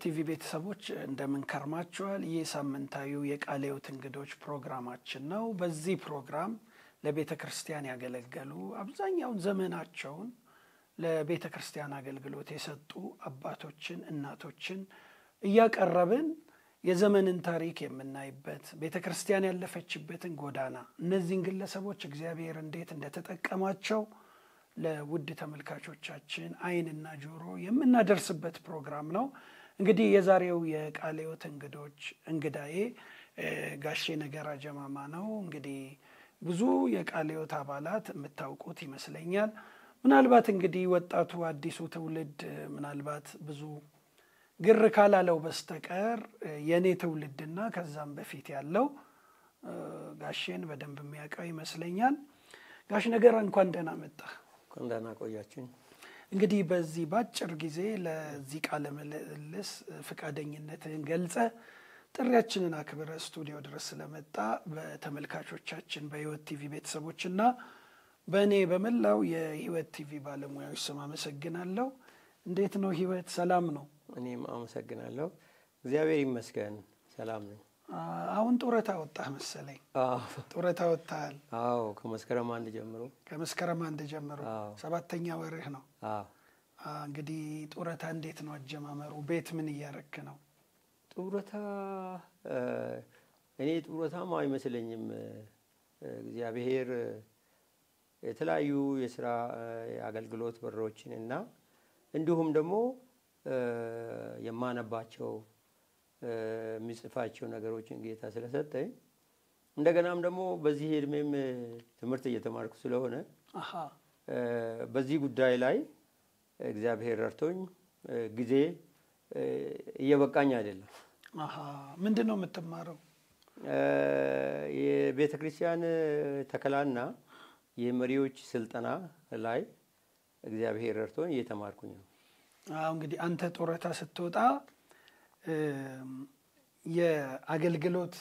ቲቪ ቤተሰቦች እንደምን ከርማችኋል? ይህ ሳምንታዊው የቃሌዎት እንግዶች ፕሮግራማችን ነው። በዚህ ፕሮግራም ለቤተክርስቲያን ያገለገሉ አብዛኛውን ዘመናቸውን ለቤተክርስቲያን አገልግሎት የሰጡ አባቶችን እናቶችን እያቀረብን የዘመንን ታሪክ የምናይበት ቤተክርስቲያን ያለፈችበትን ጎዳና እነዚህን ግለሰቦች እግዚአብሔር እንዴት እንደተጠቀማቸው ለውድ ተመልካቾቻችን አይንና ጆሮ የምናደርስበት ፕሮግራም ነው። እንግዲህ የዛሬው የቃሌዎት እንግዶች እንግዳዬ ጋሼ ነገራ ጀማማ ነው። እንግዲህ ብዙ የቃሌዎት አባላት የምታውቁት ይመስለኛል። ምናልባት እንግዲህ ወጣቱ አዲሱ ትውልድ ምናልባት ብዙ ግር ካላለው በስተቀር የኔ ትውልድና ከዛም በፊት ያለው ጋሼን በደንብ የሚያውቀው ይመስለኛል። ጋሽ ነገራ እንኳን ደህና መጣ። እንኳን ደህና ቆያችሁኝ። እንግዲህ በዚህ ባጭር ጊዜ ለዚህ ቃለ ምልልስ ፍቃደኝነትን ገልጸ ጥሪያችንን አክብረ ስቱዲዮ ድረስ ስለመጣ በተመልካቾቻችን በህይወት ቲቪ ቤተሰቦችና በእኔ በመላው የህይወት ቲቪ ባለሙያዎች ስም አመሰግናለሁ። እንዴት ነው ህይወት? ሰላም ነው? እኔም አመሰግናለሁ። እግዚአብሔር ይመስገን ሰላም ነኝ። አሁን ጡረታ ወጣህ መሰለኝ? ጡረታ ወጣሃል? አዎ፣ ከመስከረም አንድ ጀምሮ። ከመስከረም አንድ ጀምሮ 7ኛ ወርህ ነው? እንግዲህ ጡረታ እንዴት ነው አጀማመሩ? ቤት ምን እያረክ ነው? ጡረታ እኔ ጡረታም አይመስለኝም። እግዚአብሔር የተለያዩ የሥራ አገልግሎት በሮችን እና እንዲሁም ደግሞ የማነባቸው የሚጽፋቸው ነገሮችን ጌታ ስለሰጠኝ እንደገናም ደግሞ በዚህ እድሜም ትምህርት እየተማርኩ ስለሆነ በዚህ ጉዳይ ላይ እግዚአብሔር ረድቶኝ ጊዜ እየበቃኝ አይደለም። ምንድነው የምትማረው? የቤተክርስቲያን ተከላና የመሪዎች ስልጠና ላይ እግዚአብሔር ረድቶኝ እየተማርኩኝ ነው። እንግዲህ አንተ ጡረታ ስትወጣ የአገልግሎት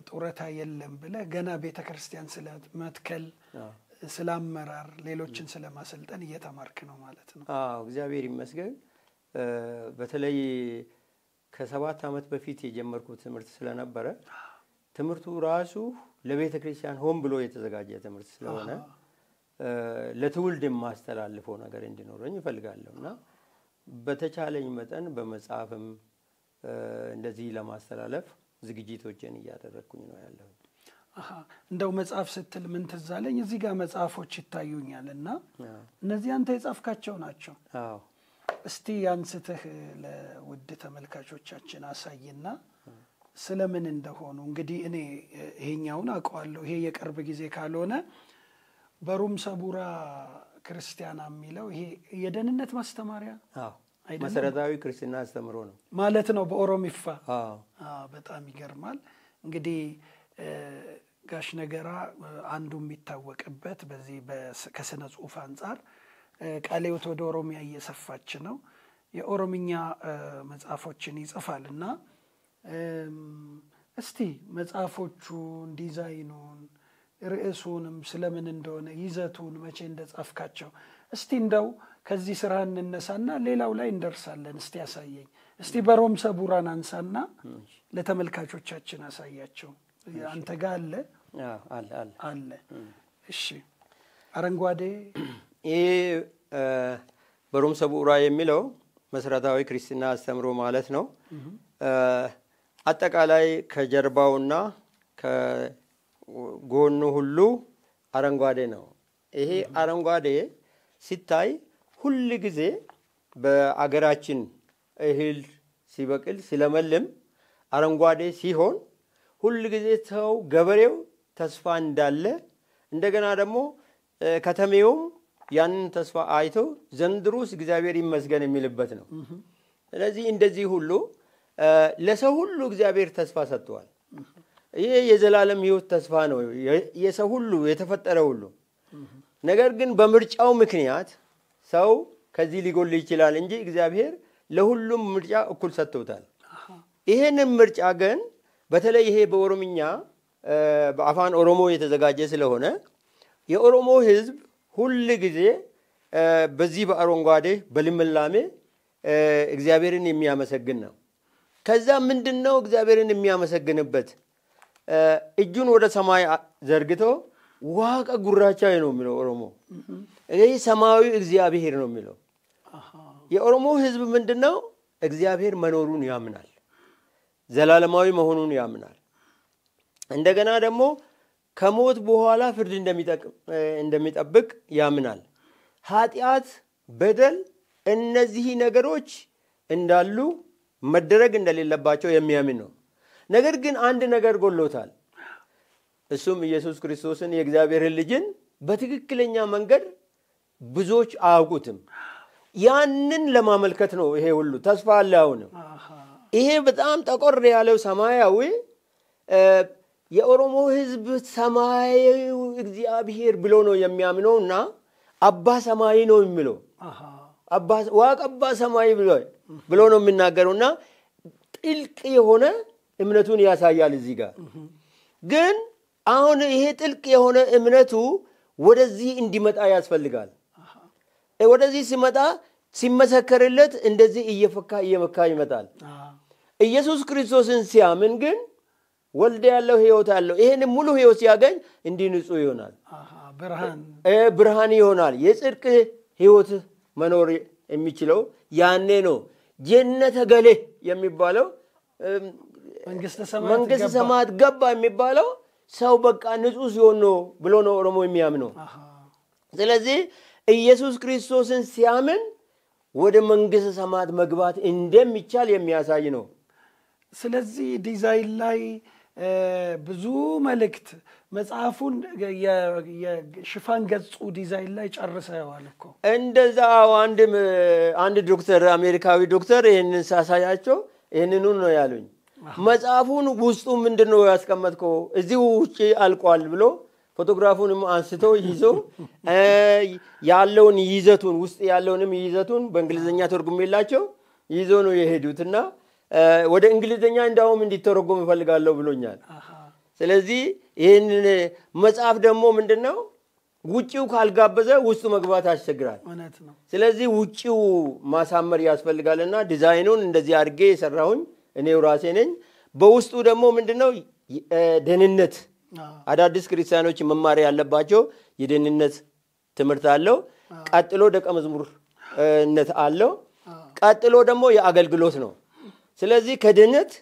ጡረታ የለም ብለ ገና ቤተክርስቲያን ስለመትከል ስለአመራር ሌሎችን ስለማሰልጠን እየተማርክ ነው ማለት ነው? እግዚአብሔር ይመስገን። በተለይ ከ7 ዓመት በፊት የጀመርኩት ትምህርት ስለነበረ ትምህርቱ ራሱ ለቤተክርስቲያን ሆን ብሎ የተዘጋጀ ትምህርት ስለሆነ ለትውልድ ማስተላልፈው ነገር እንዲኖረኝ እፈልጋለሁና በተቻለኝ መጠን በመጽሐፍም እንደዚህ ለማስተላለፍ ዝግጅቶችን እያደረኩኝ ነው ያለው። እንደው መጽሐፍ ስትል ምን ተዛለኝ? እዚህ ጋር መጽሐፎች ይታዩኛልና እነዚህ አንተ የጻፍካቸው ናቸው? እስቲ ያንስተህ ለውድ ተመልካቾቻችን አሳይና ስለምን እንደሆኑ። እንግዲህ እኔ ይሄኛውን አውቀዋለሁ። ይሄ የቅርብ ጊዜ ካልሆነ በሩም ሰቡራ ክርስቲያና የሚለው ይሄ የደህንነት ማስተማሪያ አይደለም? መሰረታዊ ክርስትና አስተምሮ ነው ማለት ነው በኦሮሚፋ። በጣም ይገርማል። እንግዲህ ጋሽ ነገራ አንዱ የሚታወቅበት በዚህ ከስነ ጽሁፍ አንፃር ቃሌዎት ወደ ኦሮሚያ እየሰፋች ነው። የኦሮምኛ መጽሐፎችን ይጽፋልና እስቲ መጽሐፎቹን ዲዛይኑን ርዕሱንም ስለምን እንደሆነ ይዘቱን መቼ እንደጻፍካቸው እስቲ እንደው ከዚህ ስራ እንነሳና ሌላው ላይ እንደርሳለን። እስቲ ያሳየኝ። እስቲ በሮም ሰቡራን አንሳና ለተመልካቾቻችን አሳያቸው። አንተ ጋር አለ? እሺ። አረንጓዴ በሮም ሰቡራ የሚለው መሰረታዊ ክርስትና አስተምሮ ማለት ነው። አጠቃላይ ከጀርባውና ከጎኑ ሁሉ አረንጓዴ ነው። ይሄ አረንጓዴ ሲታይ ሁሉ ጊዜ በአገራችን እህል ሲበቅል ሲለመልም አረንጓዴ ሲሆን ሁሉ ጊዜ ሰው ገበሬው ተስፋ እንዳለ እንደገና ደግሞ ከተሜውም ያንን ተስፋ አይቶ ዘንድሮስ እግዚአብሔር ይመስገን የሚልበት ነው። ስለዚህ እንደዚህ ሁሉ ለሰው ሁሉ እግዚአብሔር ተስፋ ሰጥቷል። ይሄ የዘላለም ሕይወት ተስፋ ነው የሰው ሁሉ የተፈጠረ ሁሉ። ነገር ግን በምርጫው ምክንያት ሰው ከዚህ ሊጎል ይችላል እንጂ እግዚአብሔር ለሁሉም ምርጫ እኩል ሰጥቶታል። ይሄንን ምርጫ ግን በተለይ ይሄ በኦሮምኛ በአፋን ኦሮሞ የተዘጋጀ ስለሆነ የኦሮሞ ሕዝብ ሁሉ ጊዜ በዚህ በአረንጓዴ በልምላሜ እግዚአብሔርን የሚያመሰግን ነው። ከዛ ምንድነው እግዚአብሔርን የሚያመሰግንበት እጁን ወደ ሰማይ ዘርግቶ ዋቀ ጉራቻይ ነው የሚለው ኦሮሞ ይሄ ሰማያዊ እግዚአብሔር ነው የሚለው የኦሮሞ ህዝብ ምንድነው እግዚአብሔር መኖሩን ያምናል ዘላለማዊ መሆኑን ያምናል እንደገና ደግሞ ከሞት በኋላ ፍርድ እንደሚጠብቅ ያምናል ኃጢአት በደል እነዚህ ነገሮች እንዳሉ መደረግ እንደሌለባቸው የሚያምን ነው ነገር ግን አንድ ነገር ጎሎታል እሱም ኢየሱስ ክርስቶስን የእግዚአብሔር ልጅን በትክክለኛ መንገድ ብዙዎች አያውቁትም ያንን ለማመልከት ነው ይሄ ሁሉ ተስፋ አለው ነው ይሄ በጣም ጠቆር ያለው ሰማያዊ የኦሮሞ ህዝብ ሰማያዊ እግዚአብሔር ብሎ ነው የሚያምነውና አባ ሰማይ ነው የሚለው አባ ዋቀባ ሰማይ ብሎ ነው የሚናገረውና ጥልቅ የሆነ እምነቱን ያሳያል እዚህ ጋር ግን አሁን ይሄ ጥልቅ የሆነ እምነቱ ወደዚህ እንዲመጣ ያስፈልጋል ወደዚህ ሲመጣ ሲመሰከርለት እንደዚህ እየመካ ይመጣል ኢየሱስ ክርስቶስን ሲያምን ግን ወልደ ያለው ህይወት አለው ይሄን ሙሉ ህይወት ሲያገኝ እንዲህ ንጹህ ይሆናል ብርሃን ይሆናል የጽድቅ ህይወት መኖር የሚችለው ያኔ ነው ጀነተ ገሌ የሚባለው መንግስተ ሰማያት ገባ የሚባለው ሰው በቃ ንጹህ ሲሆን ነው ብሎ ነው ኦሮሞ የሚያምነው ስለዚህ ኢየሱስ ክርስቶስን ሲያምን ወደ መንግስተ ሰማያት መግባት እንደሚቻል የሚያሳይ ነው ስለዚህ ዲዛይን ላይ ብዙ መልእክት መጽሐፉን የሽፋን ገጹ ዲዛይን ላይ ጨርሰዋል እኮ እንደዛ አንድ ዶክተር አሜሪካዊ ዶክተር ይሄንን ሳሳያቸው ይሄንን ነው ያሉኝ መጽሐፉን ውስጡ ምንድነው ያስቀመጥከው እዚሁ ውጪ አልቋል ብሎ ፎቶግራፉንም አንስተው ይዞ ያለውን ይዘቱን ውስጥ ያለውንም ይዘቱን በእንግሊዘኛ ተርጉሜላቸው ይዞ ነው የሄዱትና ወደ እንግሊዘኛ እንዳውም እንዲተረጎም ይፈልጋለሁ ብሎኛል ስለዚህ ይሄን መጽሐፍ ደግሞ ምንድነው ውጪው ካልጋበዘ ውስጡ መግባት ያስቸግራል ማለት ነው ስለዚህ ውጪው ማሳመር ያስፈልጋልና ዲዛይኑን እንደዚህ አድርጌ የሰራሁኝ እኔው ራሴ ነኝ በውስጡ ደግሞ ምንድነው ደህንነት አዳዲስ ክርስቲያኖች መማር ያለባቸው የደህንነት ትምህርት አለው ቀጥሎ ደቀ መዝሙርነት አለው ቀጥሎ ደግሞ የአገልግሎት ነው ስለዚህ ከደህንነት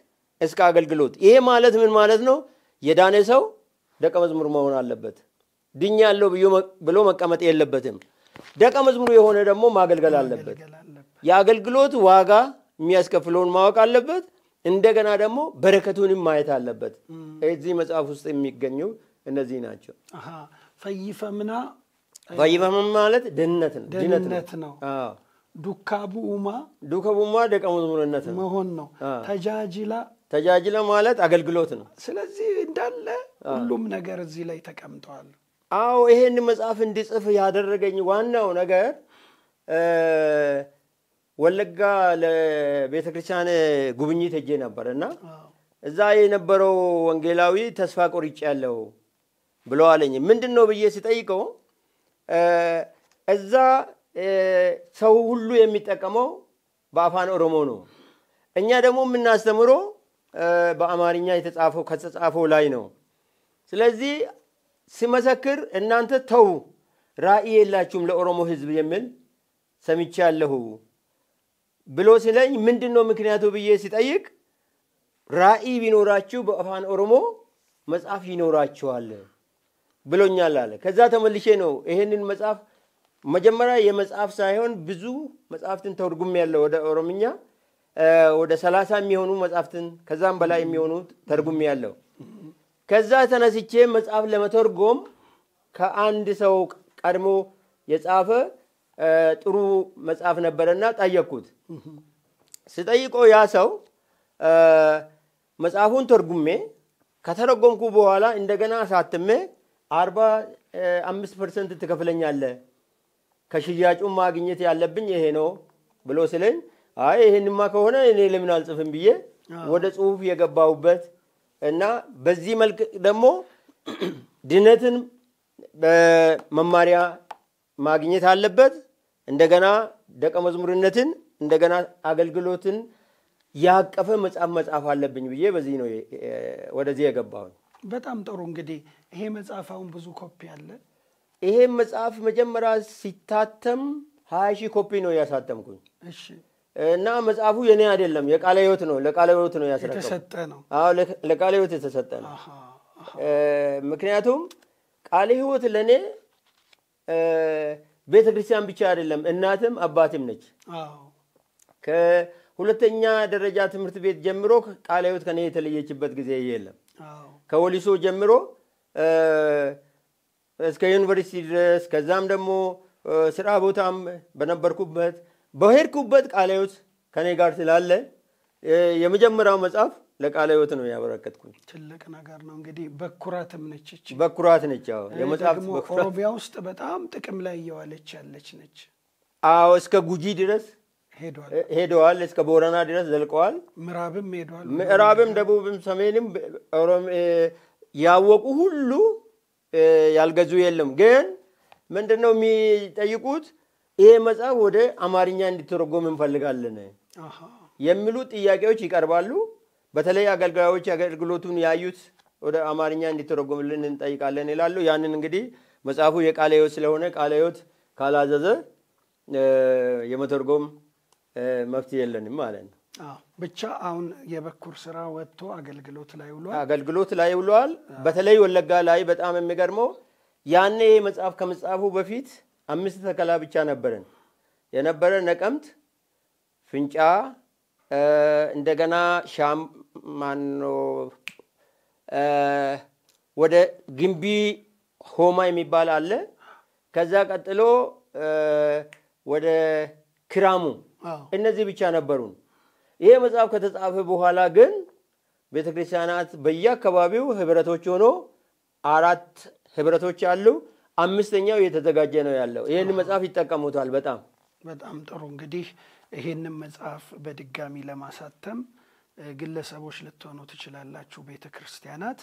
እስከ አገልግሎት ይሄ ማለት ምን ማለት ነው የዳነ ሰው ደቀ መዝሙር መሆን አለበት ድኛለሁ ብሎ መቀመጥ የለበትም ደቀ መዝሙር የሆነ ደግሞ ማገልገል አለበት የአገልግሎት ዋጋ የሚያስከፍለውን ማወቅ አለበት እንደገና ደግሞ በረከቱንም ማየት አለበት እዚህ መጽሐፍ ውስጥ የሚገኙ እነዚህ ናቸው ፈይፈምና ማለት ድነት ነው ዱካቡማ ደቀ መዝሙርነት መሆን ነው ተጃጅላ ማለት አገልግሎት ነው ስለዚህ እንዳለ ሁሉም ነገር እዚህ ላይ ተቀምጧል አዎ ይሄን መጽሐፍ እንድጽፍ ያደረገኝ ዋናው ነገር ወለጋ ለቤተክርስቲያን ጉብኝት ሄጄ ነበርና እዛ የነበረው ወንጌላዊ ተስፋ ቆርጫለሁ ብሎ አለኝ ምንድነው ብዬ ሲጠይቀው እዛ ሰው ሁሉ የሚጠቀመው በአፋን ኦሮሞ ነው እኛ ደግሞ የምናስተምረው በአማርኛ ከተጻፈው ላይ ነው ስለዚህ ሲመሰክር እናንተ ተው ራእይ የላችሁም ለኦሮሞ ህዝብ የሚል ሰምቻለሁ ብሎ ሲለኝ ምንድነው ምክንያቱ ብዬ ሲጠይቅ ራእይ ቢኖራችሁ በአፋን ኦሮሞ መጽሐፍ ይኖራችኋል ብሎኛል አለ ከዛ ተመልሼ ነው ይሄንን መጽሐፍ መጀመሪያ የመጽሐፍ ሳይሆን ብዙ መጽሐፍትን ተርጉም ያለው ወደ ኦሮምኛ ወደ 30 የሚሆኑ መጽሐፍትን ከዛም በላይ የሚሆኑ ተርጉም ያለው ከዛ ተነስቼ መጽሐፍ ለመተርጎም ከአንድ ሰው ቀድሞ የጻፈ ጥሩ መጽሐፍ ነበርና ጠየቅኩት ስጠይቀው ያ ሰው መጽሐፉን ተርጉሜ ከተረጎምኩ በኋላ እንደገና ሳትሜ 45% ትከፍለኛለህ ከሽያጩ ማግኘት ያለብኝ ይሄ ነው ብሎ ስለኝ አይ ይሄንማ ከሆነ እኔ ለምን አልጽፍም ብዬ ወደ ጽሁፍ የገባውበት እና በዚህ መልክ ደግሞ ድነትን በመማሪያ ማግኘት አለበት እንደገና ደቀ መዝሙርነትን እንደገና አገልግሎትን ያቀፈ መጽሐፍ አለብኝ ብዬ በዚህ ነው ወደዚህ የገባሁኝ። በጣም ጥሩ። እንግዲህ ይሄ መጽሐፍ አሁን ብዙ ኮፒ አለ። ይሄ መጽሐፍ መጀመሪያ ሲታተም 20 ሺህ ኮፒ ነው ያሳተምኩኝ። እሺ። እና መጽሐፉ የኔ አይደለም፣ የቃለ ሕይወት ነው። ለቃለ ሕይወት ነው ያስረከበው። የተሰጠ ነው። አዎ ለቃለ ሕይወት የተሰጠ ነው። ምክንያቱም ቃለ ሕይወት ለኔ ቤተክርስቲያን ብቻ አይደለም፣ እናትም አባትም ነች። አዎ። ከሁለተኛ ደረጃ ትምህርት ቤት ጀምሮ ቃለ ሕይወት ከኔ የተለየችበት ጊዜ የለም። አዎ። ከወሊሶ ጀምሮ እስከ ዩኒቨርሲቲ ድረስ ከዛም ደግሞ ስራ ቦታም በሄድኩበት ቃለ ሕይወት ከኔ ጋር ስላለ የመጀመሪያው መጽሐፍ ለቃለ ሕይወት ነው ያበረከትኩኝ። ትልቅ ነገር ነው። እንግዲህ በኩራትም ነች እቺ። በኩራት ነች። አዎ የመጽሐፍ በኩራት ኦሮሚያ ውስጥ በጣም ጥቅም ላይ እየዋለች ያለች ነች። አዎ እስከ ጉጂ ድረስ ሄደዋል። እስከ ቦረና ድረስ ዘልቀዋል። ምዕራብም ደቡብም ሰሜንም ያወቁ ሁሉ ያልገዙ የለም። ግን ምንድነው የሚጠይቁት? ይሄ መጽሐፍ ወደ አማርኛ እንዲተረጎም እንፈልጋለን የሚሉ ጥያቄዎች ይቀርባሉ። በተለይ አገልጋዮች አገልግሎቱን ያዩት ወደ አማርኛ እንዲተረጎምልን እንጠይቃለን ይላሉ። ያንን እንግዲህ መጽሐፉ የቃለ ሕይወት ስለሆነ ቃለ ሕይወት ካላዘዘ የመተርጎም መፍትሄ የለንም ማለት ነው። ብቻ አሁን የበኩር ስራ ወጥቶ አገልግሎት ላይ ውሏል። በተለይ ወለጋ ላይ በጣም የሚገርመው ያኔ መጽሐፍ ከመጽሐፉ በፊት 5 ተከላ ብቻ ነበረን የነበረ ነቀምት፣ ፍንጫ፣ እንደገና ሻማኖ ወደ ግንቢ ሆማ የሚባል አለ። ከዛ ቀጥሎ ወደ ክራሙ። እነዚህ ብቻ ነበሩን። ይሄ መጽሐፍ ከተጻፈ በኋላ ግን ቤተክርስቲያናት በየአካባቢው ህብረቶች ሆኖ 4 ህብረቶች አሉ። 5ኛው የተዘጋጀ ነው ያለው። ይሄን መጽሐፍ ይጠቀሙታል። በጣም ጥሩ። እንግዲህ ይሄንን መጽሐፍ በድጋሚ ለማሳተም ግለሰቦች ልትሆኑ ትችላላችሁ። ቤተክርስቲያናት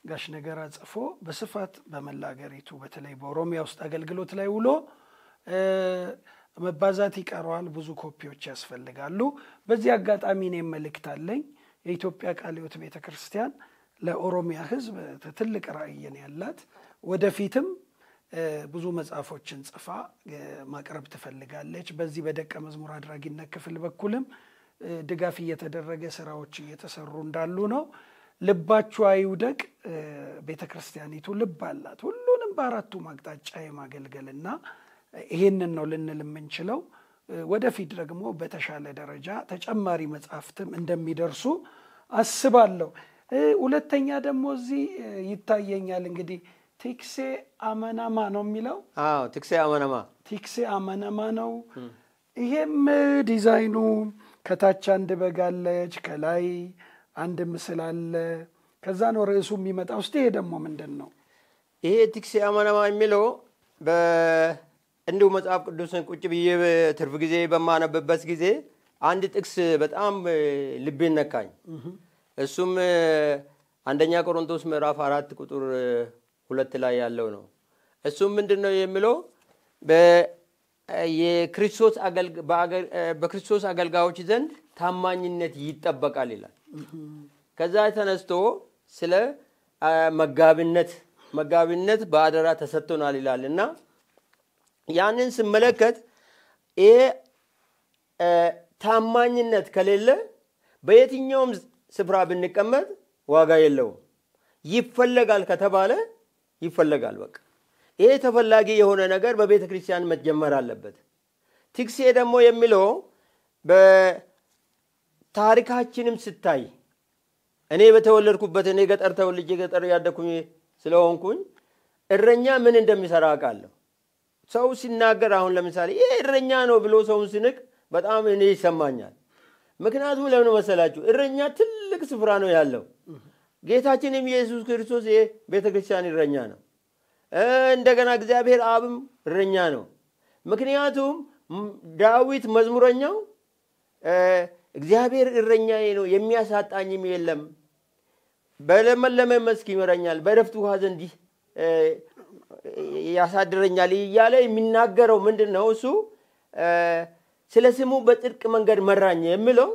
ጋሽ ነገራ ጽፎ በስፋት በመላገሪቱ በተለይ በኦሮሚያ ውስጥ አገልግሎት ላይ ውሎ መባዛት ይቀርዋል። ብዙ ኮፒዎች ያስፈልጋሉ። በዚህ አጋጣሚ እኔ መልእክት አለኝ። የኢትዮጵያ ቃለ ሕይወት ቤተክርስቲያን ለኦሮሚያ ህዝብ ትልቅ ራዕይ ያላት ወደፊትም ብዙ መጽሐፎችን ጽፋ ማቅረብ ትፈልጋለች። በዚህ በደቀ መዝሙር አድራጊነት ክፍል በኩልም ድጋፍ እየተደረገ ስራዎች እየተሰሩ እንዳሉ ነው። ልባችሁ አይውደቅ። ቤተክርስቲያኒቱ ልብ አላት፣ ሁሉንም በአራቱ አቅጣጫ የማገልገልና ይሄንን ነው ልንል የምንችለው። ወደፊት ደግሞ በተሻለ ደረጃ ተጨማሪ መጽሐፍትም እንደሚደርሱ አስባለሁ። ሁለተኛ ደግሞ እዚህ ይታየኛል እንግዲህ ቲክሴ አመናማ ነው የሚለው። ቲክሴ አመናማ ነው። ይሄም ዲዛይኑ ከታች አንድ በግ አለች፣ ከላይ አንድ ምስል አለ፣ ከዛ ነው ርዕሱ የሚመጣው። እስቲ ይሄ ደግሞ ምንድን ነው? ይሄ ቲክሴ አመናማ የሚለው እንዲሁ መጽሐፍ ቅዱስን ቁጭ ብዬ ትርፍ ጊዜ በማነብበት ጊዜ አንድ ጥቅስ በጣም ልቤን ነካኝ። እሱም አንደኛ ቆሮንቶስ ምዕራፍ 4 ቁጥር 2 ላይ ያለው ነው። እሱም ምንድነው የሚለው? በክርስቶስ አገልጋዮች ዘንድ ታማኝነት ይጠበቃል ይላል። ከዛ ተነስቶ ስለ መጋቢነት በአደራ ተሰጥቶናል ይላልና ያንን ስመለከት ይሄ ታማኝነት ከሌለ በየትኛውም ስፍራ ብንቀመጥ ዋጋ የለውም። ይፈለጋል ከተባለ ይፈለጋል። በቃ ይሄ ተፈላጊ የሆነ ነገር በቤተ ክርስቲያን መጀመር አለበት። ቲክሴ ደግሞ የሚለው በታሪካችንም ስታይ እኔ በተወለድኩበት እኔ ገጠር ተወልጄ ገጠር ያደኩኝ ስለሆንኩኝ እረኛ ምን እንደሚሰራ አውቃለሁ። ሰው ሲናገር አሁን ለምሳሌ ይሄ እረኛ ነው ብሎ ሰውን ሲንቅ በጣም እኔ ይሰማኛል። ምክንያቱም ለምን መሰላችሁ? እረኛ ትልቅ ስፍራ ነው ያለው። ጌታችንም ኢየሱስ ክርስቶስ የቤተክርስቲያን እረኛ ነው። እንደገና እግዚአብሔር አብም እረኛ ነው። ምክንያቱም ዳዊት መዝሙረኛው እግዚአብሔር እረኛዬ ነው የሚያሳጣኝም የለም፣ በለመለመ መስክ ይመራኛል፣ በዕረፍት ውኃ ዘንድ ያሳድረኛል እያለ የሚናገረው ምንድነው? እሱ ስለ ስሙ በጽድቅ መንገድ መራኝ የሚለው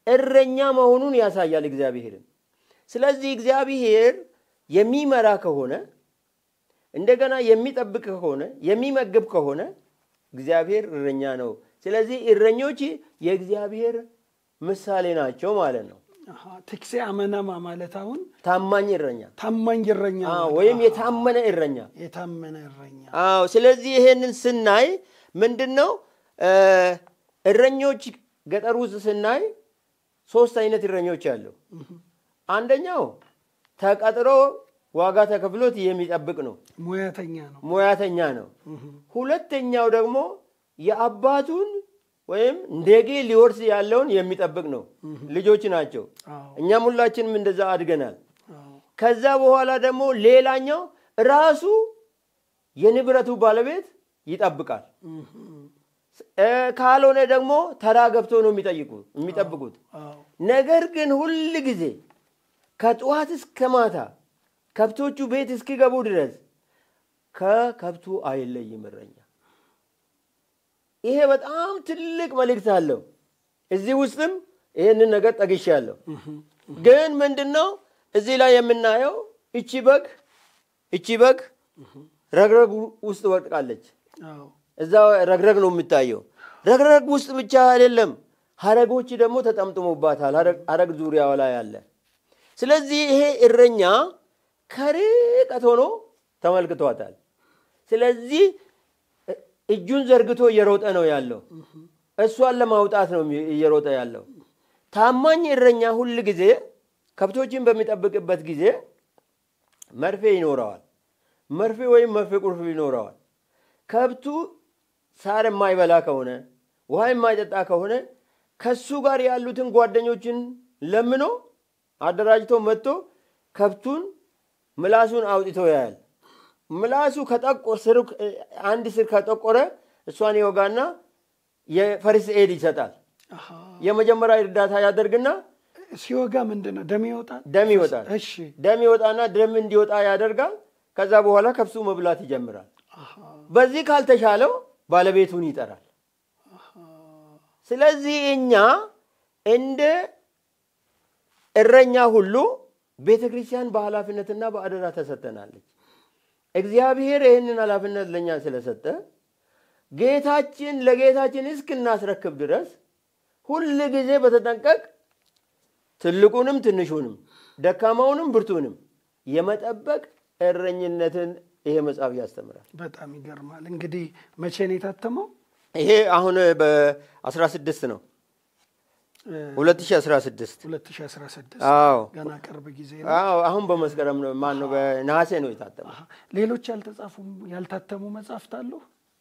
እረኛ መሆኑን ያሳያል እግዚአብሔር። ስለዚህ እግዚአብሔር የሚመራ ከሆነ እንደገና የሚጠብቅ ከሆነ የሚመግብ ከሆነ እግዚአብሔር እረኛ ነው። ስለዚህ እረኞች የእግዚአብሔር ምሳሌ ናቸው ማለት ነው። ትክሴ አመናማ ማለት አሁን ታማኝ እረኛ ወይም የታመነ እረኛ። አዎ ስለዚህ ይሄንን ስናይ ምንድነው እረኞች ገጠር ውስጥ ስናይ ሶስት አይነት እረኞች አሉ። አንደኛው ተቀጥሮ ዋጋ ተከፍሎት የሚጠብቅ ነው፣ ሙያተኛ ነው። ሁለተኛው ደግሞ የአባቱን ወይም እንደጌ ሊወርስ ያለውን የሚጠብቅ ነው፣ ልጆች ናቸው። እኛም ሁላችንም እንደዛ አድገናል። ከዛ በኋላ ደግሞ ሌላኛው ራሱ የንብረቱ ባለቤት ይጠብቃል። ካልሆነ ደግሞ ተራ ገብቶ ነው የሚጠብቁት። ነገር ግን ሁሉ ጊዜ ከጧት እስከ ማታ ከብቶቹ ቤት እስኪገቡ ድረስ ከከብቱ አይለይም እረኛ። ይሄ በጣም ትልቅ መልእክት አለው። እዚህ ውስጥም ይሄንን ነገር ጠግሻለሁ። ግን ምንድነው እዚህ ላይ የምናየው እቺ በግ ረግረግ ውስጥ ወድቃለች። እዛ ረግረግ ነው የምታየው። ረግረግ ውስጥ ብቻ አይደለም፣ ሐረጎች ደግሞ ተጠምጥሞባታል። ሐረግ ዙሪያው ላይ አለ። ስለዚህ ይሄ እረኛ ከርቀት ሆኖ ተመልክቷታል። ስለዚህ እጁን ዘርግቶ እየሮጠ ነው ያለው። እሷን ለማውጣት ነው እየሮጠ ያለው። ታማኝ እረኛ ሁሉ ጊዜ ከብቶችን በሚጠብቅበት ጊዜ መርፌ ይኖረዋል። መርፌ ወይም መርፌ ቁልፍ ይኖረዋል። ከብቱ ሳር የማይበላ ከሆነ ውሃ የማይጠጣ ከሆነ ከሱ ጋር ያሉትን ጓደኞችን ለምኖ አደራጅቶ መጥቶ ከብቱን ምላሱን አውጥቶ ያያል። ምላሱ አንድ ስር ከጠቆረ እሷን ይወጋና የፈርስ ኤድ ይሰጣል። የመጀመሪያ እርዳታ ያደርግና ሲወጋ ምንድነው ደም ይወጣል። ደም ይወጣና ደም እንዲወጣ ያደርጋል። ከዛ በኋላ ከብቱ መብላት ይጀምራል። በዚህ ካልተሻለው ባለቤቱን ይጠራል። ስለዚህ እኛ እንደ እረኛ ሁሉ ቤተክርስቲያን በኃላፊነትና በአደራ ተሰጥተናለች። እግዚአብሔር ይህንን ኃላፊነት ለኛ ስለሰጠ ለጌታችን እስክናስረክብ ድረስ ሁሉ ጊዜ በተጠንቀቅ ትልቁንም ትንሹንም ደካማውንም ብርቱንም የመጠበቅ እረኝነትን ይሄ መጽሐፍ ያስተምራል። በጣም ይገርማል። እንግዲህ መቼ ነው የታተመው? ይሄ አሁን በ16 ነው 2016 አዎ ገና ቅርብ ጊዜ ነው። አሁን በመስከረም ነው በነሐሴ ነው የታተመው። ሌሎች ያልታተሙ መጽሐፍት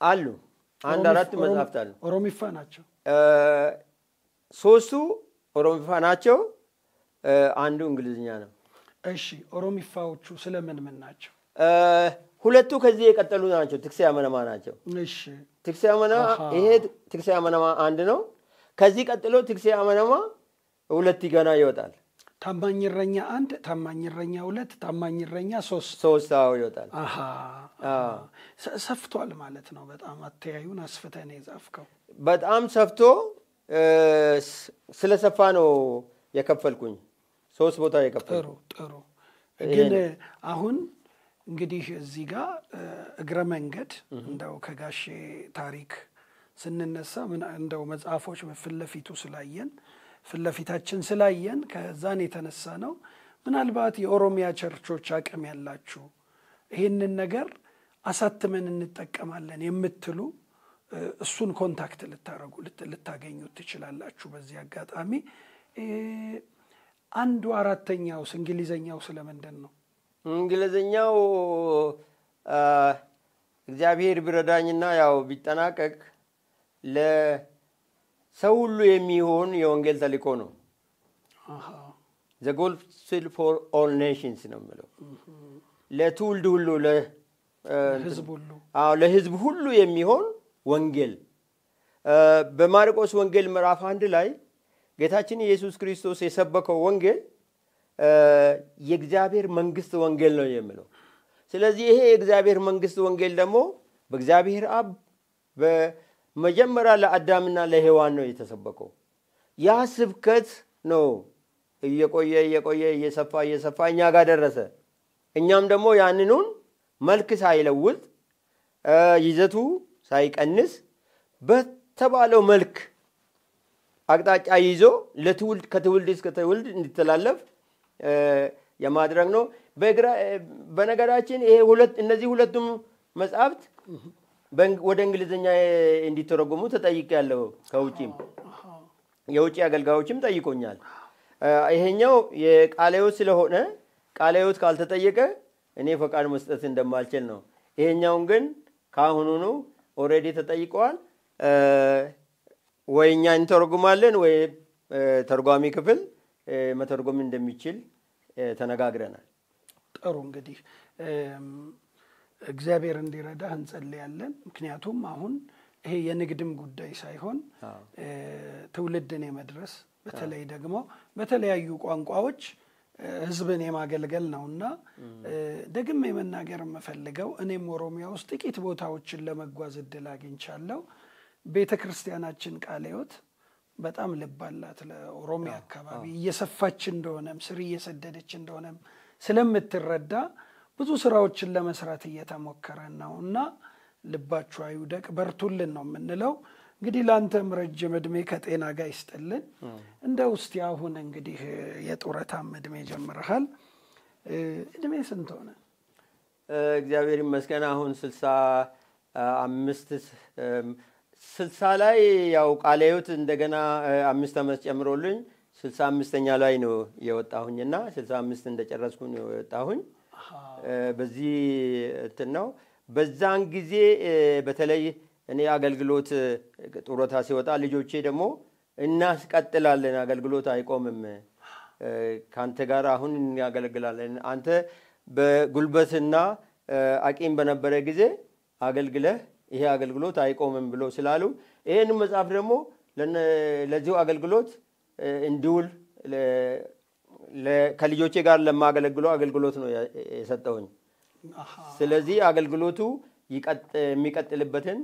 አሉ። አንድ አራት መጽሐፍት አሉ። ኦሮሚፋ ናቸው። ሶስቱ ኦሮሚፋ ናቸው። አንዱ እንግሊዝኛ ነው። እሺ፣ ኦሮሚፋዎቹ ስለምን ናቸው? ሁለቱ ከዚህ የቀጠሉ ናቸው። ትክሴ አመነማ ናቸው። እሺ፣ ትክሴ አመነማ ይሄ ትክሴ አመነማ አንድ ነው። ከዚህ ቀጥሎ ትክሴ አመነማ ሁለት ገና ይወጣል። ታማኝ እረኛ 1፣ ታማኝ እረኛ 2፣ ታማኝ እረኛ 3 ይወጣል። ሰፍቷል ማለት ነው። በጣም አተያዩን አስፍተን የጻፍከው በጣም ሰፍቶ ስለሰፋ ነው የከፈልኩኝ። 3 ቦታ የከፈልኩ። ጥሩ ግን አሁን እንግዲህ እዚህ ጋር እግረ መንገድ እንደው ከጋሼ ታሪክ ስንነሳ እንደው መጽሐፎች ፍለፊታችን ስላየን ከዛን የተነሳ ነው። ምናልባት የኦሮሚያ ቸርቾች አቅም ያላችሁ ይሄንን ነገር አሳትመን እንጠቀማለን የምትሉ እሱን ኮንታክት ልታገኙት ትችላላችሁ። በዚህ አጋጣሚ 1/4ኛው እንግሊዘኛው ስለምንድን ነው? እንግሊዘኛው እግዚአብሔር ቢረዳኝና ያው ቢጠናቀቅ ለሰው ሁሉ የሚሆን የወንጌል ተልእኮ ነው። The gospel for all nations ነው የሚለው። ለትውልድ ሁሉ ለህዝብ ሁሉ የሚሆን ወንጌል። በማርቆስ ወንጌል ምዕራፍ 1 ላይ ጌታችን ኢየሱስ ክርስቶስ የሰበከው ወንጌል የእግዚአብሔር መንግስት ወንጌል ነው የሚለው። ስለዚህ ይሄ የእግዚአብሔር መንግስት ወንጌል ደግሞ በእግዚአብሔር አብ በመጀመሪያ ለአዳምና ለሔዋን ነው የተሰበከው። ያ ስብከት ነው እየቆየ እየሰፋ እኛ ጋር ደረሰ። እኛም ደግሞ ያንኑን መልክ ሳይለውጥ ይዘቱ ሳይቀንስ በተባለው መልክ አቅጣጫ ይዞ ለትውልድ ከትውልድ እስከ ትውልድ እንዲተላለፍ የማድረግ ነው። በነገራችን ይሄ እነዚህ ሁለቱም መጽሐፍት ወደ እንግሊዝኛ እንዲተረጎሙ ተጠይቄያለሁ። ከውጪም የውጪ አገልጋዮችም ጠይቆኛል። ይሄኛው የቃለ ሕይወት ስለሆነ ቃለ ሕይወት ካልተጠየቀ እኔ ፈቃድ መስጠት እንደማልችል ነው። ይሄኛውን ግን ካሁኑኑ ኦሬዲ ተጠይቀዋል። ወይ እኛ እንተረጉማለን ወይ ተርጓሚ ክፍል መተርጎም እንደሚችል ተነጋግረናል። ጥሩ እንግዲህ እግዚአብሔር እንዲረዳህ እንጸልያለን። ምክንያቱም አሁን ይሄ የንግድም ጉዳይ ሳይሆን ትውልድን የመድረስ በተለይ ደግሞ በተለያዩ ቋንቋዎች ህዝብን የማገልገል ነውና ደግሜ መናገር የምፈልገው እኔም ኦሮሚያ ውስጥ ጥቂት ቦታዎችን ለመጓዝ እድል አግኝቻለሁ። ቤተክርስቲያናችን ቃለ ሕይወት በጣም ልብ አላት ለኦሮሚያ አካባቢ እየሰፋች እንደሆነም ስር እየሰደደች እንደሆነም ስለምትረዳ ብዙ ስራዎችን ለመስራት እየተሞከረ ነውና ልባችሁ አይውደቅ፣ በርቱልን ነው የምንለው። እንግዲህ ላንተም ረጅም እድሜ ከጤና ጋር ይስጥልን። እንደው እስቲ አሁን እንግዲህ የጡረታም እድሜ ጀምረሃል። እድሜ ስንት ሆነ? እግዚአብሔር ይመስገን አሁን 60 ላይ ያው ቃለ ሕይወት እንደገና 5 ዓመት ጨምሮልኝ 65ኛ ላይ ነው የወጣሁኝና 65 እንደጨረስኩ ነው የወጣሁኝ። በዚህ እንትን ነው። በዛን ጊዜ በተለይ እኔ አገልግሎት ጡረታ ሲወጣ ልጆቼ ደግሞ እናስቀጥላለን፣ አገልግሎት አይቆምም፣ ካንተ ጋር አሁን እናገለግላለን፣ አንተ በጉልበትና አቂም በነበረ ጊዜ አገልግለህ ይሄ አገልግሎት አይቆምም ብሎ ስላሉ ይሄን መጽሐፍ ደግሞ ለዚሁ አገልግሎት እንዲውል ከልጆቼ ጋር ለማገለግለው አገልግሎት ነው የሰጠውኝ። ስለዚህ አገልግሎቱ የሚቀጥልበትን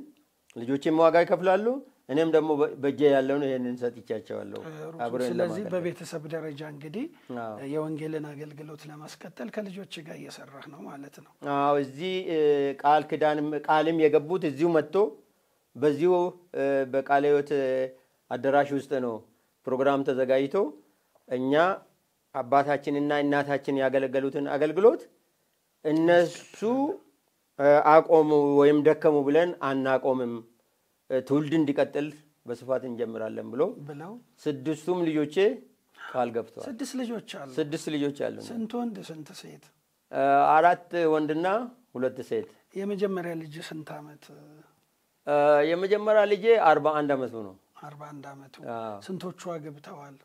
ልጆቼም ዋጋ ይከፍላሉ፣ እኔም ደግሞ በእጄ ያለውን ይሄንን ሰጥቻቸዋለሁ። ስለዚህ በቤተሰብ ደረጃ እንግዲህ የወንጌልን አገልግሎት ለማስቀጠል ከልጆች ጋር እየሰራህ ነው ማለት ነው። አዎ እዚህ ቃልም የገቡት እዚሁ መጥቶ በዚሁ በቃለ ሕይወት አዳራሽ ውስጥ ነው ፕሮግራም ተዘጋጅቶ እኛ አባታችንና እናታችን ያገለገሉትን አገልግሎት እነሱ አቆሙ ወይም ደከሙ ብለን አናቆምም፣ ትውልድ እንዲቀጥል በስፋት እንጀምራለን ብለው ስድስቱም ልጆቼ ቃል ገብተዋል። 6 ልጆች አሉ። 6 ልጆች አሉ። ስንት ወንድ ስንት ሴት? 4 ወንድና 2 ሴት። የመጀመሪያ ልጅ ስንት ዓመት? የመጀመሪያ ልጄ 41 ዓመቱ ነው። 41 ዓመቱ። ስንቶቹ አግብተዋል?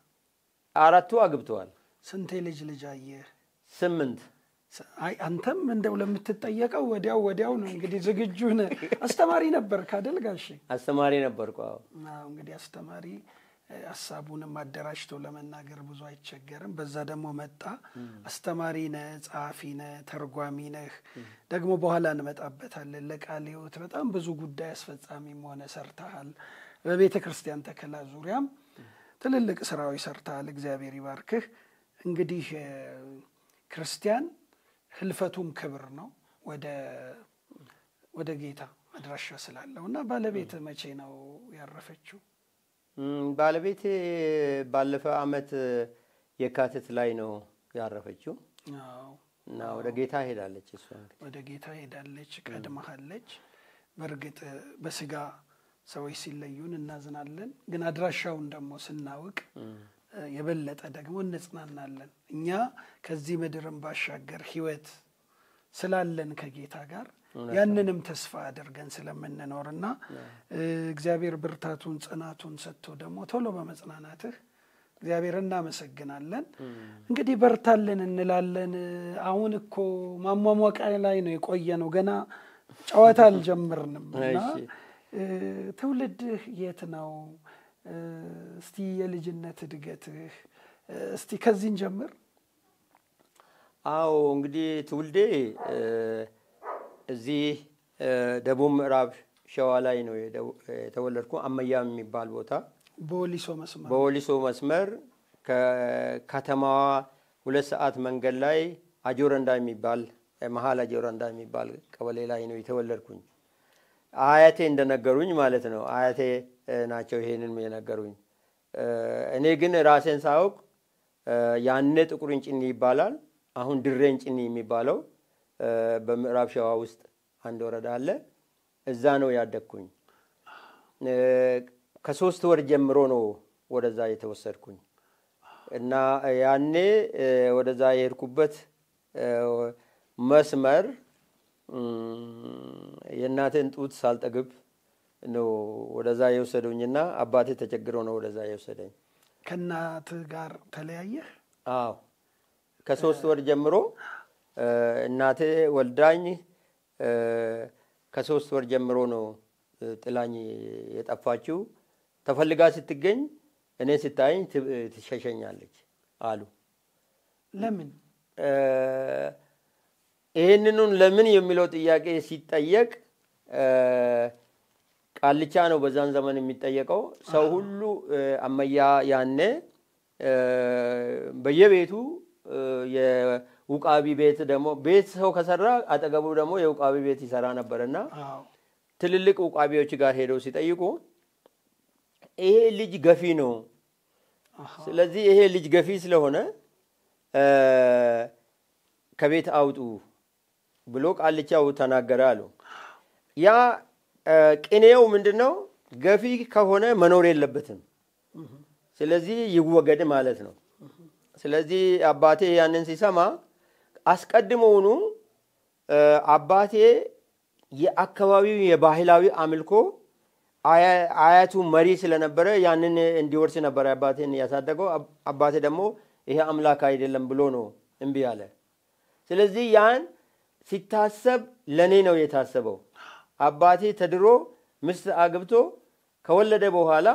4ቱ አግብተዋል። ስንት ልጅ አየህ? 8። አይ አንተም እንደው ለምትጠየቀው ወዲያው ነው እንግዲህ ዝግጁ ነህ። አስተማሪ ነበርክ አይደል ጋሼ? አስተማሪ ነበርኩ። አዎ እንግዲህ አስተማሪ ሐሳቡንም አደራጅቶ ለመናገር ብዙ አይቸገርም። በዛ ደግሞ መጣ አስተማሪ ነህ፣ ጸሐፊ ነህ፣ ተርጓሚ ነህ። ደግሞ በኋላ እንመጣበታለን። ለቃለ ሕይወት በጣም ብዙ ጉዳይ አስፈጻሚም ሆነ ሰርተሃል። በቤተ ክርስቲያን ተከላ ዙሪያም ትልልቅ ስራዎች ሰርተሃል። እግዚአብሔር ይባርክህ። እንግዲህ ክርስቲያን ህልፈቱም ክብር ነው ወደ ጌታ አድራሻ ስላለውና ባለቤት መቼ ነው ያረፈችው? ባለቤቴ ባለፈ አመት የካቲት ላይ ነው ያረፈችው። እና ወደ ጌታ ሄዳለች። እሷ ወደ ጌታ ሄዳለች፣ ቀድማለች። በርግጥ በስጋ ሰዎች ሲለዩን እናዝናለን፣ ግን አድራሻውን ደግሞ ስናውቅ የበለጠ ደግሞ እንጽናናለን። እኛ ከዚህ ምድርም ባሻገር ህይወት ስላለን ከጌታ ጋር ያንንም ተስፋ አድርገን ስለምንኖርና እግዚአብሔር ብርታቱን ጽናቱን ሰጥቶ ደግሞ ቶሎ በመጽናናትህ እግዚአብሔር እናመሰግናለን። እንግዲህ በርታለን እንላለን። አሁን እኮ ማሟሟቂያ ላይ ነው የቆየነው፣ ገና ጨዋታ አልጀመርንምና ትውልድህ የት ነው? እስቲ የልጅነት እድገትህ እስቲ ከዚህን ጀምር። አዎ እንግዲህ ትውልዴ እዚህ ደቡብ ምዕራብ ሸዋ ላይ ነው የተወለድኩ። አመያ የሚባል ቦታ በወሊሶ መስመር ከከተማዋ 2 ሰዓት መንገድ ላይ አጆረንዳ የሚባል መሃል አጆረንዳ የሚባል ቀበሌ ላይ ነው የተወለድኩኝ። አያቴ እንደነገሩኝ ማለት ነው። አያቴ ናቸው ይሄንን የነገሩኝ። እኔ ግን ራሴን ሳውቅ ያኔ ጥቁር እንጭኒ ይባላል፣ አሁን ድሬ እንጭኒ የሚባለው በምዕራብ ሸዋ ውስጥ አንድ ወረዳ አለ። እዛ ነው ያደግኩኝ። ከ3 ወር ጀምሮ ነው ወደዛ የተወሰድኩኝ እና ያኔ ወደዛ የሄድኩበት መስመር የእናቴን ጡት ሳልጠግብ ነው ወደዛ የወሰዱኝና አባቴ ተቸግሮ ነው ወደዛ የወሰደኝ። ከእናት ጋር ተለያየህ? አዎ ከ3 ወር ጀምሮ እናቴ ወልዳኝ ከ3 ወር ጀምሮ ነው ጥላኝ የጠፋችው። ተፈልጋ ስትገኝ እኔ ስታየኝ ትሸሸኛለች አሉ። ለምን? ይሄንኑን ለምን የሚለው ጥያቄ ሲጠየቅ ቃልቻ ነው በዛን ዘመን የሚጠየቀው። ሰው ሁሉ አመያ ያኔ በየቤቱ የውቃቢ ቤት ደግሞ ቤት ሰው ከሰራ አጠገቡ ደግሞ የውቃቢ ቤት ይሰራ ነበርና ትልልቅ ውቃቢዎች ጋር ሄደው ሲጠይቁ ይሄ ልጅ ገፊ ነው፣ ስለዚህ ይሄ ልጅ ገፊ ስለሆነ ከቤት አውጡ ብሎ ቃልቻው ተናገረ አሉ። ያ ቅኔው ምንድነው? ገፊ ከሆነ መኖር የለበትም፣ ስለዚህ ይወገድ ማለት ነው። ስለዚህ አባቴ ያንን ሲሰማ አስቀድሞውኑ አባቴ የአካባቢው የባህላዊ አምልኮ አያቱ መሪ ስለነበረ ያንን እንዲወርስ ነበር አባቴን ያሳደገው። አባቴ ደግሞ ይሄ አምላክ አይደለም ብሎ ነው እምቢ አለ። ስለዚህ ያን ሲታሰብ ለኔ ነው የታሰበው። አባቴ ተድሮ ምስት አግብቶ ከወለደ በኋላ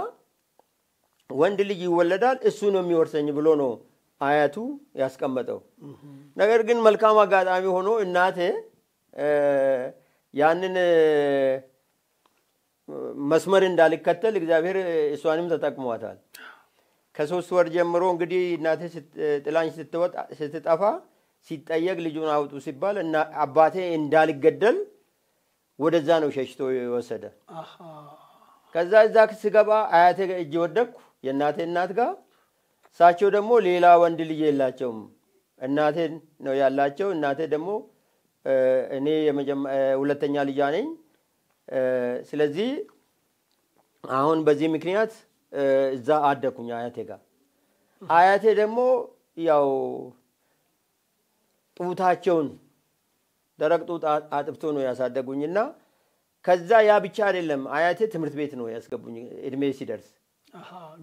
ወንድ ልጅ ይወለዳል እሱ ነው የሚወርሰኝ ብሎ ነው አያቱ ያስቀመጠው። ነገር ግን መልካም አጋጣሚ ሆኖ እናቴ ያንን መስመር እንዳልከተል እግዚአብሔር እሷንም ተጠቅሟታል። ከ3 ወር ጀምሮ እንግዲህ እናቴ ጥላኝ ስትጠፋ ሲጠየቅ ልጁን አውጡ ሲባል እና አባቴ እንዳልገደል ወደዛ ነው ሸሽቶ የወሰደ። ከዛ እዛ ስገባ አያቴ እጅ ወደቅኩ የእናቴ እናት ጋር። እሳቸው ደግሞ ሌላ ወንድ ልጅ የላቸውም፣ እናቴ ነው ያላቸው። እናቴ ደግሞ እኔ ሁለተኛ ልጅ ነኝ። ስለዚህ አሁን በዚህ ምክንያት እዛ አደኩኝ አያቴ ጋር። አያቴ ደግሞ ያው ጡታቸውን ደረቅ ጡት አጥብቶ ነው ያሳደጉኝና ከዛ ያ ብቻ አይደለም አያቴ ትምህርት ቤት ነው ያስገቡኝ እድሜ ሲደርስ።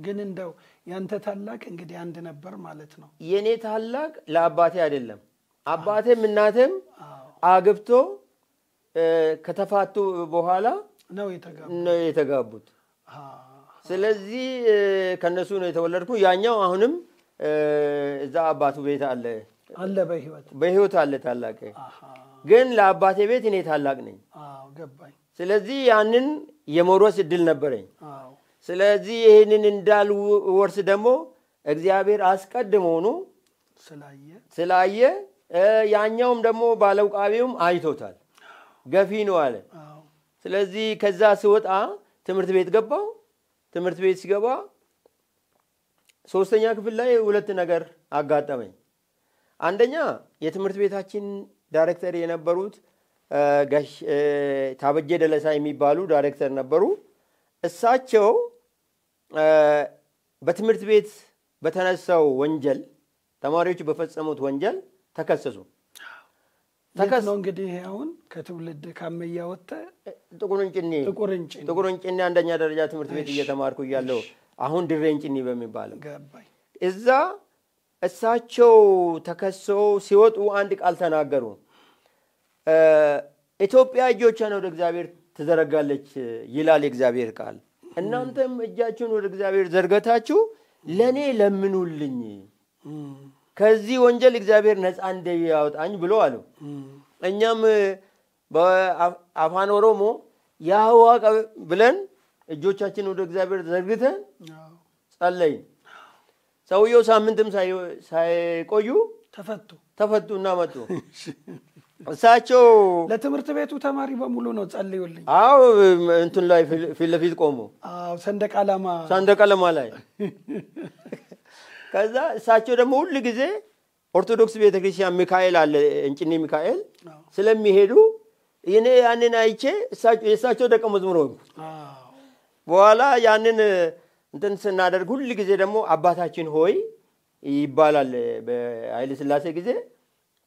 ግን እንደው ያንተ ታላቅ እንግዲህ አንድ ነበር ማለት ነው? የኔ ታላቅ ለአባቴ አይደለም፣ አባቴም እናቴም አግብቶ ከተፋቱ በኋላ ነው የተጋቡት። ስለዚህ ከነሱ ነው የተወለድኩ። ያኛው አሁንም እዛ አባቱ ቤት አለ በህይወት አለ ታላቅ። ግን ለአባቴ ቤት እኔ ታላቅ ነኝ። ገባኝ። ስለዚህ ያንን የመውረስ እድል ነበረኝ። ስለዚህ ይሄንን እንዳልወርስ ደግሞ እግዚአብሔር አስቀድሞኑ ስላየ ያኛውም ደግሞ ባለውቃቢውም አይቶታል፣ ገፊ ነው አለ። ስለዚህ ከዛ ስወጣ ትምህርት ቤት ገባው። ትምህርት ቤት ሲገባ 3ኛ ክፍል ላይ 2 ነገር አጋጠመኝ። አንደኛ የትምህርት ቤታችን ዳይሬክተር የነበሩት ጋሽ ታበጀ ደለሳ የሚባሉ ዳይሬክተር ነበሩ። እሳቸው በትምህርት ቤት በተነሳው ወንጀል ተማሪዎች በፈጸሙት ወንጀል ተከሰሱ። ነው እንግዲህ አሁን ከትውልድ ካመያ ወጣ ጥቁር እንጭኒ አንደኛ ደረጃ ትምህርት ቤት እየተማርኩ ያለው አሁን ድሬ እንጭኒ በሚባለው ገባኝ። እዛ እሳቸው ተከሰው ሲወጡ አንድ ቃል ተናገሩ። ኢትዮጵያ እጆቿን ወደ እግዚአብሔር ትዘረጋለች ይላል የእግዚአብሔር ቃል። እናንተም እጃችሁን ወደ እግዚአብሔር ዘርጋታችሁ ለኔ ለምኑልኝ፣ ከዚህ ወንጀል እግዚአብሔር ነፃ እንዲያወጣኝ ብሎ አሉ። እኛም በአፋን ኦሮሞ ያህዋ ብለን እጆቻችን ወደ እግዚአብሔር ዘርግተን ጸለይን። ሰውየው ሳምንትም ሳይቆዩ ተፈቱና መጡ። እሳቸው ለትምህርት ቤቱ ተማሪ በሙሉ ነው ጸልዩልኝ። አዎ እንትን ላይ ፊት ለፊት ቆሙ። አዎ ሰንደቅ ዓላማ ላይ። ከዛ እሳቸው ደግሞ ሁሉ ጊዜ ኦርቶዶክስ ቤተክርስቲያን ሚካኤል አለ እንጭኒ ሚካኤል ስለሚሄዱ እኔ ያንን አይቼ እሳቸው ደቀ መዝሙር ሆንኩ። በኋላ ያንን እንትን ስናደርግ ሁሉ ጊዜ ደግሞ አባታችን ሆይ ይባላል በኃይለ ሥላሴ ጊዜ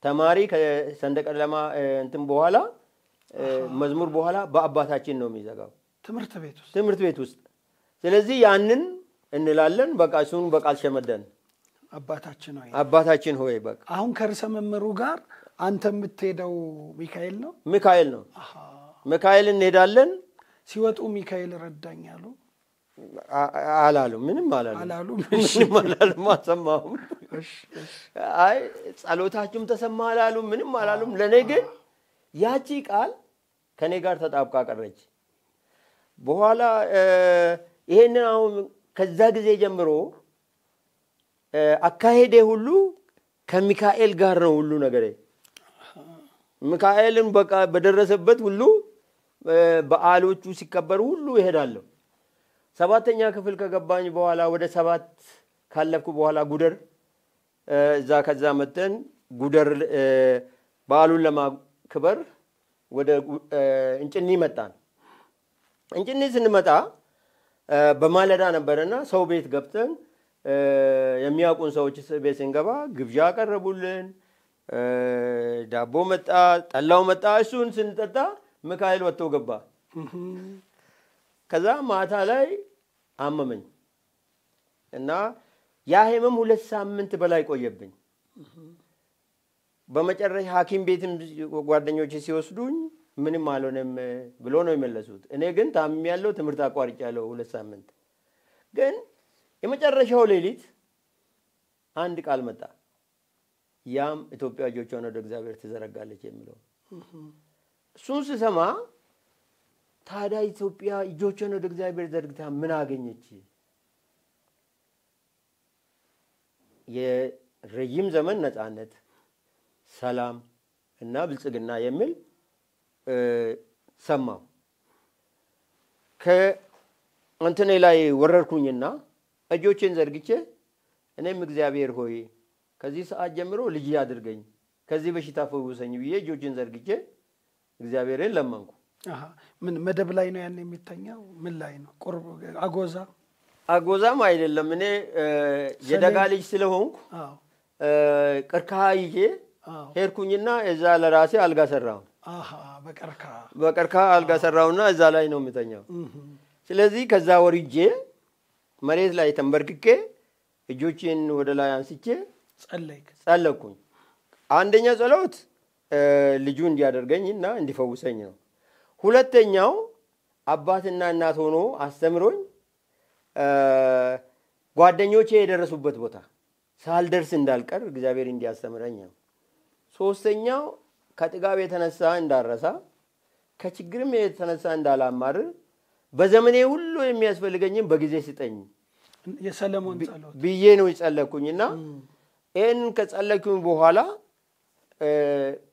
ተማሪ ከሰንደቅ ዓላማ እንትን በኋላ መዝሙር በኋላ በአባታችን ነው የሚዘጋው ትምህርት ቤት ውስጥ። ስለዚህ ያንን እንላለን። በቃ እሱን በቃል ሸመደን አባታችን ሆይ በቃ። አሁን ከርዕሰ መምህሩ ጋር አንተ የምትሄደው ሚካኤል ነው? ሚካኤል እንሄዳለን። ሲወጡ ሚካኤል ረዳኝ አላሉ። ምንም አላሉ። አልሰማሁም። አይ ጸሎታችሁም ተሰማ አላሉ። ምንም አላሉም። ለኔ ግን ያቺ ቃል ከኔ ጋር ተጣብቃ ቀረች። በኋላ ይሄንን አሁን ከዛ ጊዜ ጀምሮ አካሄዴ ሁሉ ከሚካኤል ጋር ነው ሁሉ ነገሬ። ሚካኤልን በቃ በደረሰበት ሁሉ በዓሎቹ ሲከበሩ ሁሉ እሄዳለሁ። 7ኛ ክፍል ከገባኝ በኋላ ወደ 7 ካለፍኩ በኋላ ጉደር እዛ ከዛ መተን ጉደር በዓሉን ለማክበር ወደ እንጭኒ መጣን። እንጭኒ ስንመጣ በማለዳ ነበርና ሰው ቤት ገብተን የሚያውቁን ሰዎች ቤት ስንገባ ግብዣ አቀረቡልን። ዳቦ መጣ፣ ጠላው መጣ። እሱን ስንጠጣ ሚካኤል ወጥቶ ገባ። ከዛ ማታ ላይ አመመኝ እና ያ ህመም 2 ሳምንት በላይ ቆየብኝ። በመጨረሻ ሐኪም ቤትም ጓደኞቼ ሲወስዱኝ ምንም አልሆነም ብሎ ነው የመለሱት። እኔ ግን ታምሜያለሁ፣ ትምህርት አቋርጫለሁ 2 ሳምንት። ግን የመጨረሻው ሌሊት አንድ ቃል መጣ። ያም ኢትዮጵያ እጆቿን ወደ እግዚአብሔር ትዘረጋለች የሚለው። እሱን ስሰማ ታዲያ ኢትዮጵያ እጆቿን ወደ እግዚአብሔር ዘርግታ ምን አገኘች? የረጅም ዘመን ነፃነት፣ ሰላም እና ብልጽግና የሚል ሰማሁ። ከእንትኔ ላይ ወረርኩኝና እጆቼን ዘርግቼ እኔም እግዚአብሔር ሆይ ከዚህ ሰዓት ጀምሮ ልጅ አድርገኝ፣ ከዚህ በሽታ ፈውሰኝ ብዬ እጆቼን ዘርግቼ እግዚአብሔርን ለመንኩ። ምን መደብ ላይ ነው ያን የሚተኛው? ምን ላይ ነው? ቁርብ አጎዛም አይደለም። እኔ የደጋ ልጅ ስለሆንኩ ቅርካሃ ይዤ ሄድኩኝና እዛ ለራሴ አልጋ ሰራሁ። በቅርካሃ አልጋ ሰራሁና እዛ ላይ ነው የምተኛው። ስለዚህ ከዛ ወርጄ መሬት ላይ ተንበርክኬ እጆቼን ወደ ላይ አንስቼ ጸለይኩኝ። አንደኛ ጸሎት ልጁ እንዲያደርገኝና እንዲፈውሰኝ ነው። ሁለተኛው አባትና እናት ሆኖ አስተምሮኝ ጓደኞቼ የደረሱበት ቦታ ሳልደርስ እንዳልቀር እግዚአብሔር እንዲያስተምረኝ ነው። ሶስተኛው ከጥጋብ የተነሳ እንዳረሳ፣ ከችግርም የተነሳ እንዳላማር፣ በዘመኔ ሁሉ የሚያስፈልገኝን በጊዜ ስጠኝ የሰለሞን ጸሎት ብዬ ነው የጸለይኩኝና ይሄን ከጸለይኩኝ በኋላ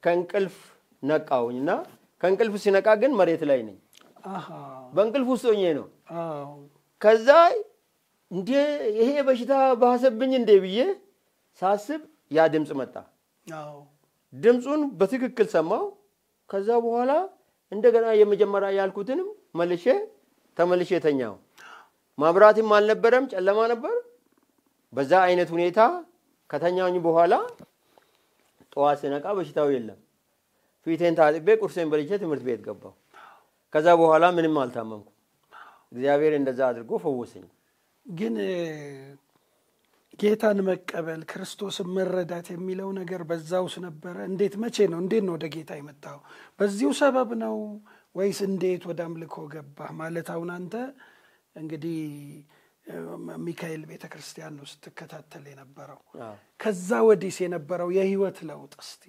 ከእንቅልፍ ነቃሁኝና ከእንቅልፍ ሲነቃ ግን መሬት ላይ ነኝ። በእንቅልፍ ውስጥ ሆኜ ነው። ከዛ እንዴ ይሄ በሽታ ባሰብኝ እንዴ ብዬ ሳስብ ያ ድምጽ መጣ። ድምጹን በትክክል ሰማው። ከዛ በኋላ እንደገና የመጀመሪያ ያልኩትንም ተመልሼ ተኛው። ማብራትም አልነበረም፣ ጨለማ ነበር። በዛ አይነት ሁኔታ ከተኛኝ በኋላ ጠዋት ስነቃ በሽታው የለም። ፊቴን ታጥቤ ቁርሴን በልቼ ትምህርት ቤት ገባሁ። ከዛ በኋላ ምንም አልታመምኩ። እግዚአብሔር እንደዛ አድርጎ ፈወሰኝ። ግን ጌታን መቀበል ክርስቶስን መረዳት የሚለው ነገር በዛውስ ነበረ? እንዴት ነው ወደ ጌታ የመጣው? በዚሁ ሰበብ ነው ወይስ እንዴት ወደ አምልኮ ገባህ? ማለት አሁን አንተ እንግዲህ ሚካኤል ቤተክርስቲያን ነው ስትከታተል የነበረው። ከዛ ወዲስ የነበረው የህይወት ለውጥ እስቲ።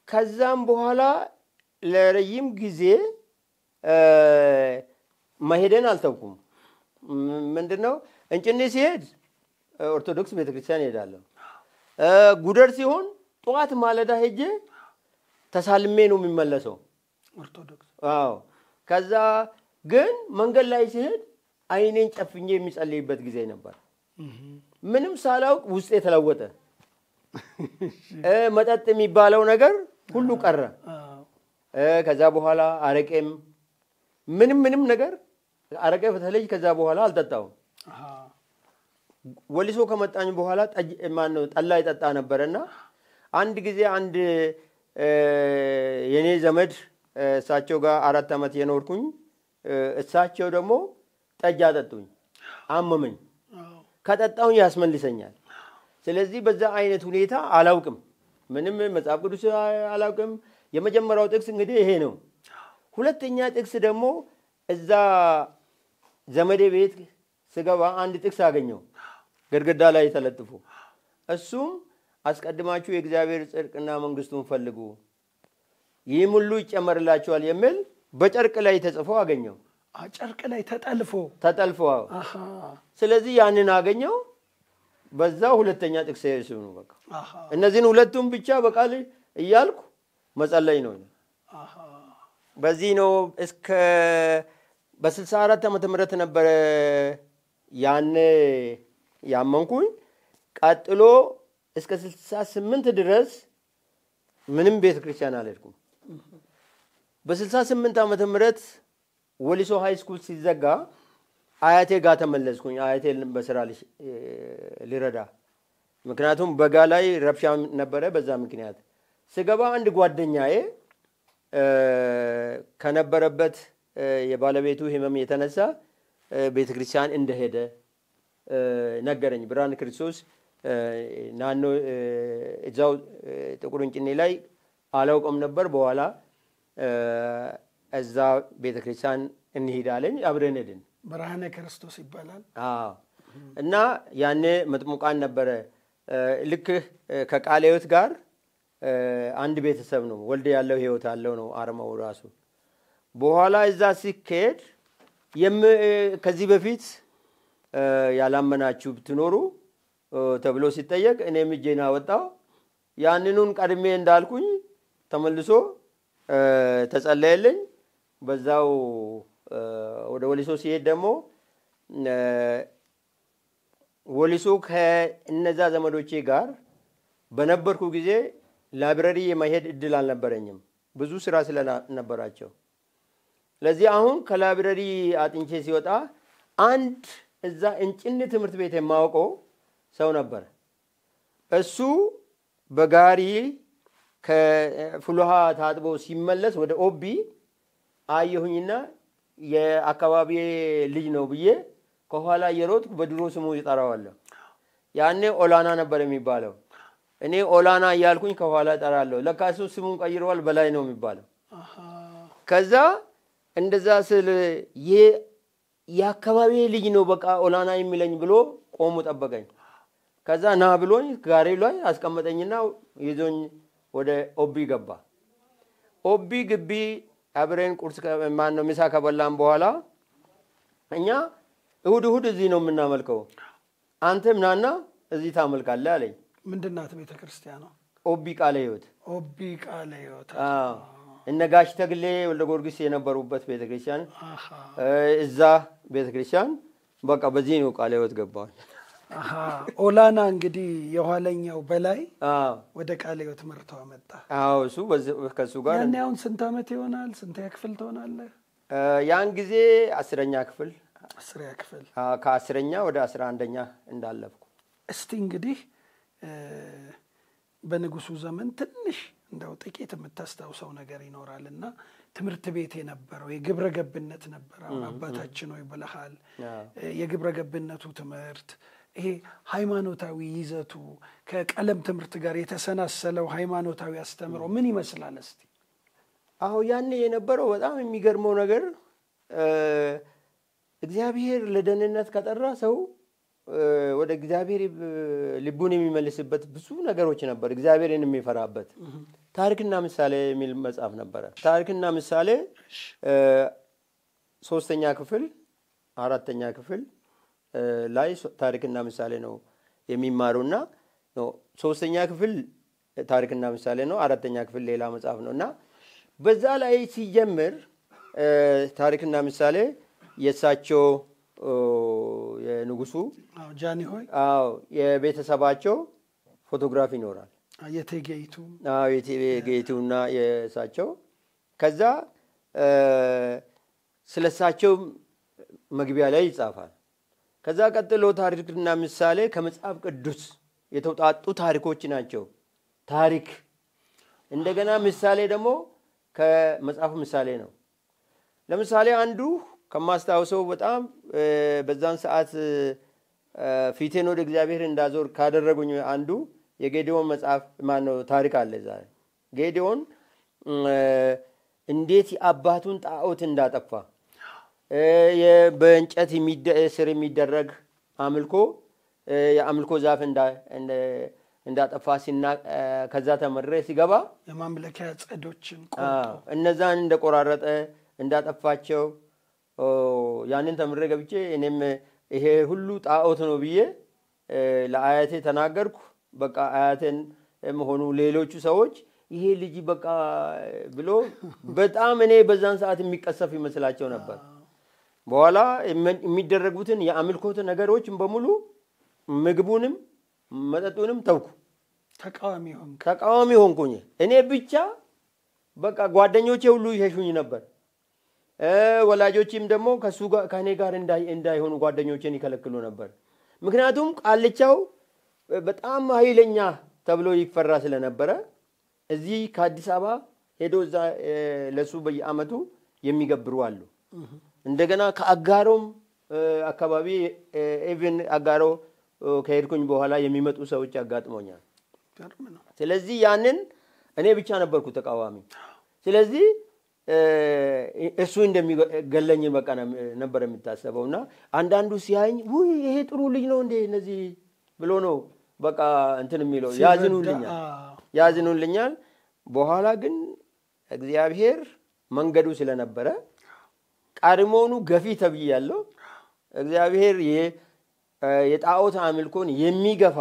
ከዛም በኋላ ለረጅም ጊዜ መሄድን አልተውኩም። ምንድነው እንጭኔ ሲሄድ ኦርቶዶክስ ቤተክርስቲያን እሄዳለሁ። ጉደር ሲሆን ጠዋት ማለዳ ሄጄ ተሳልሜ ነው የሚመለሰው ኦርቶዶክስ። አዎ ከዛ ግን መንገድ ላይ ሲሄድ አይኔን ጨፍኜ የሚጸልይበት ጊዜ ነበር። ምንም ሳላውቅ ውስጤ ተለወጠ። መጠጥ የሚባለው ነገር ሁሉ ቀረ። ከዛ በኋላ አረቄም ምንም ነገር አረቄ በተለይ ከዛ በኋላ አልጠጣውም። ወሊሶ ከመጣኝ በኋላ ጠላ ይጠጣ ነበርና አንድ ጊዜ አንድ የኔ ዘመድ እሳቸው ጋር 4 አመት የኖርኩኝ እሳቸው ደግሞ ጠጅ አጠጡኝ። አመመኝ። ከጠጣሁኝ ያስመልሰኛል። ስለዚህ በዛ አይነት ሁኔታ አላውቅም። ምንም መጽሐፍ ቅዱስ አላውቅም። የመጀመሪያው ጥቅስ እንግዲህ ይሄ ነው። ሁለተኛ ጥቅስ ደግሞ እዛ ዘመዴ ቤት ስገባ አንድ ጥቅስ አገኘው ግድግዳ ላይ ተለጥፎ። እሱም አስቀድማችሁ የእግዚአብሔር ጽድቅና መንግስቱን ፈልጉ ይህም ሁሉ ይጨመርላችኋል የሚል በጨርቅ ላይ ተጽፎ አገኘው። ጨርቅ ላይ ተጠልፎ ስለዚህ ያንን አገኘው። በዛው ሁለተኛ ጥቅስ እሱ ነው። በቃ እነዚህን ሁለቱም ብቻ በቃል እያልኩ መጸለይ ነው። በዚህ ነው እስከ በ64 ዓመተ ምህረት ነበር ያኔ ያመንኩኝ። ቀጥሎ እስከ 68 ድረስ ምንም ቤተክርስቲያን አልሄድኩም። በ68 ዓመተ ምህረት ወሊሶ ሃይ ስኩል ሲዘጋ አያቴ ጋር ተመለስኩኝ። አያቴን በስራ ሊረዳ ምክንያቱም በጋ ላይ ረብሻ ነበረ። በዛ ምክንያት ስገባ አንድ ጓደኛዬ ከነበረበት የባለቤቱ ህመም የተነሳ ቤተክርስቲያን እንደሄደ ነገረኝ። ብርሃነ ክርስቶስ ናኖ እዛው ጥቁር እንጭኔ ላይ አላውቅም ነበር። በኋላ እዛ ቤተክርስቲያን እንሄዳለን። አብረን ሄድን። ብርሃነ ክርስቶስ ይባላል። እና ያኔ መጥሙቃን ነበረ። ልክ ከቃለ ሕይወት ጋር አንድ ቤተሰብ ነው። ወልደ ያለው ሕይወት አለው ነው አርማው ራሱ። በኋላ እዛ ሲኬድ ከዚህ በፊት ያላመናችሁ ብትኖሩ ተብሎ ሲጠየቅ እኔም እጄን አወጣው። ያንኑን ቀድሜ እንዳልኩኝ ተመልሶ ተጸለየልኝ። በዛው ወደ ወሊሶ ሲሄድ ደግሞ ወሊሶ ከእነዛ ዘመዶቼ ጋር በነበርኩ ጊዜ ላይብረሪ የመሄድ እድል አልነበረኝም፣ ብዙ ስራ ስለነበራቸው። ስለዚህ አሁን ከላይብረሪ አጥንቼ ሲወጣ አንድ እዛ እንጭን ትምህርት ቤት የማውቀው ሰው ነበር። እሱ በጋሪ ከፍሉሃ ታጥቦ ሲመለስ ወደ ኦቢ አየሁኝና የአካባቢ ልጅ ነው ብዬ ከኋላ የሮጥኩ በድሮ ስሙ ይጠራዋለሁ። ያኔ ኦላና ነበር የሚባለው። እኔ ኦላና እያልኩኝ ከኋላ እጠራለሁ። ለካ እሱ ስሙን ቀይሯል፣ በላይ ነው የሚባለው። ከዛ እንደዛ ስል የአካባቢ ልጅ ነው በቃ ኦላና የሚለኝ ብሎ ቆሞ ጠበቀኝ። ከዛ ና ብሎኝ ጋሪ ላይ አስቀመጠኝና ይዞኝ ወደ ኦቢ ገባ። ኦቢ ግቢ አብረን ቁርስ ማነው ምሳ ከበላን በኋላ እኛ እሁድ እዚህ ነው የምናመልከው፣ አንተም ናና እዚህ ታመልካለህ አለኝ። ምንድናት ቤተክርስቲያኗ? ኦቢ ቃለ ሕይወት። ኦቢ ቃለ ሕይወት እነ ጋሽ ተግሌ ወልደ ጊዮርጊስ የነበሩበት ቤተክርስቲያን እዛ ቤተክርስቲያን በቃ በዚህ ነው ቃለ ሕይወት ገባሁ። ኦላና እንግዲህ የኋለኛው በላይ ወደ ቃለ ሕይወት መርቶ አመጣ። እሱ ከሱ ጋር ያኔ አሁን ስንት አመት ይሆናል? ስንተኛ ክፍል ትሆናለህ? ያን ጊዜ 10ኛ ክፍል። 10ኛ ክፍል ከ10ኛ ወደ 11ኛ እንዳለፍኩ። እስቲ እንግዲህ በንጉሱ ዘመን ትንሽ እንደው ጥቂት የምታስታውሰው ነገር ይኖራልና ትምህርት ቤት የነበረው የግብረ ገብነት ነበር። አሁን አባታችን ሆይ ብለሃል። የግብረ ገብነቱ ትምህርት ይሄ ሃይማኖታዊ ይዘቱ ከቀለም ትምህርት ጋር የተሰናሰለው ሃይማኖታዊ አስተምሮ ምን ይመስላል እስቲ? ያኔ የነበረው በጣም የሚገርመው ነገር እግዚአብሔር ለደህንነት ከጠራ ሰው ወደ እግዚአብሔር ልቡን የሚመልስበት ብዙ ነገሮች ነበር። እግዚአብሔርን የሚፈራበት ታሪክና ምሳሌ የሚል መጽሐፍ ነበር። ታሪክና ምሳሌ 3ኛ ክፍል 4ኛ ክፍል ላይ ታሪክና ምሳሌ ነው የሚማሩና ነው። ሶስተኛ ክፍል ታሪክና ምሳሌ ነው። አራተኛ ክፍል ሌላ መጽሐፍ ነውና በዛ ላይ ሲጀምር ታሪክና ምሳሌ የሳቸው የንጉሱ ጃኒ ሆይ የቤተሰባቸው ፎቶግራፍ ይኖራል። የቴጌይቱና የሳቸው ከዛ ስለሳቸው መግቢያ ላይ ይጻፋል። ከዛ ቀጥሎ ታሪክና ምሳሌ ከመጽሐፍ ቅዱስ የተውጣጡ ታሪኮች ናቸው። ታሪክ እንደገና ምሳሌ ደግሞ ከመጽሐፍ ምሳሌ ነው። ለምሳሌ አንዱ ከማስታውሰው በጣም በዛን ሰዓት ፊቴን ወደ እግዚአብሔር እንዳዞር ካደረጉኝ አንዱ የጌዲዮን መጽሐፍ ማነው ታሪክ አለ። ዛሬ ጌዲዮን እንዴት የአባቱን ጣዖት እንዳጠፋ በእንጨት ስር የሚደረግ አምልኮ የአምልኮ ዛፍ እንዳጠፋ ከዛ ተመረረ ሲገባ የማምለኪያ ጸዶችን እነዛን እንደቆራረጠ እንዳጠፋቸው ያንን ተምሬ ገብቼ እኔም ይሄ ሁሉ ጣዖት ነው ብዬ ለአያቴ ተናገርኩ። በቃ አያቴን መሆኑ ሌሎቹ ሰዎች ይሄ ልጅ በቃ ብሎ በጣም እኔ በዛን ሰዓት የሚቀሰፍ ይመስላቸው ነበር። በኋላ የሚደረጉትን የአምልኮት ነገሮችን በሙሉ ምግቡንም መጠጡንም ተውኩ። ተቃዋሚ ሆንኩኝ። እኔ ብቻ በቃ ጓደኞቼ ሁሉ ይሸሹኝ ነበር። ወላጆችም ደግሞ ከኔ ጋር እንዳይሆኑ ጓደኞቼን ይከለክሉ ነበር። ምክንያቱም ቃልቻው በጣም ኃይለኛ ተብሎ ይፈራ ስለነበረ እዚህ ከአዲስ አበባ ሄዶ እዛ ለሱ በየአመቱ የሚገብሩ አሉ። እንደገና ከአጋሮም አካባቢ ኢቭን አጋሮ ከሄድኩኝ በኋላ የሚመጡ ሰዎች ያጋጥሞኛል። ስለዚህ ያንን እኔ ብቻ ነበርኩ ተቃዋሚ። ስለዚህ እሱ እንደሚገለኝ በቃ ነበር የሚታሰበውና አንዳንዱ ሲያኝ ውይ ይሄ ጥሩ ልጅ ነው እንዴ እነዚህ ብሎ ነው በቃ እንትን የሚለው ያዝኑልኛል። በኋላ ግን እግዚአብሔር መንገዱ ስለነበረ ቀድሞውኑ ገፊ ተብያለሁ። እግዚአብሔር የጣዖት አምልኮን የሚገፋ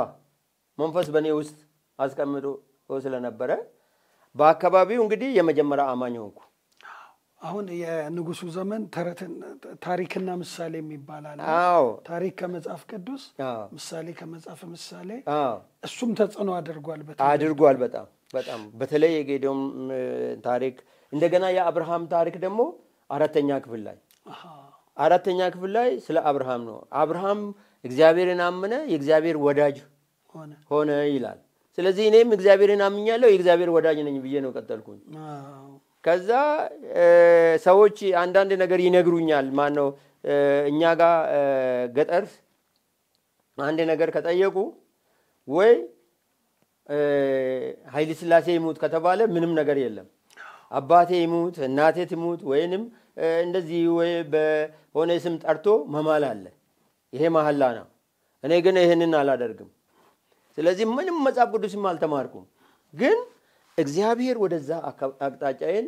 መንፈስ በኔ ውስጥ አስቀምጦ ስለነበረ በአካባቢው እንግዲህ የመጀመሪያ አማኝ ሆንኩ። አሁን የንጉሱ ዘመን ታሪክና ምሳሌ የሚባላል። ታሪክ ከመጽሐፍ ቅዱስ ምሳሌ ከመጽሐፍ ምሳሌ እሱም ተጽዕኖ አድርጓል በጣም በተለይ የጌዲዮን ታሪክ እንደገና የአብርሃም ታሪክ ደግሞ አራተኛ ክፍል ላይ ስለ አብርሃም ነው። አብርሃም እግዚአብሔርን አመነ የእግዚአብሔር ወዳጅ ሆነ ይላል። ስለዚህ እኔም እግዚአብሔርን አምኛለሁ የእግዚአብሔር ወዳጅ ነኝ ብዬ ነው ቀጠልኩኝ። ከዛ ሰዎች አንዳንድ ነገር ይነግሩኛል። ማነው እኛ ጋር ገጠር አንድ ነገር ከጠየቁ ወይ ኃይለ ሥላሴ ይሙት ከተባለ ምንም ነገር የለም። አባቴ ይሙት እናቴ ትሙት ወይንም እንደዚህ ወይ በሆነ ስም ጠርቶ መማል አለ። ይሄ መሐላ ነው። እኔ ግን ይሄንን አላደርግም። ስለዚህ ምንም መጽሐፍ ቅዱስም አልተማርኩም። ግን እግዚአብሔር ወደዛ አቅጣጫዬን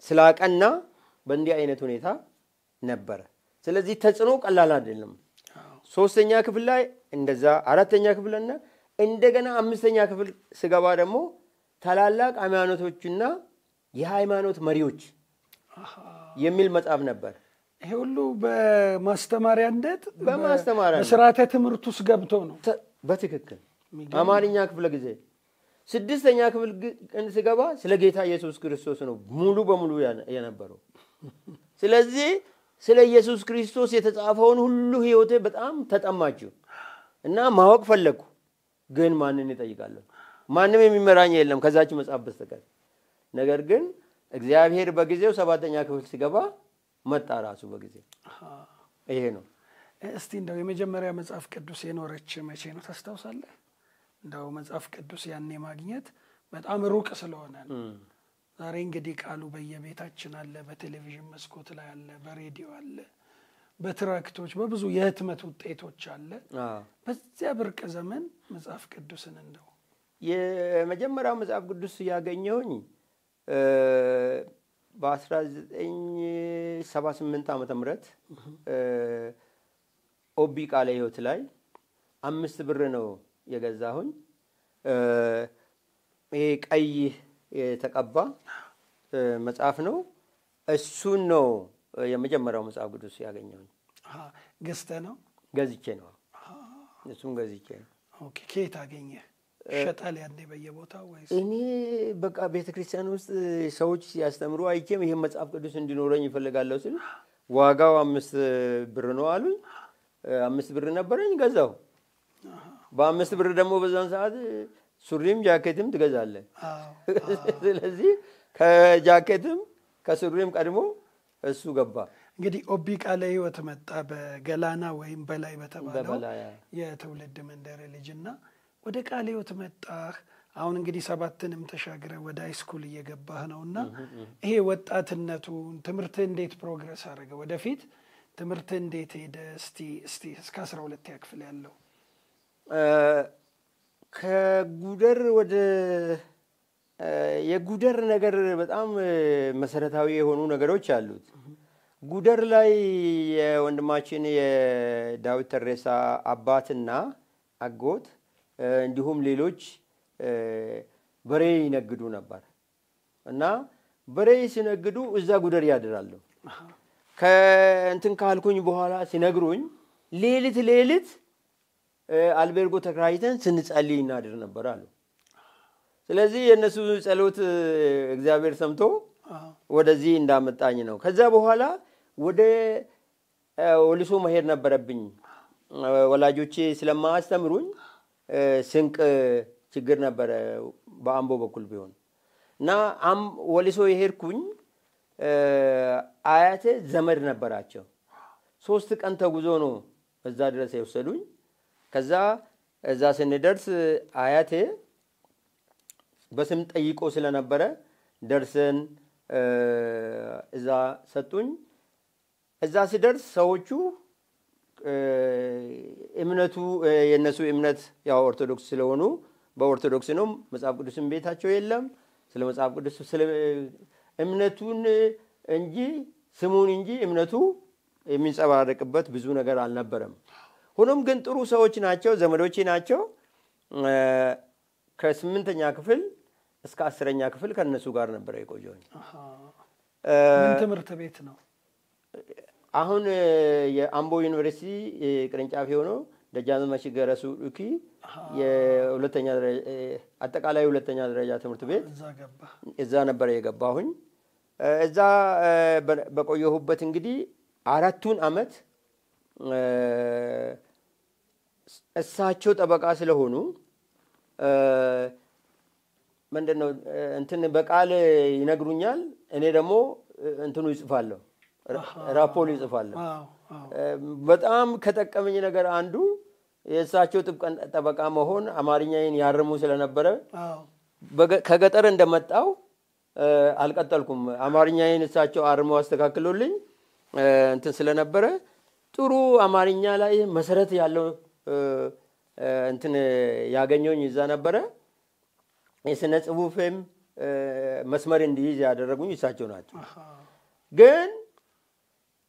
ስላቀና በእንዲህ አይነት ሁኔታ ነበር። ስለዚህ ተጽዕኖ ቀላል አይደለም። ሶስተኛ ክፍል ላይ እንደዛ አራተኛ ክፍልና እንደገና አምስተኛ ክፍል ስገባ ደግሞ ታላላቅ ሃይማኖቶችና የሃይማኖት መሪዎች የሚል መጽሐፍ ነበር። ይሄ ሁሉ በማስተማሪያነት በስርዓተ ትምህርት ውስጥ ገብቶ ነው። በትክክል አማርኛ ክፍለ ጊዜ ስድስተኛ ክፍል ስገባ ስለ ጌታ ኢየሱስ ክርስቶስ ነው ሙሉ በሙሉ የነበረው። ስለዚህ ስለ ኢየሱስ ክርስቶስ የተጻፈውን ሁሉ ህይወቴ በጣም ተጠማችሁ እና ማወቅ ፈለኩ። ግን ማንን እጠይቃለሁ? ማንም የሚመራኝ የለም ከዛች መጽሐፍ በስተቀር። ነገር ግን እግዚአብሔር በጊዜው ሰባተኛ ክፍል ሲገባ መጣ ራሱ በጊዜው። ይሄ ነው። እስቲ እንደው የመጀመሪያ መጽሐፍ ቅዱስ የኖረች መቼ ነው ታስታውሳለህ? እንደው መጽሐፍ ቅዱስ ያኔ ማግኘት በጣም ሩቅ ስለሆነ ዛሬ እንግዲህ ቃሉ በየቤታችን አለ፣ በቴሌቪዥን መስኮት ላይ አለ፣ በሬዲዮ አለ፣ በትራክቶች በብዙ የህትመት ውጤቶች አለ። በዚያ ብርቅ ዘመን መጽሐፍ ቅዱስን እንደው የመጀመሪያው መጽሐፍ ቅዱስ ያገኘሁኝ በ1978 ዓመተ ምህረት ኦቢ ቃለ ሕይወት ላይ 5 ብር ነው የገዛሁኝ። ይሄ ቀይ የተቀባ መጽሐፍ ነው። እሱን ነው የመጀመሪያው መጽሐፍ ቅዱስ ያገኘሁኝ። ገዝተህ ነው? ገዝቼ ነው። እሱን ገዝቼ ነው። ኦኬ። ከየት አገኘህ? ሸጣል ያኔ በየቦታው ወይስ? እኔ በቃ ቤተክርስቲያን ውስጥ ሰዎች ሲያስተምሩ አይቼም ይሄን መጽሐፍ ቅዱስ እንዲኖረኝ ይፈልጋለሁ ሲል ዋጋው 5 ብር ነው አሉኝ። 5 ብር ነበረኝ ገዛው። በ5 ብር ደግሞ በዛን ሰዓት ሱሪም ጃኬትም ትገዛለህ። ስለዚህ ከጃኬትም ከሱሪም ቀድሞ እሱ ገባ። እንግዲህ ኦቢ ቃለ ሕይወት መጣ በገላና ወይም በላይ በተባለው የትውልድ መንደር ልጅና ወደ ቃለ ሕይወት መጣህ። አሁን እንግዲህ 7ንም ተሻግረ ወደ ሃይስኩል እየገባህ ነውና ይሄ ወጣትነቱ ትምህርት እንዴት ፕሮግረስ አደረገ? ወደፊት ትምህርት እንዴት ሄደ? እስቲ እስከ 12 ያክፍል ያለው ከጉደር ወደ የጉደር ነገር በጣም መሰረታዊ የሆኑ ነገሮች አሉት። ጉደር ላይ የወንድማችን የዳዊት ተሬሳ አባትና አጎት እንዲሁም ሌሎች በሬ ይነግዱ ነበር እና በሬ ሲነግዱ እዛ ጉደር ያድራሉ። ከእንትን ካልኩኝ በኋላ ሲነግሩኝ ሌሊት አልቤርጎ ተከራይተን ስንጸልይ እናድር ነበር አሉ። ስለዚህ የነሱ ጸሎት እግዚአብሔር ሰምቶ ወደዚህ እንዳመጣኝ ነው። ከዛ በኋላ ወደ ወልሶ መሄድ ነበረብኝ። ወላጆቼ ስለማያስተምሩኝ ስንቅ ችግር ነበረ በአምቦ በኩል ቢሆን እና ወልሶ የሄድኩኝ አያቴ ዘመድ ነበራቸው። 3 ቀን ተጉዞ ነው እዛ ድረስ የወሰዱኝ። ከዛ እዛ ስንደርስ አያቴ በስም ጠይቆ ስለነበረ ደርሰን እዛ ሰጡኝ። እዛ ሲደርስ ሰዎቹ እምነቱ የነሱ እምነት ያው ኦርቶዶክስ ስለሆኑ በኦርቶዶክስ ነው። መጽሐፍ ቅዱስም ቤታቸው የለም። ስለ መጽሐፍ ቅዱስ ስለ እምነቱን እንጂ ስሙን እንጂ እምነቱ የሚንጸባረቅበት ብዙ ነገር አልነበረም። ሆኖም ግን ጥሩ ሰዎች ናቸው፣ ዘመዶቼ ናቸው። ከ8ኛ ክፍል እስከ 10ኛ ክፍል ከነሱ ጋር ነበር የቆየሁኝ። ምን ትምህርት ቤት ነው? አሁን የአምቦ ዩኒቨርሲቲ ቅርንጫፍ የሆነው ደጃዝማች ገረሱ ዱኪ የሁለተኛ ደረጃ አጠቃላይ ሁለተኛ ደረጃ ትምህርት ቤት እዛ ነበር የገባሁኝ። እዛ በቆየሁበት እንግዲህ 4ቱን አመት እሳቸው ጠበቃ ስለሆኑ ምንድነው እንትን በቃል ይነግሩኛል፣ እኔ ደግሞ እንትኑ ይጽፋለሁ፣ ራፖርት ይጽፋለሁ። በጣም ከጠቀመኝ ነገር አንዱ የእሳቸው ጠበቃ መሆን አማርኛዬን ያርሙ ስለነበረ ከገጠር እንደመጣው አልቀጠልኩም። አማርኛዬን እሳቸው አርመው አስተካክሎልኝ እንትን ስለነበረ ጥሩ አማርኛ ላይ መሰረት ያለው እንትን ያገኘኝ እዛ ነበረ። የስነ ጽሁፍም መስመር እንዲይዝ ያደረጉኝ እሳቸው ናቸው። ግን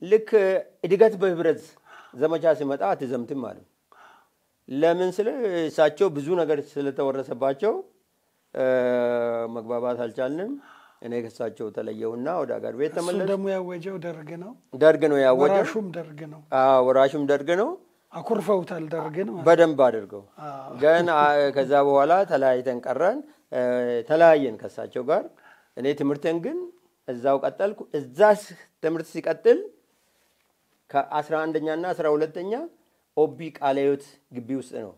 ልክ እድገት በህብረት ዘመቻ ሲመጣ አትዘምትም አሉ። ለምን ስለ እሳቸው ብዙ ነገር ስለተወረሰባቸው መግባባት አልቻልንም። እኔ ከእሳቸው ተለየውና ወደ አገር ቤት ተመለስኩ። ደግሞ ያወጀው ደርግ ነው ያወጀው። ወራሹም ደርግ ነው። ወራሹም ደርግ ነው። አኩርፈውታል ደርግን በደንብ አድርገው። ግን ከዛ በኋላ ተለያይተን ቀረን። ተለያየን ከእሳቸው ጋር። እኔ ትምህርቴን ግን እዛው ቀጠልኩ። እዛ ትምህርት ሲቀጥል ከ11ኛና 12ኛ ኦቢ ቃለ ሕይወት ግቢ ውስጥ ነው።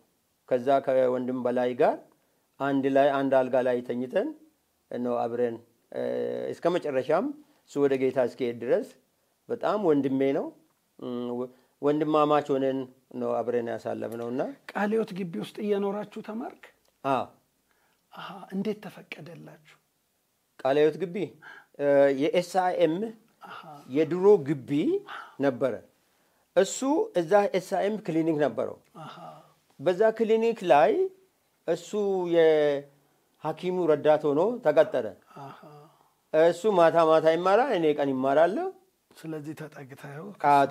ከዛ ከወንድም በላይ ጋር አንድ አልጋ ላይ ተኝተን ነው አብረን እስከ መጨረሻም እሱ ወደ ጌታ እስኪሄድ ድረስ በጣም ወንድሜ ነው። ወንድማማች ሆነን ነው አብረን ያሳለፍነውና ቃለ ሕይወት ግቢ ውስጥ እየኖራችሁ ተማርክ? እንዴት ተፈቀደላችሁ? ቃለ ሕይወት ግቢ የኤስአይኤም የድሮ ግቢ ነበረ። እሱ እዛ ኤስአይኤም ክሊኒክ ነበረው። በዛ ክሊኒክ ላይ እሱ የሐኪሙ ረዳት ሆኖ ተቀጠረ። እሱ ማታ ይማራል፣ እኔ ቀን ይማራለሁ። ስለዚህ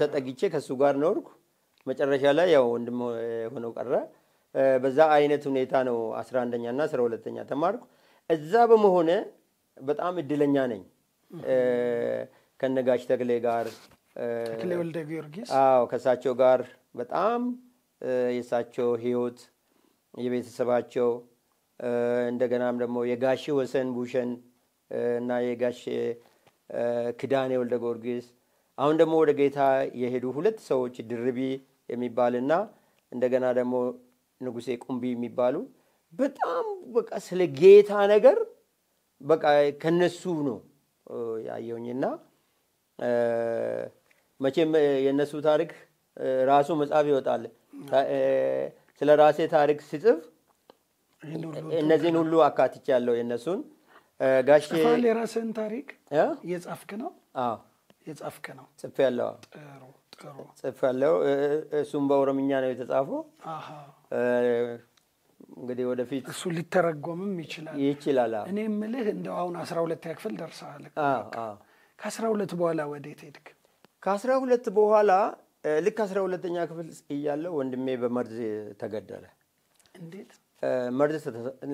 ተጠግቼ ከሱ ጋር ኖርኩ። መጨረሻ ላይ ያው ወንድም ሆኖ ቀረ። በዛ አይነት ሁኔታ ነው 11ኛ እና 12ኛ ተማርኩ። እዛ በመሆነ በጣም እድለኛ ነኝ። ከነጋሽ ተክሌ ጋር ተክሌ ወልደ ጊዮርጊስ ከሳቸው ጋር በጣም የሳቸው ህይወት የቤተሰባቸው እንደገናም ደግሞ የጋሽ ወሰን ቡሸን እና የጋሽ ክዳኔ ወልደ ጊዮርጊስ አሁን ደግሞ ወደ ጌታ የሄዱ ሁለት ሰዎች ድርቢ የሚባልና እንደገና ደግሞ ንጉሴ ቁምቢ የሚባሉ በጣም በቃ ስለ ጌታ ነገር በቃ ከነሱ ነው ያየውኝና መቼም የነሱ ታሪክ ራሱ መጽሐፍ ይወጣል። ስለ ራሴ ታሪክ ሲጽፍ እነዚህን ሁሉ አካትቻለሁ የነሱን። ጋሼ ጽፋል የራስህን ታሪክ እየጻፍክ ነው? አዎ የጻፍክ ነው። ጽፌያለሁ። ጥሩ ጽፌያለሁ። እሱም በኦሮምኛ ነው የተጻፈው። እንግዲህ ወደፊት እሱ ሊተረጎምም ይችላል። እኔ የምልህ እንደው አሁን 12ኛ ክፍል ደርሰሃል። ከ12 በኋላ ወዴት ሄድክ? ከ12 በኋላ ልክ 12ኛ ክፍል እያለሁ ወንድሜ በመርዝ ተገደለ። እንዴት? መርዝ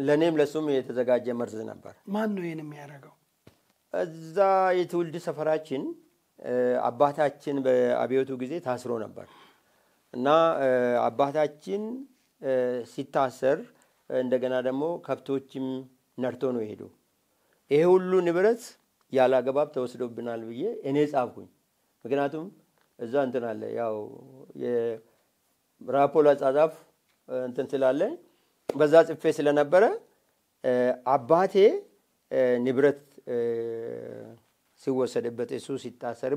ለኔም ለሱም የተዘጋጀ መርዝ ነበር። ማን ነው ይሄን የሚያደርገው? እዛ የትውልድ ሰፈራችን አባታችን በአብዮቱ ጊዜ ታስሮ ነበር እና አባታችን ሲታሰር እንደገና ደግሞ ከብቶችም ነርቶ ነው ሄዶ ይሄ ሁሉ ንብረት ያላገባብ ተወስዶብናል ብዬ እኔ ጻፍኩኝ። ምክንያቱም እዛ እንትን አለ ያው የራፖላ ጻጻፍ እንትን ስላለ በዛ ጽፌ ስለነበረ አባቴ ንብረት ሲወሰድበት እሱ ሲታሰር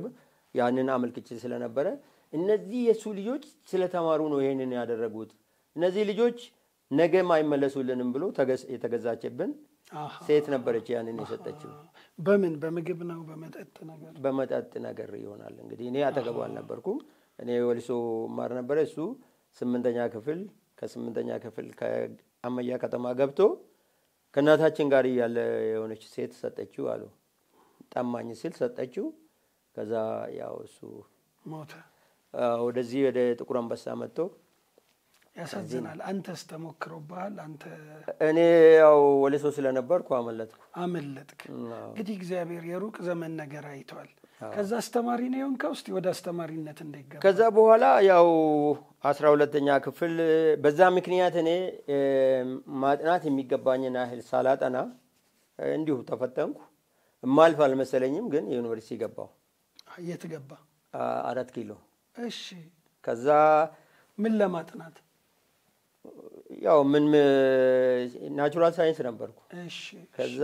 ያንን አመልክቼ ስለነበረ እነዚህ የሱ ልጆች ስለተማሩ ነው ይሄንን ያደረጉት። እነዚህ ልጆች ነገም አይመለሱልንም ብሎ የተገዛችብን ሴት ነበረች ያንን የሰጠችው። በምን በምግብ ነው በመጠጥ ነገር? በመጠጥ ነገር ይሆናል እንግዲህ። እኔ አጠገቡ አልነበርኩም። እኔ ወልሶ ማር ነበር። እሱ 8ኛ ክፍል ከ8ኛ ክፍል ከአመያ ከተማ ገብቶ ከናታችን ጋር ያለ የሆነች ሴት ሰጠችው አሉ። ጠማኝ ሲል ሰጠችው። ከዛ ያው እሱ ሞተ። ወደዚህ ወደ ጥቁር አንበሳ መጥቶ ያሳዝናል። አንተስ ተሞክሮብሃል? አንተ? እኔ ያው ወለሶ ስለነበርኩ አመለጥክ። እንግዲህ እግዚአብሔር የሩቅ ዘመን ነገር አይቷል። ከዛ አስተማሪ ነው የሆንከው? እስቲ ወደ አስተማሪነት እንደገባ። ከዛ በኋላ ያው 12ኛ ክፍል በዛ ምክንያት እኔ ማጥናት የሚገባኝን ያህል ሳላጠና እንዲሁ ተፈተንኩ። ማልፍ አልመሰለኝም፣ ግን ዩኒቨርሲቲ ገባሁ። የት ገባ? 4 ኪሎ። እሺ። ከዛ ምን ለማጥናት? ያው ምን ናቹራል ሳይንስ ነበርኩ። እሺ። ከዛ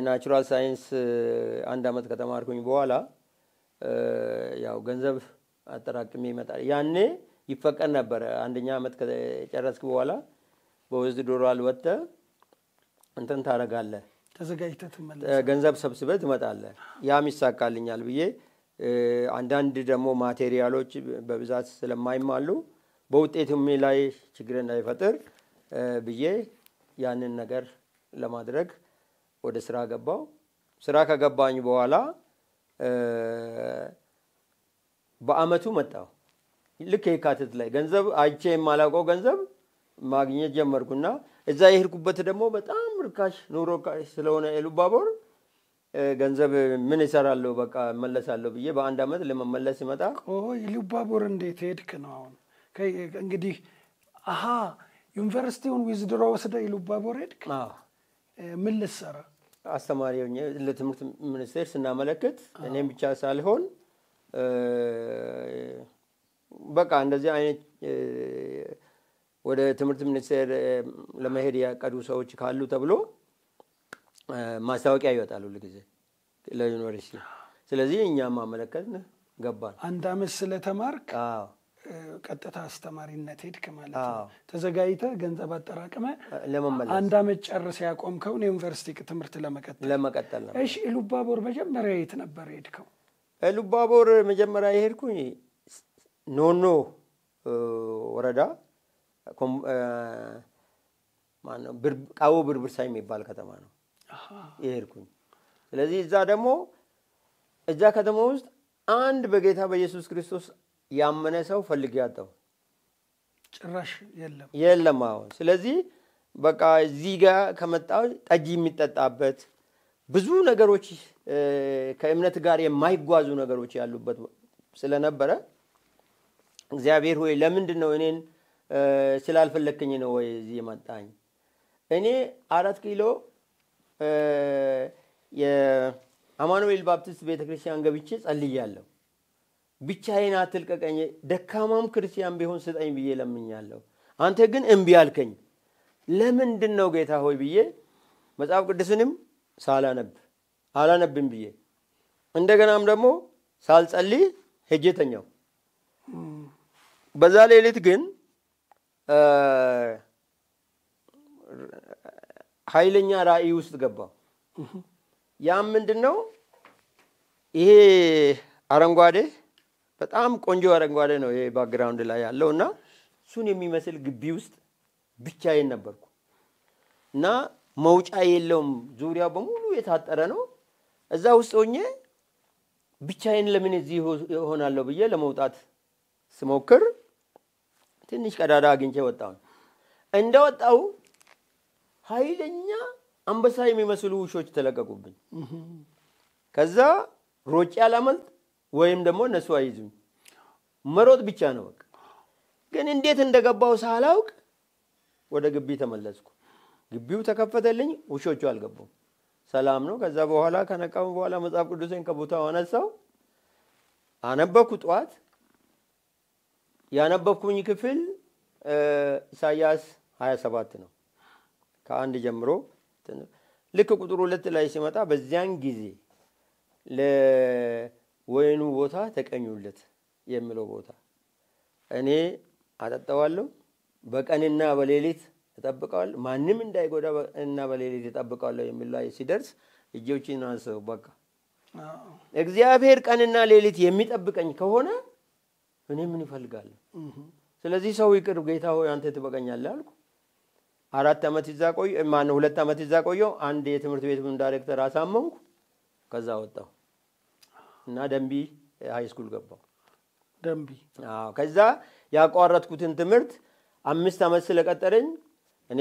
ናቹራል ሳይንስ 1 አመት ከተማርኩኝ በኋላ ያው ገንዘብ አጠራቅሜ ይመጣል። ያኔ ይፈቀድ ነበር። 1ኛ አመት ከጨረስኩ በኋላ በወዝድ ዶራል ወጥተ እንትን ታረጋለህ፣ ተዘጋጅተህ ትመለሳለህ፣ ገንዘብ ሰብስበህ ትመጣለህ። ያም ይሳካልኛል ብዬ አንዳንድ ደግሞ ማቴሪያሎች በብዛት ስለማይማሉ በውጤቱም ላይ ችግር እንዳይፈጠር ብዬ ያንን ነገር ለማድረግ ወደ ስራ ገባው። ስራ ከገባኝ በኋላ በአመቱ መጣው። ልክ የካቲት ላይ ገንዘብ አይቼ የማላውቀው ገንዘብ ማግኘት ጀመርኩና እዛ የሄድኩበት ደግሞ በጣም ርካሽ ኑሮ ስለሆነ ኢሉባቦር ገንዘብ ምን ይሰራለሁ በቃ መለሳለሁ ብዬ በ1 አመት ለመመለስ ይመጣ። ኢሉባቦር እንዴት ሄድክ ነው አሁን? እንግዲህ ዩኒቨርሲቲውን ዊዝድሮ ወስደ ኢሉባቦር ሄድክ? ምን ልትሰራ? አስተማሪ ሆኜ ለትምህርት ሚኒስቴር ስናመለክት እኔም ብቻ ሳልሆን በቃ እንደዚህ አይነት ወደ ትምህርት ሚኒስቴር ለመሄድ ያቀዱ ሰዎች ካሉ ተብሎ ማስታወቂያ ይወጣል ሁሉ ጊዜ ለዩኒቨርሲቲ። ስለዚህ እኛም ማመለከትን ገባን። 1 አመት ስለተማርክ ቀጥታ አስተማሪነት ሄድክ ማለት ነው። ተዘጋጅተህ ገንዘብ አጠራቅመህ ለመመለስ 1 አመት ጨርሰህ ያቆምከውን የዩኒቨርሲቲ ትምህርት ለመቀጠል ነው። እሺ። ኢሉባቦር መጀመሪያ የት ነበር ሄድከው? ኢሉባቦር መጀመሪያ የሄድኩኝ ኖኖ ወረዳ ማነው ቃው ብርብርሳ የሚባል ከተማ ነው የሄድኩኝ። ስለዚህ እዛ ደግሞ እዛ ከተማ ውስጥ አንድ በጌታ በኢየሱስ ክርስቶስ ያመነ ሰው ፈልጌ ያጣው ጭራሽ የለም። አሁን ስለዚህ በቃ እዚህ ጋር ከመጣው ጠጅ የሚጠጣበት ብዙ ነገሮች ከእምነት ጋር የማይጓዙ ነገሮች ያሉበት ስለነበረ እግዚአብሔር ሆይ ለምንድን ነው እኔን ስላልፈለከኝ ነው ወይ እዚህ የመጣኝ? እኔ 4 ኪሎ የአማኑኤል ባፕቲስት ቤተክርስቲያን ገብቼ ጸልያለሁ። ብቻዬን አትልቀቀኝ፣ ደካማም ክርስቲያን ቢሆን ስጠኝ ብዬ ለምኛለሁ። አንተ ግን እምቢ አልከኝ። ለምንድን ነው ጌታ ሆይ ብዬ መጽሐፍ ቅዱስንም አላነብም ብዬ እንደገናም ደግሞ ሳልጸልይ ሄጄ ተኛው። በዛ ሌሊት ግን ኃይለኛ ራእይ ውስጥ ገባው። ያም ምንድነው? ይሄ አረንጓዴ በጣም ቆንጆ አረንጓዴ ነው ይሄ ባክግራውንድ ላይ ያለውና እሱን የሚመስል ግቢ ውስጥ ብቻዬን ነበርኩ እና መውጫ የለውም፣ ዙሪያው በሙሉ የታጠረ ነው። እዛ ውስጥ ሆኜ ብቻዬን ለምን እዚህ ሆናለሁ ብዬ ለመውጣት ስሞክር ትንሽ ቀዳዳ አግኝቼ ወጣሁ። እንደወጣሁ ኃይለኛ አንበሳ የሚመስሉ ውሾች ተለቀቁብኝ። ከዛ ሮጬ አላመልጥ ወይም ደግሞ እነሱ አይዙኝ፣ መሮጥ ብቻ ነው በቃ። ግን እንዴት እንደገባው ሳላውቅ ወደ ግቢ ተመለስኩ። ግቢው ተከፈተልኝ፣ ውሾቹ አልገቡም። ሰላም ነው። ከዛ በኋላ ከነቃው በኋላ መጽሐፍ ቅዱሴን ከቦታው አነሳው፣ አነበብኩ። ጠዋት ያነበብኩኝ ክፍል ኢሳይያስ 27 ነው። ከአንድ ጀምሮ ልክ ቁጥር 2 ላይ ሲመጣ በዚያን ጊዜ ለወይኑ ቦታ ተቀኙለት የሚለው ቦታ እኔ አጠጣዋለሁ፣ በቀንና በሌሊት እጠብቀዋለሁ፣ ማንም እንዳይጎዳ በቀንና በሌሊት እጠብቀዋለሁ የሚል ላይ ሲደርስ እጆቼን አንስተው በቃ እግዚአብሔር ቀንና ሌሊት የሚጠብቀኝ ከሆነ እኔ ምን እፈልጋለሁ? ስለዚህ ሰው ይቅር ጌታ ሆይ አንተ ትበቀኛለህ አልኩ። 4 ዓመት እዛ ቆየሁ። 2 ዓመት እዛ ቆየሁ። አንድ የትምህርት ቤት ዳይሬክተር አሳመንኩ። ከዛ ወጣሁ እና ደንቢ ሃይ ስኩል ገባሁ። ደንቢ? አዎ። ከዛ ያቋረጥኩትን ትምህርት 5 ዓመት ስለቀጠረኝ እኔ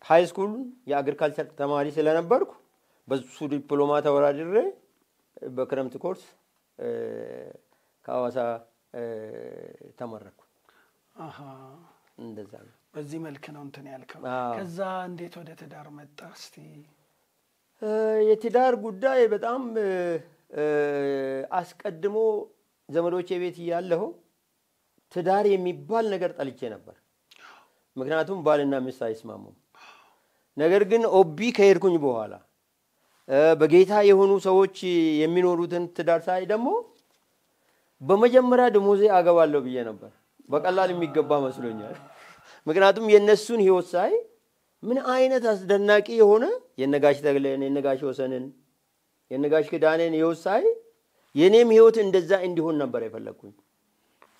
ሃይ ስኩል የአግሪካልቸር ተማሪ ስለነበርኩ በሱ ዲፕሎማ ተወዳድሬ በክረምት ኮርስ ከሐዋሳ ተመረኩ። እንደዛ ነው። በዚህ መልክ ነው እንትን ያልከው። ከዛ እንዴት ወደ ትዳር መጣ? እስቲ የትዳር ጉዳይ በጣም አስቀድሞ ዘመዶቼ ቤት ያለው ትዳር የሚባል ነገር ጠልቼ ነበር። ምክንያቱም ባልና ሚስት አይስማሙም። ነገር ግን ኦቢ ከሄድኩኝ በኋላ በጌታ የሆኑ ሰዎች የሚኖሩትን ትዳር ሳይ ደግሞ በመጀመሪያ ደሞዜ አገባለሁ ብዬ ነበር። በቀላል የሚገባ መስሎኛል። ምክንያቱም የነሱን ህይወት ሳይ ምን አይነት አስደናቂ የሆነ የነጋሽ ተግለን የነጋሽ ወሰንን የነጋሽ ክዳኔን ህይወት ሳይ የኔም ህይወት እንደዛ እንዲሆን ነበር የፈለኩኝ።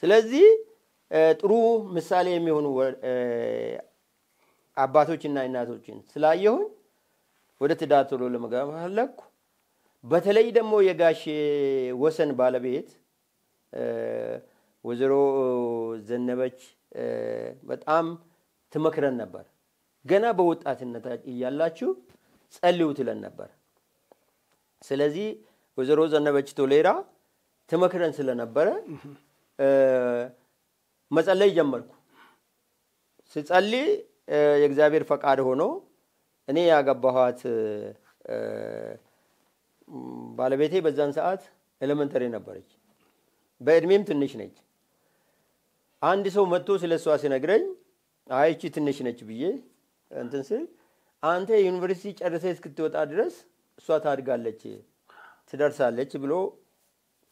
ስለዚህ ጥሩ ምሳሌ የሚሆኑ አባቶችና እናቶችን ስላየሁኝ ወደ ትዳር ቶሎ ለመግባት ፈለኩ። በተለይ ደግሞ የጋሽ ወሰን ባለቤት ወይዘሮ ዘነበች በጣም ትመክረን ነበር። ገና በወጣትነት እያላችሁ ጸልዩ ትለን ነበር። ስለዚህ ወይዘሮ ዘነበች ቶሌራ ትመክረን ስለነበረ መጸለይ ጀመርኩ። ስጸልይ የእግዚአብሔር ፈቃድ ሆኖ እኔ ያገባኋት ባለቤቴ በዛን ሰዓት ኤሌመንተሪ ነበረች። በእድሜም ትንሽ ነች። አንድ ሰው መጥቶ ስለሷ ሲነግረኝ አይቺ ትንሽ ነች ብዬ እንትን ስል አንተ ዩኒቨርሲቲ ጨርሰህ እስክትወጣ ድረስ እሷ ታድጋለች ትደርሳለች ብሎ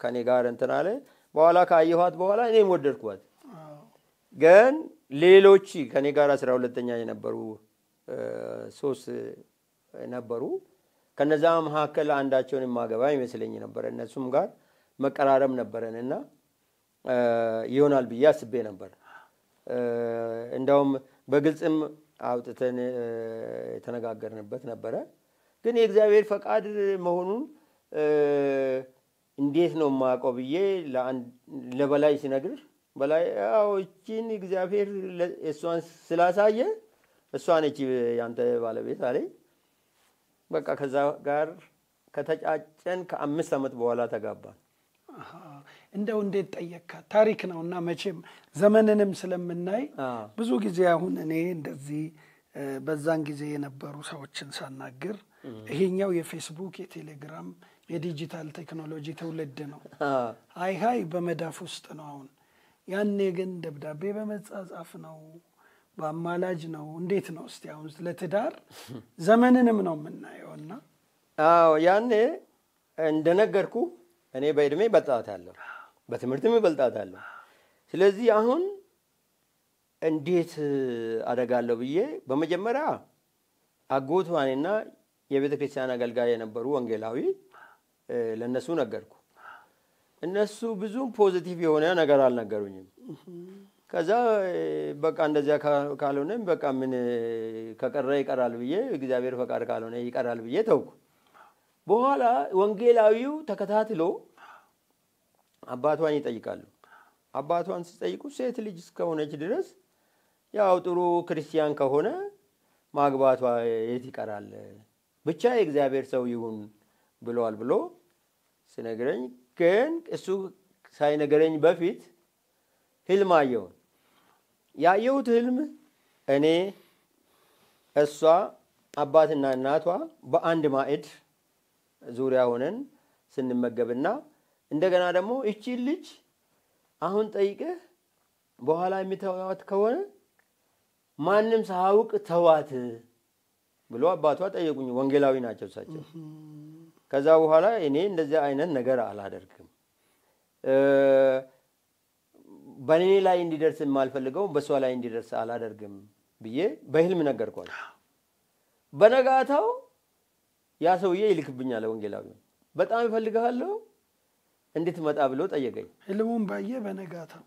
ከኔ ጋር እንትን አለ። በኋላ ካየኋት በኋላ እኔም ወደድኳት። ግን ሌሎች ከኔ ጋር 12ኛ የነበሩ 3 ነበሩ። ከነዛ መካከል አንዳቸውን ማገባ ይመስለኝ ነበር። እነሱም ጋር መቀራረብ ነበርና ይሆናል ብዬ አስቤ ነበር። እንደውም በግልጽም አውጥተን የተነጋገርንበት ነበር። ግን የእግዚአብሔር ፈቃድ መሆኑን እንዴት ነው ማቆብዬ ለበላይ ሲነግር በላይ ያው እቺን እግዚአብሔር እሷን ስላሳየ እሷ ነች ያንተ ባለቤት አለኝ። በቃ ከዛ ጋር ከተጫጨን ከ5 ዓመት በኋላ ተጋባን። እንደው እንዴት ጠየቅካ? ታሪክ ነውና መቼም ዘመንንም ስለምናይ ብዙ ጊዜ አሁን እኔ እንደዚህ በዛን ጊዜ የነበሩ ሰዎችን ሳናግር ይሄኛው የፌስቡክ የቴሌግራም የዲጂታል ቴክኖሎጂ ትውልድ ነው። ሃይ በመዳፍ ውስጥ ነው አሁን። ያኔ ግን ደብዳቤ በመጻጻፍ ነው፣ በአማላጅ ነው። እንዴት ነው እስቲ አሁን ለትዳር ዘመንንም ነው የምናየውና? ያኔ እንደነገርኩ እኔ በእድሜ በልጣታለሁ፣ በትምህርትም በልጣታለሁ። ስለዚህ አሁን እንዴት አደጋለሁ ብዬ በመጀመሪያ አጎቷንና የቤተ ክርስቲያን አገልጋይ የነበሩ ወንጌላዊ ለነሱ ነገርኩ። እነሱ ብዙ ፖዚቲቭ የሆነ ነገር አልነገሩኝም። ከዛ በቃ እንደዚያ ካልሆነ በቃ ምን ከቀረ ይቀራል ብዬ እግዚአብሔር ፈቃድ ካልሆነ ይቀራል ብዬ ተውኩ። በኋላ ወንጌላዊው ተከታትሎ አባቷን ይጠይቃሉ። አባቷን ሲጠይቁ ሴት ልጅ እስከሆነች ድረስ ያው ጥሩ ክርስቲያን ከሆነ ማግባቷ የት ይቀራል፣ ብቻ የእግዚአብሔር ሰው ይሁን ብለዋል ብሎ ሲነግረኝ፣ ግን እሱ ሳይነግረኝ በፊት ህልም አየሁ። ያየሁት ህልም እኔ እሷ አባትና እናቷ በአንድ ማዕድ ዙሪያ ሆነን ስንመገብና እንደገና ደግሞ እቺ ልጅ አሁን ጠይቀህ በኋላ የሚተዋት ከሆነ ማንም ሳያውቅ ተዋት ብሎ አባቷ ጠየቁኝ። ወንጌላዊ ናቸው እሳቸው። ከዛ በኋላ እኔ እንደዚህ አይነት ነገር አላደርግም፣ በኔ ላይ እንዲደርስ የማልፈልገው በሷ ላይ እንዲደርስ አላደርግም ብዬ በህልም ነገርኳት። በነጋታው ያ ሰውዬ ይልክብኛል ወንጌላዊ። በጣም እፈልግሃለሁ እንድትመጣ ብሎ ጠየቀኝ። ህልሙን ባየ በነጋታው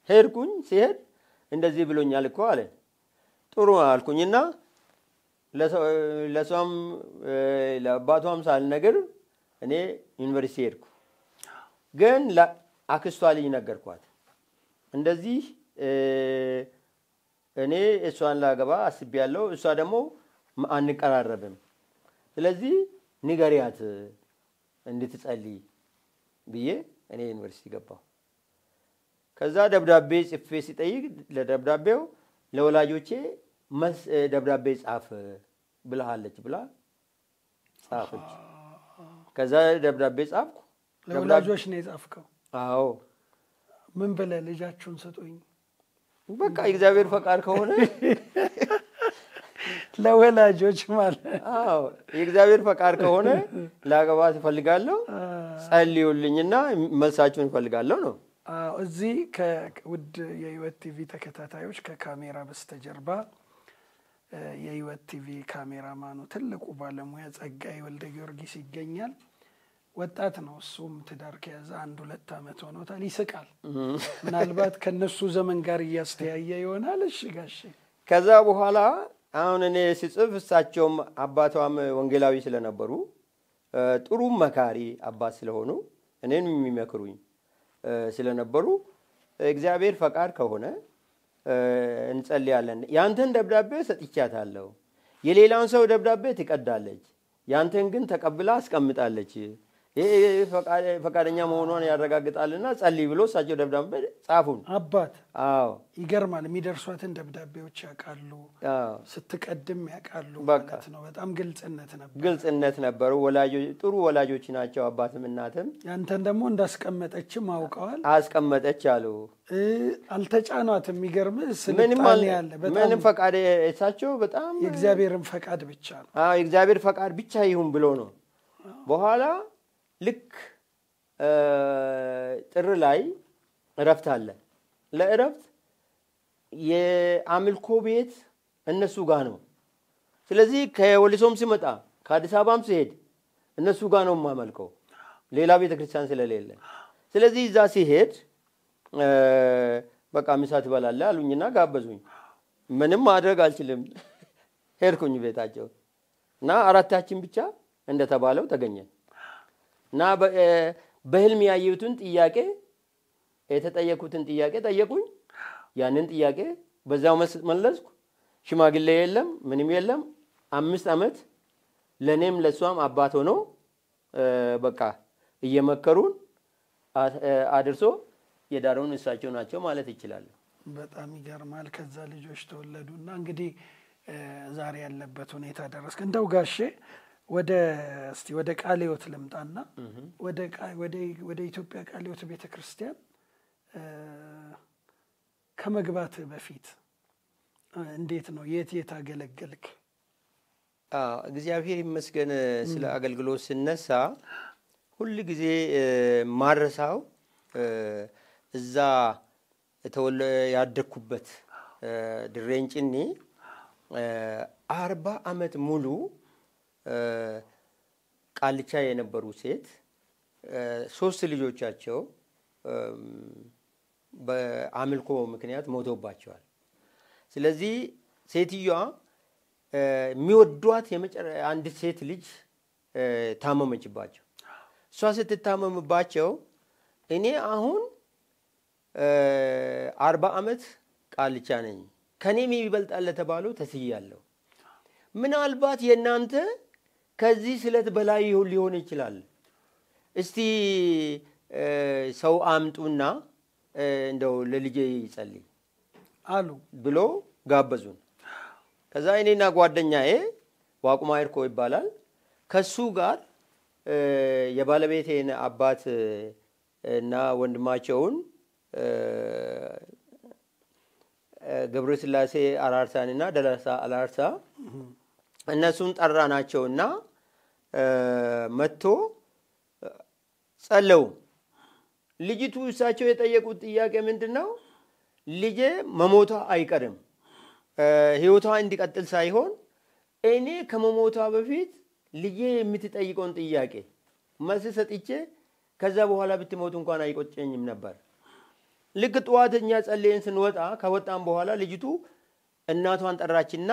ሄድኩኝ። ሲሄድ እንደዚህ ብሎኛል እኮ አለ። ጥሩ አልኩኝና ለሷም ለአባቷም ሳልነግር እኔ ዩኒቨርሲቲ ሄድኩ። ግን ለአክስቷ ልጅ ነገርኳት። እንደዚህ እኔ እሷን ላገባ አስቤያለሁ፣ እሷ ደግሞ አንቀራረብም፣ ስለዚህ ንገሪያት እንድትጸልይ ብዬ እኔ ዩኒቨርሲቲ ገባሁ። ከዛ ደብዳቤ ጽፌ ሲጠይቅ ለደብዳቤው ለወላጆቼ መልስ ደብዳቤ ጻፍ ብለሃለች ብላ ጻፈች። ከዛ ደብዳቤ ጻፍኩ። ለወላጆች ነው የጻፍከው? አዎ። ምን ብለህ? ልጃችሁን ስጡኝ፣ በቃ እግዚአብሔር ፈቃድ ከሆነ ለወላጆች ማለት። አዎ፣ የእግዚአብሔር ፈቃድ ከሆነ ላገባት እፈልጋለሁ፣ ጸልዩልኝና መልሳችሁን እፈልጋለሁ ነው። እዚህ ከውድ የህይወት ቲቪ ተከታታዮች ከካሜራ በስተጀርባ የህይወት ቲቪ ካሜራማኑ ትልቁ ባለሙያ ጸጋይ ወልደ ጊዮርጊስ ይገኛል። ወጣት ነው። እሱም ትዳር ከያዘ 1-2 ዓመት ሆኖታል። ይስቃል። ምናልባት ከነሱ ዘመን ጋር እያስተያየ ይሆናል። እሺ ጋሼ። ከዛ በኋላ አሁን እኔ ሲጽፍ እሳቸውም አባቷም ወንጌላዊ ስለነበሩ ጥሩ መካሪ አባት ስለሆኑ እኔን የሚመክሩኝ ስለነበሩ እግዚአብሔር ፈቃድ ከሆነ እንጸልያለን፣ ያንተን ደብዳቤ ሰጥቻታለሁ፣ የሌላውን ሰው ደብዳቤ ትቀዳለች፣ ያንተን ግን ተቀብላ አስቀምጣለች፣ ይሄ ፈቃደኛ መሆኗን ያረጋግጣልና ጸልይ ብሎ እሳቸው ደብዳቤ ጻፉን። አባት። አዎ፣ ይገርማል። የሚደርሷትን ደብዳቤዎች ያውቃሉ፣ ስትቀድም ያውቃሉ ማለት ነው። በጣም ግልጽነት ነበሩ። ወላጆች ጥሩ ወላጆች ናቸው፣ አባትም እናትም። ያንተን ደግሞ እንዳስቀመጠችም አውቀዋል። አስቀመጠች አሉ። አልተጫኗትም። የሚገርም ስልጣኔ ያለ ምንም ፈቃድ እሳቸው በጣም የእግዚአብሔርን ፈቃድ ብቻ ነው። አዎ፣ የእግዚአብሔር ፈቃድ ብቻ ይሁን ብሎ ነው። በኋላ ልክ ጥር ላይ እረፍት አለ። ለእረፍት የአምልኮ ቤት እነሱ ጋር ነው። ስለዚህ ከወሊሶም ሲመጣ ከአዲስ አበባም ሲሄድ እነሱ ጋር ነው የማመልከው፣ ሌላ ቤተክርስቲያን ስለሌለ። ስለዚህ እዛ ሲሄድ በቃ ምሳ ትበላለህ አሉኝና ጋበዙኝ። ምንም ማድረግ አልችልም። ሄድኩኝ ቤታቸው እና አራታችን ብቻ እንደተባለው ተገኘን እና በህልም ያየሁትን ጥያቄ የተጠየቁትን ጥያቄ ጠየቁኝ። ያንን ጥያቄ በዛው መለስኩ። ሽማግሌ የለም ምንም የለም። 5 ዓመት ለኔም ለሷም አባት ሆኖ በቃ እየመከሩን አድርሶ የዳሩን እሳቸው ናቸው ማለት ይችላል። በጣም ይገርማል። ከዛ ልጆች ተወለዱና እንግዲህ ዛሬ ያለበት ሁኔታ ደረስክ። እንደው ጋሼ ወደ ቃለ ሕይወት ልምጣና ወደ ኢትዮጵያ ቃለ ሕይወት ቤተክርስቲያን ከመግባት በፊት እንዴት ነው የት አገለገልክ? እግዚአብሔር ይመስገን። ስለ አገልግሎት ስነሳ ሁሉ ጊዜ ማረሳው እዛ ያደኩበት ድሬንጭኒ 40 ዓመት ሙሉ ቃልቻ የነበሩ ሴት 3 ልጆቻቸው በአምልኮ ምክንያት ሞተውባቸዋል። ስለዚህ ሴትዮዋ የሚወዷት አንድ ሴት ልጅ ታመመችባቸው። እሷ ስትታመምባቸው እኔ አሁን 40 ዓመት ቃልቻ ነኝ፣ ከኔም ይበልጣል ለተባለው ተስያለሁ። ምናልባት የናንተ ከዚህ ስለት በላይ ሊሆን ይችላል። እስቲ ሰው አምጡና እንደው ለልጄ ይጸልይ አሉ ብሎ ጋበዙን። ከዛ እኔና ጓደኛዬ ዋቁማ ይርኮ ይባላል ከሱ ጋር የባለቤቴን አባት እና ወንድማቸውን ገብረስላሴ አራርሳንና ደላሳ አላርሳ እነሱን ጠራናቸውና መጥቶ ጸለው። ልጅቱ እሳቸው የጠየቁት ጥያቄ ምንድነው? ልጄ መሞቷ አይቀርም፣ ህይወቷ እንዲቀጥል ሳይሆን እኔ ከመሞቷ በፊት ልጄ የምትጠይቀውን ጥያቄ መልስ ሰጥቼ ከዛ በኋላ ብትሞት እንኳን አይቆጨኝም ነበር። ልክ ጠዋተኛ ጸልየን ስንወጣ ከወጣን በኋላ ልጅቱ እናቷን ጠራችና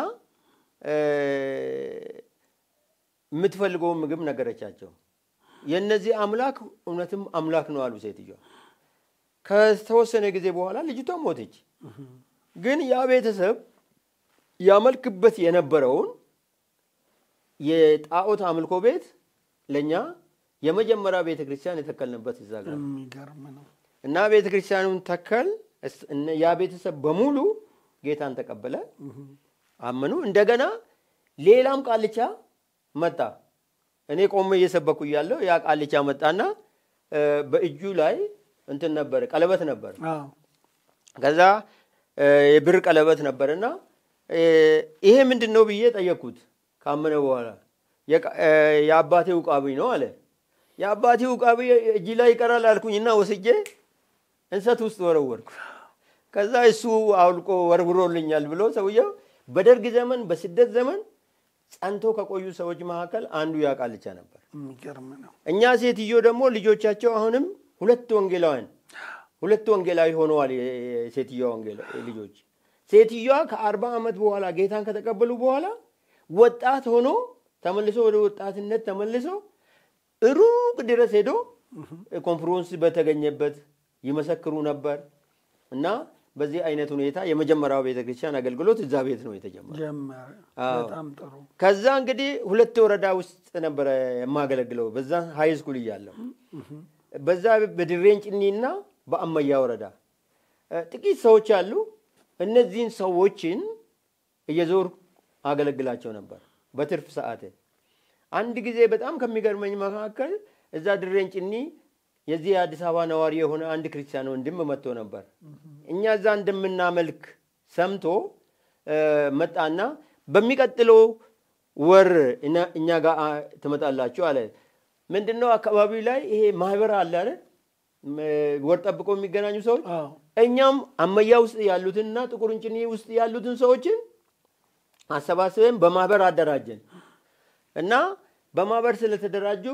የምትፈልገውን ምግብ ነገረቻቸው። የነዚህ አምላክ እውነትም አምላክ ነው አሉ ሴትዮዋ። ከተወሰነ ጊዜ በኋላ ልጅቷ ሞተች። ግን ያ ቤተሰብ ያመልክበት የነበረውን የጣዖት አምልኮ ቤት ለኛ የመጀመሪያ ቤተክርስቲያን የተከልንበት እዛ ጋር የሚገርም ነው። እና ቤተክርስቲያኑን ተከል ያ ቤተሰብ በሙሉ ጌታን ተቀበለ፣ አመኑ። እንደገና ሌላም ቃልቻ መጣ። እኔ ቆሜ እየሰበኩ ያለው ያ ቃልቻ መጣና በእጁ ላይ እንትን ነበር፣ ቀለበት ነበር። ከዛ የብር ቀለበት ነበርና ይሄ ምንድነው ብዬ ጠየቅኩት። ካመነ በኋላ የአባቴ ውቃቢ ነው አለ። የአባቴ ውቃቢ እጅ ላይ ይቀራል አልኩኝና ወስጄ እንሰት ውስጥ ወረወርኩ። ከዛ እሱ አውልቆ ወርውሮልኛል ብሎ ሰውየው በደርግ ዘመን በስደት ዘመን ጸንቶ ከቆዩ ሰዎች መካከል አንዱ ያ ቃልቻ ነበር። የሚገርም ነው። እኛ ሴትዮ ደግሞ ልጆቻቸው አሁንም 2 ወንጌላዊ ሆነዋል። የሴትዮዋ ልጆች ሴትዮዋ ከ40 ዓመት በኋላ ጌታን ከተቀበሉ በኋላ ወጣት ሆኖ ተመልሶ ወደ ወጣትነት ተመልሶ ሩቅ ድረስ ሄዶ ኮንፈረንስ በተገኘበት ይመሰክሩ ነበር። እና በዚህ አይነት ሁኔታ የመጀመሪያው ቤተክርስቲያን አገልግሎት እዛ ቤት ነው የተጀመረው። በጣም ጥሩ። ከዛ እንግዲህ 2 ወረዳ ውስጥ ነበር የማገለግለው በዛ ሃይ ስኩል እያለሁ። በዛ በድሬንጭኒና በአመያ ወረዳ ጥቂት ሰዎች አሉ። እነዚህን ሰዎችን እየዞር አገለግላቸው ነበር በትርፍ ሰዓቴ። አንድ ጊዜ በጣም ከሚገርመኝ መካከል እዛ ድሬንጭኒ የዚህ አዲስ አበባ ነዋሪ የሆነ አንድ ክርስቲያን ወንድም መጥቶ ነበር። እኛ እዛ እንደምናመልክ ሰምቶ መጣና በሚቀጥለው ወር እኛ ጋር ትመጣላችሁ አለ። ምንድነው አካባቢው ላይ ይሄ ማህበር አለ አይደል? ወር ጠብቆ የሚገናኙ ሰዎች። እኛም አመያ ውስጥ ያሉትና ጥቁርንጭኒ ውስጥ ያሉትን ሰዎችን አሰባስበን በማህበር አደራጀን እና በማህበር ስለተደራጁ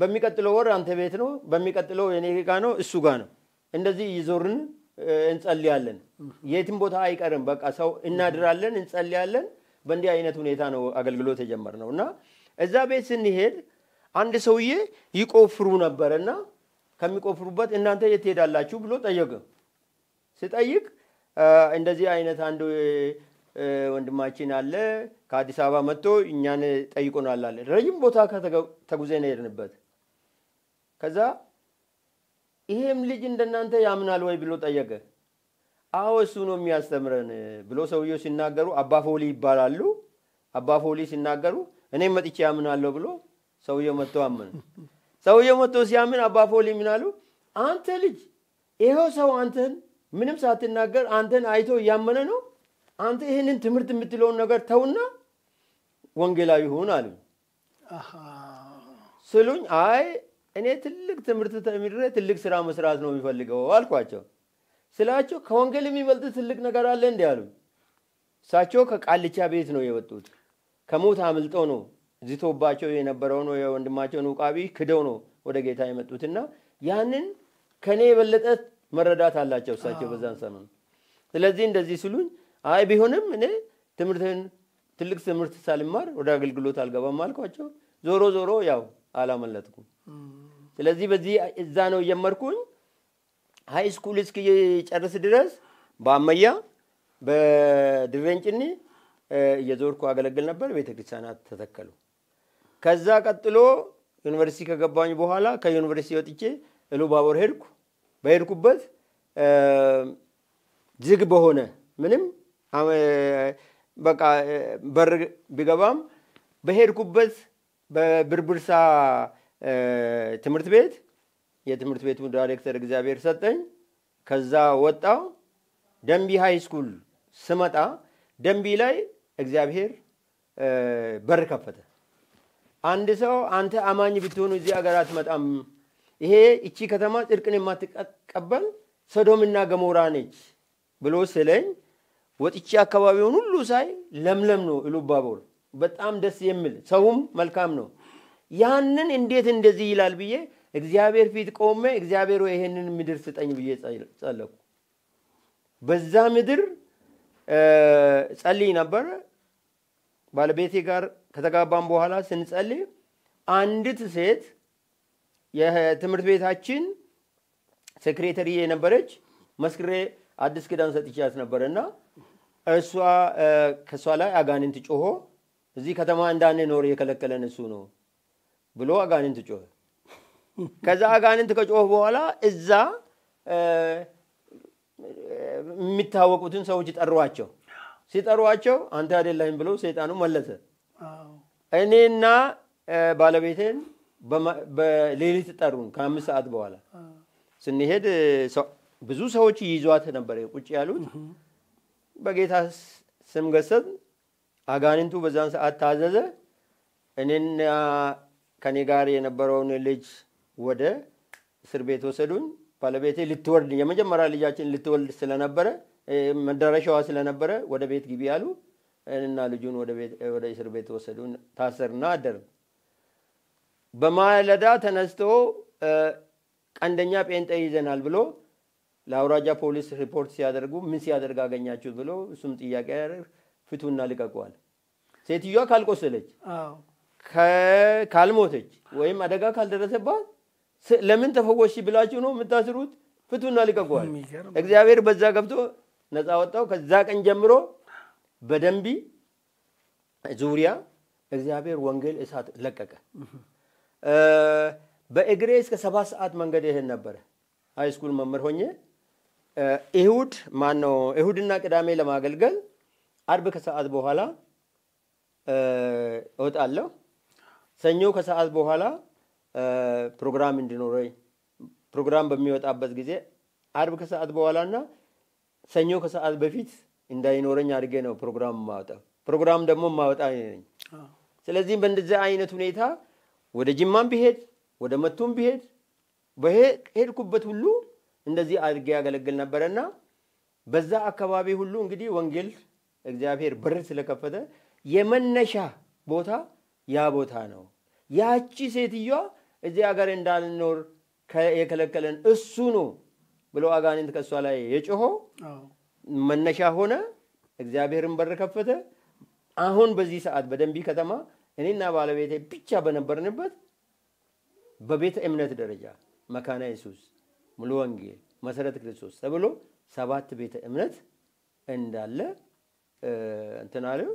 በሚቀጥለው ወር አንተ ቤት ነው፣ በሚቀጥለው የኔ ጋር ነው፣ እሱ ጋር ነው፣ እንደዚህ ይዞርን እንጸልያለን። የትም ቦታ አይቀርም። በቃ ሰው እናድራለን፣ እንጸልያለን። በእንዲህ አይነት ሁኔታ ነው አገልግሎት የጀመርነው። እና እዛ ቤት ስንሄድ አንድ ሰውዬ ይቆፍሩ ነበርና ከሚቆፍሩበት እናንተ የት ትሄዳላችሁ ብሎ ጠየቀ። ሲጠይቅ እንደዚህ አይነት አንዱ ወንድማችን አለ ከአዲስ አበባ መጥቶ እኛን ጠይቆናል አለ። ረጅም ቦታ ተጉዘን ሄድንበት። ከዛ ይሄም ልጅ እንደናንተ ያምናል ወይ ብሎ ጠየቀ። አዎ እሱ ነው የሚያስተምረን ብሎ ሰውየው ሲናገሩ አባ ፎሊ ይባላሉ። አባ ፎሊ ሲናገሩ እኔም መጥቼ ያምናለሁ ብሎ ሰውየው መጥቶ አመነ። ሰውየው መጥቶ ሲያምን አባ ፎሊ ምን አሉ? አንተ ልጅ ይሄው ሰው አንተን ምንም ሳትናገር አንተን አይቶ ያመነ ነው። አንተ ይሄንን ትምህርት የምትለውን ነገር ተውና ወንጌላዊ ሁን አሉ። ስሉኝ አይ እኔ ትልቅ ትምህርት ተምሬ ትልቅ ስራ መስራት ነው የሚፈልገው አልኳቸው። ስላቸው ከወንጌል የሚበልጥ ትልቅ ነገር አለ እንዴ አሉ። እሳቸው ከቃልቻ ቤት ነው የወጡት። ከሞት አምልጠው ነው ዝቶባቸው የነበረው ነው የወንድማቸውን ውቃቢ ክደው ነው ወደ ጌታ የመጡትና ያንን ከኔ የበለጠ መረዳት አላቸው እሳቸው በዛን ዘመን። ስለዚህ እንደዚህ ሲሉኝ አይ ቢሆንም እኔ ትምህርትን ትልቅ ትምህርት ሳልማር ወደ አገልግሎት አልገባም አልኳቸው። ዞሮ ዞሮ ያው አላመለጥኩም። ስለዚህ በዚህ እዛ ነው የጀመርኩኝ። ሃይ ስኩል እስኪ ጨርስ ድረስ በአመያ በድሬንጭኒ እየዞርኩ አገለግል ነበር። ቤተክርስቲያናት ተተከሉ። ከዛ ቀጥሎ ዩኒቨርሲቲ ከገባኝ በኋላ ከዩኒቨርሲቲ ወጥቼ ኢሉባቦር ሄድኩ። በሄድኩበት ዝግ በሆነ ምንም በቃ በር ቢገባም በሄድኩበት በብርብርሳ ትምህርት ቤት የትምህርት ቤቱ ዳይሬክተር እግዚአብሔር ሰጠኝ። ከዛ ወጣው ደንቢ ሃይ ስኩል ስመጣ ደንቢ ላይ እግዚአብሔር በር ከፈተ። አንድ ሰው አንተ አማኝ ብትሆኑ እዚህ ሀገር አትመጣም፣ ይሄ እቺ ከተማ ጽድቅን የማትቀበል ሶዶምና ገሞራ ነች ብሎ ስለኝ ወጥቼ አካባቢውን ሁሉ ሳይ ለምለም ነው ኢሉባቦር፣ በጣም ደስ የሚል ሰውም መልካም ነው። ያንን እንዴት እንደዚህ ይላል ብዬ እግዚአብሔር ፊት ቆሜ እግዚአብሔር ወይ ይሄንን ምድር ስጠኝ ብዬ ጸለይኩ። በዛ ምድር ጸልይ ነበር። ባለቤቴ ጋር ከተጋባን በኋላ ስንጸልይ አንዲት ሴት የትምህርት ቤታችን ሴክሬታሪ የነበረች መስክሬ አዲስ ኪዳን ሰጥቻት ነበርና እሷ ከሷ ላይ አጋንንት ጮሆ እዚህ ከተማ እንዳንኖር የከለከለን እሱ ነው ብሎ አጋንንት ጮኸ። ከዛ አጋንንት ከጮኸ በኋላ እዛ የሚታወቁትን ሰዎች ጠሯቸው። ሲጠሯቸው አንተ አይደለህም ብሎ ሰይጣኑ መለሰ። እኔና ባለቤቴን በሌሊት ጠሩን። ከ5 ሰዓት በኋላ ስንሄድ ብዙ ሰዎች ይዟት ነበር ቁጭ ያሉት። በጌታ ስም ገሰጽ። አጋንንቱ በዛን ሰዓት ታዘዘ። እኔና ከኔ ጋር የነበረውን ልጅ ወደ እስር ቤት ወሰዱኝ። ባለቤቴ ልትወልድ የመጀመሪያ ልጃችን ልትወልድ ስለነበረ መዳረሻዋ ስለነበረ ወደ ቤት ግቢ ያሉ እና ልጁን ወደ እስር ቤት ወሰዱን። ታሰርና አደርን። በማለዳ ተነስቶ ቀንደኛ ጴንጤ ይዘናል ብሎ ለአውራጃ ፖሊስ ሪፖርት ሲያደርጉ ምን ሲያደርግ አገኛችሁ ብሎ እሱም ጥያቄ ያደርግ ፍቱና ልቀቁዋል። ሴትዮዋ ካልቆሰለች ካልሞተች ወይም አደጋ ካልደረሰባት ለምን ተፈወሽ ብላችሁ ነው የምታስሩት? ፍቱና ልቀቁዋል። እግዚአብሔር በዛ ገብቶ ነፃ ወጣው። ከዛ ቀን ጀምሮ በደንቢ ዙሪያ እግዚአብሔር ወንጌል እሳት ለቀቀ። በእግሬ እስከ 7 ሰዓት መንገድ ይሄን ነበር። ሃይ ስኩል መምህር ሆኜ እሁድና ቅዳሜ ለማገልገል አርብ ከሰዓት በኋላ እወጣለሁ። ሰኞ ከሰዓት በኋላ ፕሮግራም እንዲኖረኝ ፕሮግራም በሚወጣበት ጊዜ አርብ ከሰዓት በኋላና ሰኞ ከሰዓት በፊት እንዳይኖረኝ አድርጌ ነው ፕሮግራም ማውጣው። ፕሮግራም ደግሞ ማውጣ ነኝ። ስለዚህ በእንደዚህ አይነት ሁኔታ ወደ ጅማም ቢሄድ ወደ መቱም ቢሄድ በሄድኩበት ሁሉ እንደዚህ አድርጌ ያገለግል ነበርና በዛ አካባቢ ሁሉ እንግዲህ ወንጌል እግዚአብሔር በር ስለከፈተ የመነሻ ቦታ ያ ቦታ ነው። ያቺ ሴትዮዋ እዚህ ሀገር እንዳልኖር የከለከለን እሱ ነው ብሎ አጋንንት ከሷ ላይ የጮኸው መነሻ ሆነ። እግዚአብሔርን በር ከፈተ። አሁን በዚህ ሰዓት በደንቢ ከተማ እኔና ባለቤቴ ብቻ በነበርንበት በቤተ እምነት ደረጃ መካነ ኢየሱስ፣ ሙሉ ወንጌል፣ መሰረተ ክርስቶስ ተብሎ 7 ቤተ እምነት እንዳለ እንትን አለው።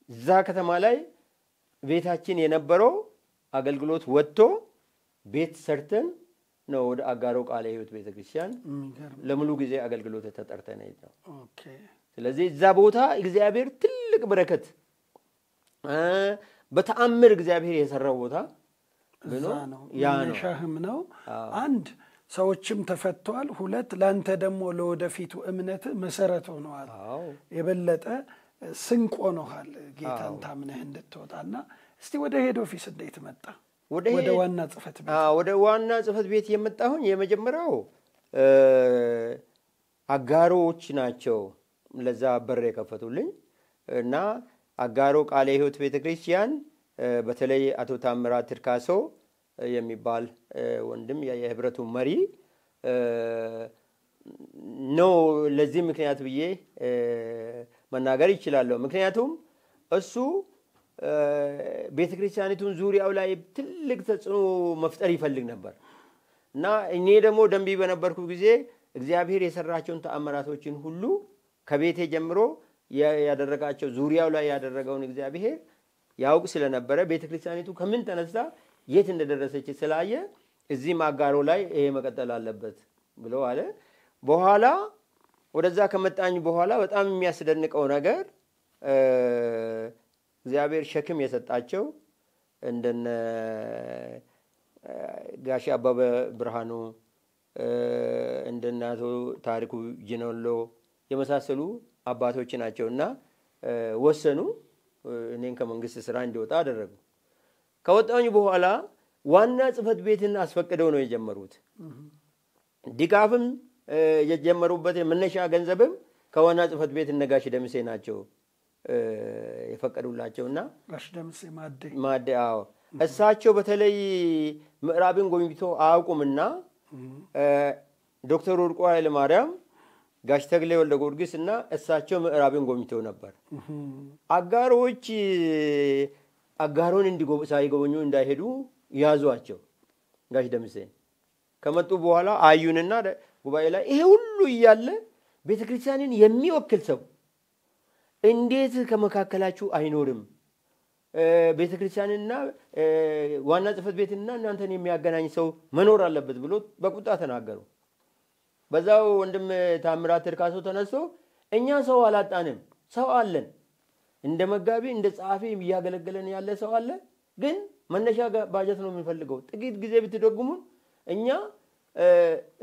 እዛ ከተማ ላይ ቤታችን የነበረው አገልግሎት ወጥቶ ቤት ሰርተን ነው ወደ አጋሮ ቃለ ሕይወት ቤተክርስቲያን ለሙሉ ጊዜ አገልግሎት ተጠርተን ነው። ኦኬ። ስለዚህ እዛ ቦታ እግዚአብሔር ትልቅ በረከት በተአምር እግዚአብሔር የሰራው ቦታ ነው። ሻህም ነው። አንድ ሰዎችም ተፈተዋል። 2 ላንተ ደግሞ ለወደፊቱ እምነት መሰረት ሆነዋል። የበለጠ ስንቅ ሆነዋል ጌታን ታምነህ እንድትወጣና እስቲ ወደ ሄድ ኦፊስ እንዴት መጣ? ወደ ዋና ጽፈት ቤት ወደ ዋና ጽፈት ቤት የመጣሁኝ የመጀመሪያው አጋሮች ናቸው ለዛ በር የከፈቱልኝ እና አጋሮ ቃለ ሕይወት ቤተክርስቲያን በተለይ አቶ ታምራት ትርካሶ የሚባል ወንድም የህብረቱ መሪ ነው። ለዚህ ምክንያት ብዬ መናገር ይችላል። ምክንያቱም እሱ ቤተክርስቲያኒቱን ዙሪያው ላይ ትልቅ ተጽዕኖ መፍጠር ይፈልግ ነበር እና እኔ ደግሞ ደንቢ በነበርኩ ጊዜ እግዚአብሔር የሰራቸውን ተአምራቶችን ሁሉ ከቤቴ ጀምሮ ያደረጋቸው ዙሪያው ላይ ያደረገውን እግዚአብሔር ያውቅ ስለነበረ ቤተክርስቲያኒቱ ከምን ተነስታ የት እንደደረሰች ስላየ እዚህ ማጋሮ ላይ ይሄ መቀጠል አለበት ብሎ አለ። በኋላ ወደዛ ከመጣኝ በኋላ በጣም የሚያስደንቀው ነገር እግዚአብሔር ሸክም የሰጣቸው እንደነ ጋሽ አባበ ብርሃኑ እንደነ አቶ ታሪኩ ጂኖሎ የመሳሰሉ አባቶች ናቸውና ወሰኑ እኔን ከመንግስት ስራ እንዲወጣ አደረጉ። ከወጣኝ በኋላ ዋና ጽፈት ቤትን አስፈቅደው ነው የጀመሩት። ድጋፍም የጀመሩበት መነሻ ገንዘብም ከዋና ጽፈት ቤት ነጋሽ ደምሴ ናቸው የፈቀዱላቸውና ጋሽ ደምሴ ማደ እሳቸው በተለይ ምዕራብን ጎብኝቶ አያውቁምና ዶክተር ወርቁ ኃይለ ማርያም ጋሽ ተግሌ ወልደ ጊዮርጊስ እና እሳቸው ምዕራብን ጎብኝተው ነበር። አጋሮች አጋሮን ሳይጎበኙ እንዳይሄዱ ያዟቸው። ጋሽ ደምሴ ከመጡ በኋላ አዩንና ጉባኤ ላይ ይሄ ሁሉ እያለ ቤተክርስቲያንን የሚወክል ሰው እንዴት ከመካከላችሁ አይኖርም? ቤተክርስቲያንና ዋና ጽፈት ቤትና እናንተን የሚያገናኝ ሰው መኖር አለበት ብሎ በቁጣ ተናገሩ። በዛው ወንድም ታምራት ትርካሶ ተነስቶ እኛ ሰው አላጣንም፣ ሰው አለን፣ እንደ መጋቢ እንደ ጸሐፊ እያገለገለን ያለ ሰው አለ፣ ግን መነሻ ባጀት ነው የምንፈልገው። ጥቂት ጊዜ ብትደጉሙን እኛ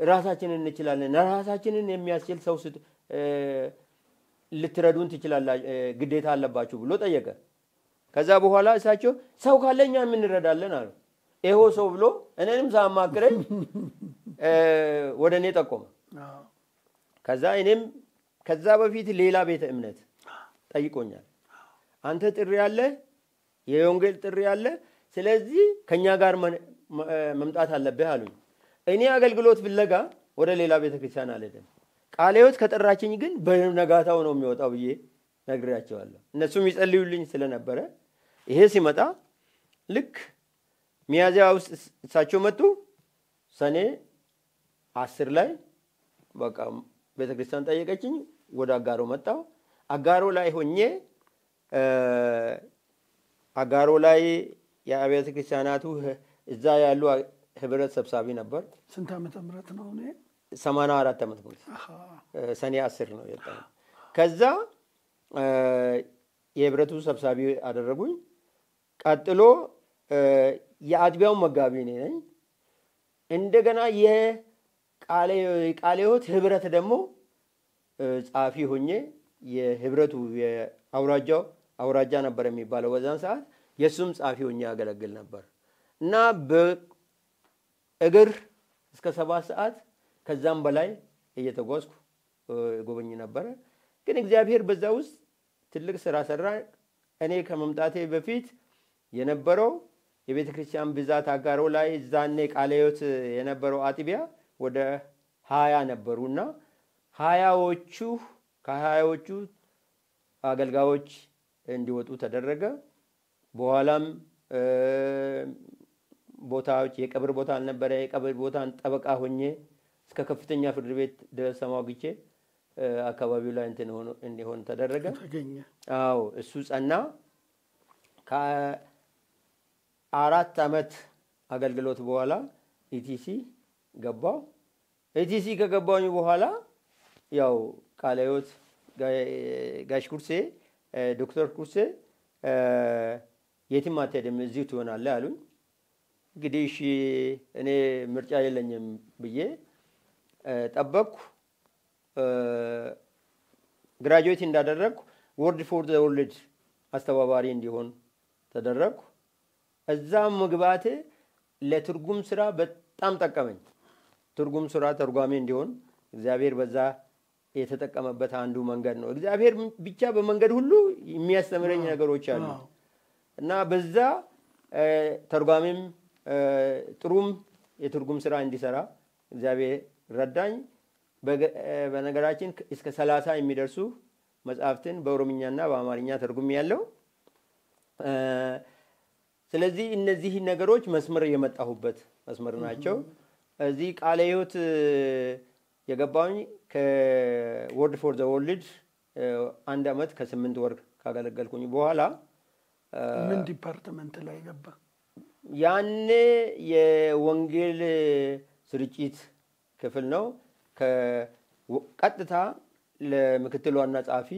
ራሳችንን እንችላለን፣ ራሳችንን የሚያስችል ሰው ልትረዱን ትችላላችሁ፣ ግዴታ አለባችሁ ብሎ ጠየቀ። ከዛ በኋላ እሳቸው ሰው ካለኛ የምንረዳለን አሉ። ይሄው ሰው ብሎ እኔንም ሳማክረኝ ወደ እኔ ጠቆመ። ከዛ እኔም ከዛ በፊት ሌላ ቤተ እምነት ጠይቆኛል። አንተ ጥሪ ያለ የወንጌል ጥሪ ያለ፣ ስለዚህ ከኛ ጋር መምጣት አለብህ አሉኝ። እኔ አገልግሎት ፍለጋ ወደ ሌላ ቤተክርስቲያን አልሄድም። ቃለ ሕይወት ከጠራችኝ ግን በነጋታው ነው የሚወጣው ብዬ ነግሬያቸዋለሁ። እነሱም ይጸልዩልኝ ስለነበረ ይሄ ሲመጣ ልክ ሚያዝያ ውስጥ እሳቸው መጡ። ሰኔ 10 ላይ በቃ ቤተክርስቲያን ጠየቀችኝ። ወደ አጋሮ መጣሁ። አጋሮ ላይ ሆኜ አጋሮ ላይ የአብያተ ክርስቲያናቱ እዛ ያሉ ህብረት ሰብሳቢ ነበር። ስንት ዓመተ ምህረት ነው? 84 ዓመት ሙሉ ሰኔ 10 ነው የወጣው። ከዛ የህብረቱ ሰብሳቢ አደረጉኝ። ቀጥሎ የአጥቢያው መጋቢ ነኝ። እንደገና የቃለ ሕይወት ህብረት ደግሞ ጻፊ ሆኜ የህብረቱ አውራጃ ነበር የሚባለው በዛን ሰዓት የሱም ጻፊ ሆኜ ያገለግል ነበር እና በእግር እስከ 7 ሰዓት ከዛም በላይ እየተጓዝኩ ጎበኝ ነበር። ግን እግዚአብሔር በዛ ውስጥ ትልቅ ስራ ሰራ። እኔ ከመምጣቴ በፊት የነበረው የቤተክርስቲያን ብዛት አጋሮ ላይ ዛኔ ቃለ ሕይወት የነበረው አጥቢያ ወደ 20 ነበሩና 20ዎቹ አገልጋዮች እንዲወጡ ተደረገ። በኋላም ቦታዎች የቀብር ቦታ አልነበረ። የቀብር ቦታን ጠበቃ ሆኜ እስከ ከፍተኛ ፍርድ ቤት ድረስ ተሟግቼ አካባቢው ላይ እንዲሆን ተደረገ። አዎ እሱ ጸና። ከ4 ዓመት አገልግሎት በኋላ ኢቲሲ ገባው። ኢቲሲ ከገባውኝ በኋላ ያው ቃለ ሕይወት ጋሽ ኩርሴ ዶክተር ኩርሴ የትም አትሄድም እዚሁ ትሆናለህ አሉኝ። እንግዲህ እሺ እኔ ምርጫ የለኝም ብዬ ጠበቅኩ። ግራጁዌት እንዳደረግኩ ወርድ ፎር ዘ ወርልድ አስተባባሪ እንዲሆን ተደረግኩ። እዛም መግባቴ ለትርጉም ስራ በጣም ጠቀመኝ። ትርጉም ስራ ተርጓሚ እንዲሆን እግዚአብሔር በዛ የተጠቀመበት አንዱ መንገድ ነው። እግዚአብሔር ብቻ በመንገድ ሁሉ የሚያስተምረኝ ነገሮች አሉ እና በዛ ተርጓሚም ጥሩም የትርጉም ስራ እንዲሰራ እግዚአብሔር ረዳኝ። በነገራችን እስከ 30 የሚደርሱ መጽሐፍትን በኦሮምኛና በአማርኛ ተርጉሜያለሁ። ስለዚህ እነዚህ ነገሮች መስመር የመጣሁበት መስመር ናቸው። እዚህ ቃለ ሕይወት የገባሁኝ ከወርድ ፎር ዘ ወርልድ 1 ዓመት ከ8 ወር ካገለገልኩኝ በኋላ ምን ዲፓርትመንት ላይ ገባ? ያኔ የወንጌል ስርጭት ክፍል ነው። ቀጥታ ለምክትል ዋና ጸሐፊ